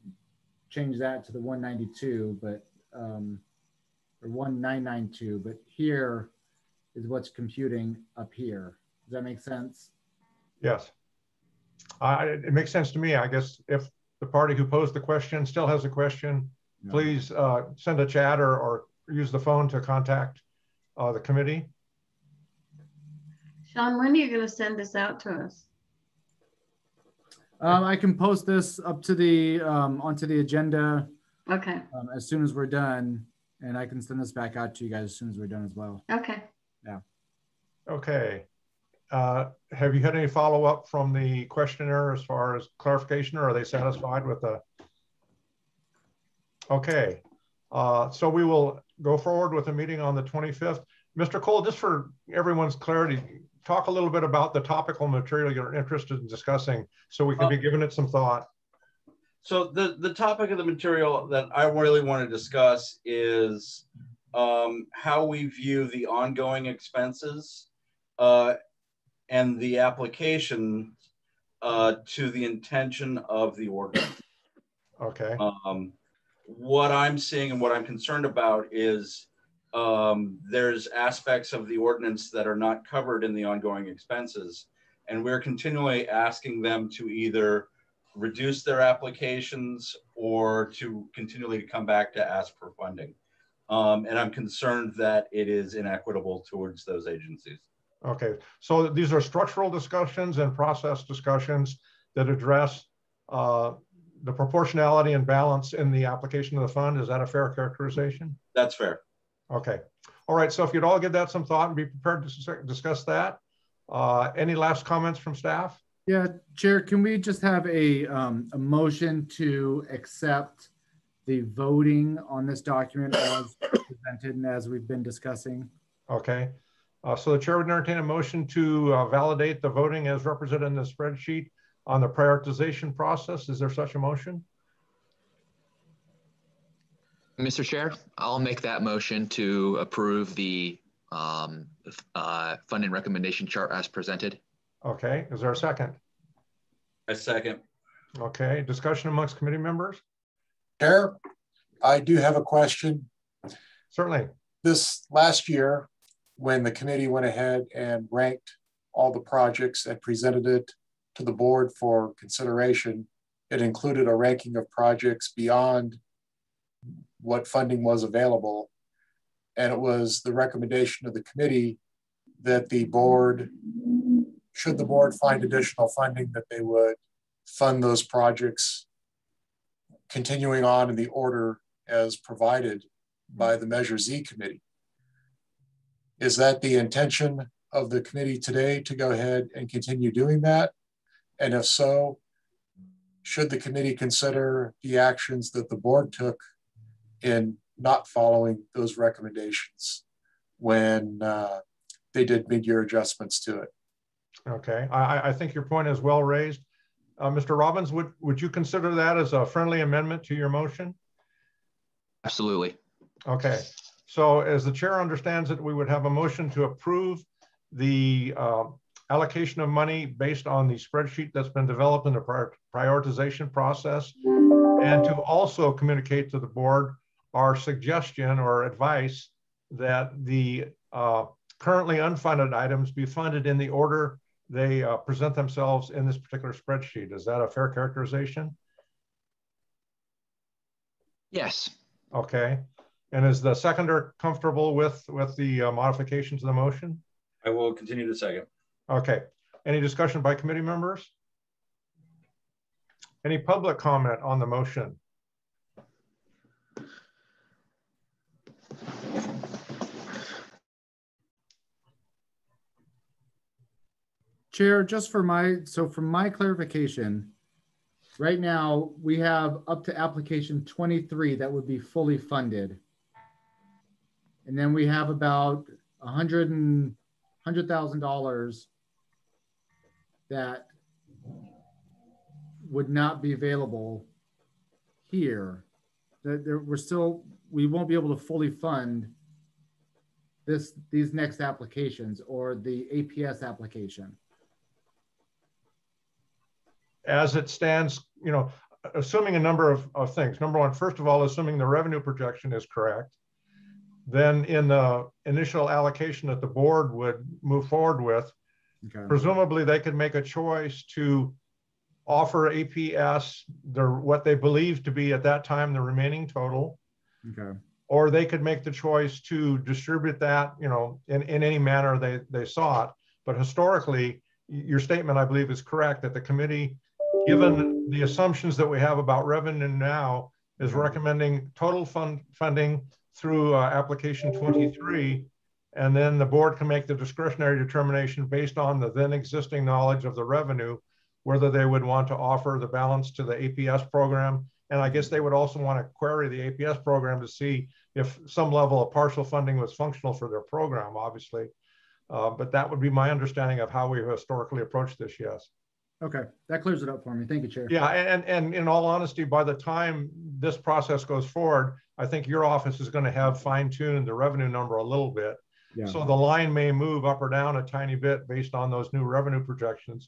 change that to the 192, but or 1992, but here is what's computing up here. Does that make sense? Yes. It makes sense to me. I guess if the party who posed the question still has a question, please send a chat or use the phone to contact the committee. Sean, when are you going to send this out to us? I can post this up to the onto the agenda. Okay. As soon as we're done, and I can send this back out to you guys as soon as we're done as well. Okay. Yeah. Okay. Have you had any follow-up from the questioner as far as clarification, or are they satisfied with the? Okay. So we will go forward with the meeting on the 25th. Mr. Cole, just for everyone's clarity, talk a little bit about the topical material you're interested in discussing so we can be giving it some thought. So the topic of the material that I really want to discuss is how we view the ongoing expenses and the application to the intention of the ordinance. Okay. What I'm seeing and what I'm concerned about is there's aspects of the ordinance that are not covered in the ongoing expenses. And we're continually asking them to either reduce their applications or to continually come back to ask for funding. And I'm concerned that it is inequitable towards those agencies. Okay, so these are structural discussions and process discussions that address the proportionality and balance in the application of the fund. Is that a fair characterization? That's fair. Okay. All right. So if you'd all give that some thought and be prepared to discuss that. Any last comments from staff? Yeah, Chair, can we just have a motion to accept the voting on this document as presented and as we've been discussing? Okay. So the chair would entertain a motion to validate the voting as represented in the spreadsheet on the prioritization process. Is there such a motion? Mr. Chair, I'll make that motion to approve the funding recommendation chart as presented. Okay, is there a second? A second. Okay, discussion amongst committee members? Chair, I do have a question. Certainly. This last year, when the committee went ahead and ranked all the projects and presented it to the board for consideration, it included a ranking of projects beyond what funding was available. And it was the recommendation of the committee that the board, should the board find additional funding, that they would fund those projects continuing on in the order as provided by the Measure Z committee. Is that the intention of the committee today, to go ahead and continue doing that? And if so, should the committee consider the actions that the board took in not following those recommendations when they did mid-year adjustments to it? Okay, I think your point is well raised. Mr. Robbins, would you consider that as a friendly amendment to your motion? Absolutely. Okay, so as the chair understands it, we would have a motion to approve the allocation of money based on the spreadsheet that's been developed in the prioritization process, and to also communicate to the board our suggestion or advice that the currently unfunded items be funded in the order they present themselves in this particular spreadsheet. Is that a fair characterization? Yes. Okay. And is the seconder comfortable with the modification to the motion? I will continue to second. Okay. Any discussion by committee members? Any public comment on the motion? Chair, just for my clarification, right now we have up to application 23 that would be fully funded. And then we have about $100,000 that would not be available here. We won't be able to fully fund these next applications or the APS application. As it stands, you know, assuming a number of things. Number one, first of all, assuming the revenue projection is correct, then in the initial allocation that the board would move forward with, okay, presumably they could make a choice to offer APS what they believe to be at that time the remaining total. Okay. Or they could make the choice to distribute that, you know, in any manner they sought. But historically, your statement, I believe, is correct that the committee, given the assumptions that we have about revenue now, is recommending total funding through application 23, and then the board can make the discretionary determination based on the then existing knowledge of the revenue, whether they would want to offer the balance to the APS program. And I guess they would also want to query the APS program to see if some level of partial funding was functional for their program, obviously. But that would be my understanding of how we've historically approached this, yes. Okay, that clears it up for me. Thank you, Chair. Yeah, and in all honesty, by the time this process goes forward, I think your office is going to have fine-tuned the revenue number a little bit. Yeah. So the line may move up or down a tiny bit based on those new revenue projections.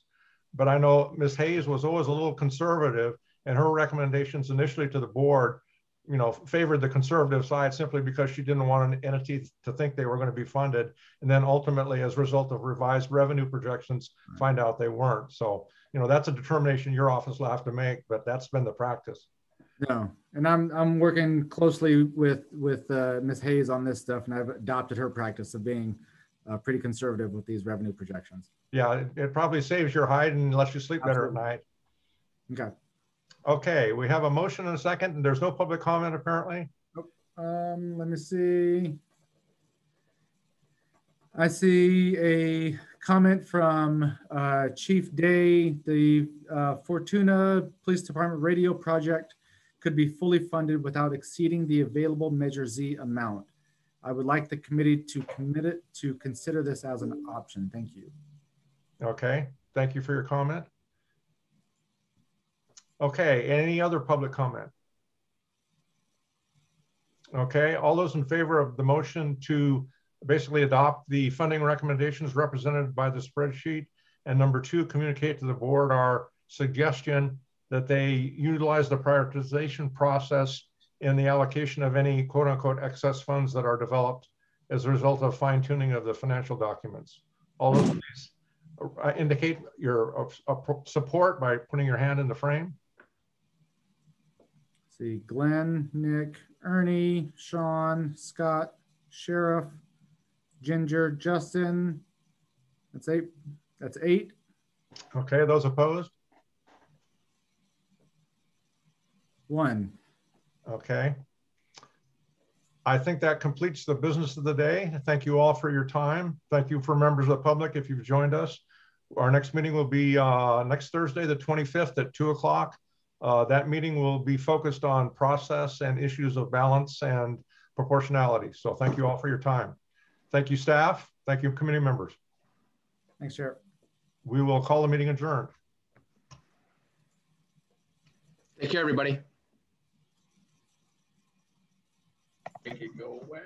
But I know Ms. Hayes was always a little conservative, and her recommendations initially to the board, you know, favored the conservative side simply because she didn't want an entity to think they were going to be funded. And then ultimately, as a result of revised revenue projections, find out they weren't. So, you know, that's a determination your office will have to make, but that's been the practice. No, and I'm working closely with Ms. Hayes on this stuff, and I've adopted her practice of being pretty conservative with these revenue projections. Yeah, it probably saves your hide and lets you sleep better at night. Okay. Okay, we have a motion and a second, and there's no public comment apparently. Let me see. I see a comment from Chief Day. The Fortuna Police Department radio project could be fully funded without exceeding the available Measure Z amount. I would like the committee to consider this as an option. Thank you. Okay, thank you for your comment. Okay, any other public comment? Okay, all those in favor of the motion to basically adopt the funding recommendations represented by the spreadsheet, and number two, communicate to the board our suggestion that they utilize the prioritization process in the allocation of any quote unquote excess funds that are developed as a result of fine tuning of the financial documents. All of these indicate your support by putting your hand in the frame. See, Glenn, Nick, Ernie, Sean, Scott, Sheriff, Ginger, Justin. That's 8. That's 8. Okay, those opposed? 1. Okay. I think that completes the business of the day. Thank you all for your time. Thank you for members of the public if you've joined us. Our next meeting will be next Thursday, the 25th at 2 o'clock. That meeting will be focused on process and issues of balance and proportionality. So thank you all for your time. Thank you, staff. Thank you, committee members. Thanks, Chair. We will call the meeting adjourned. Take care, everybody. Make it go away.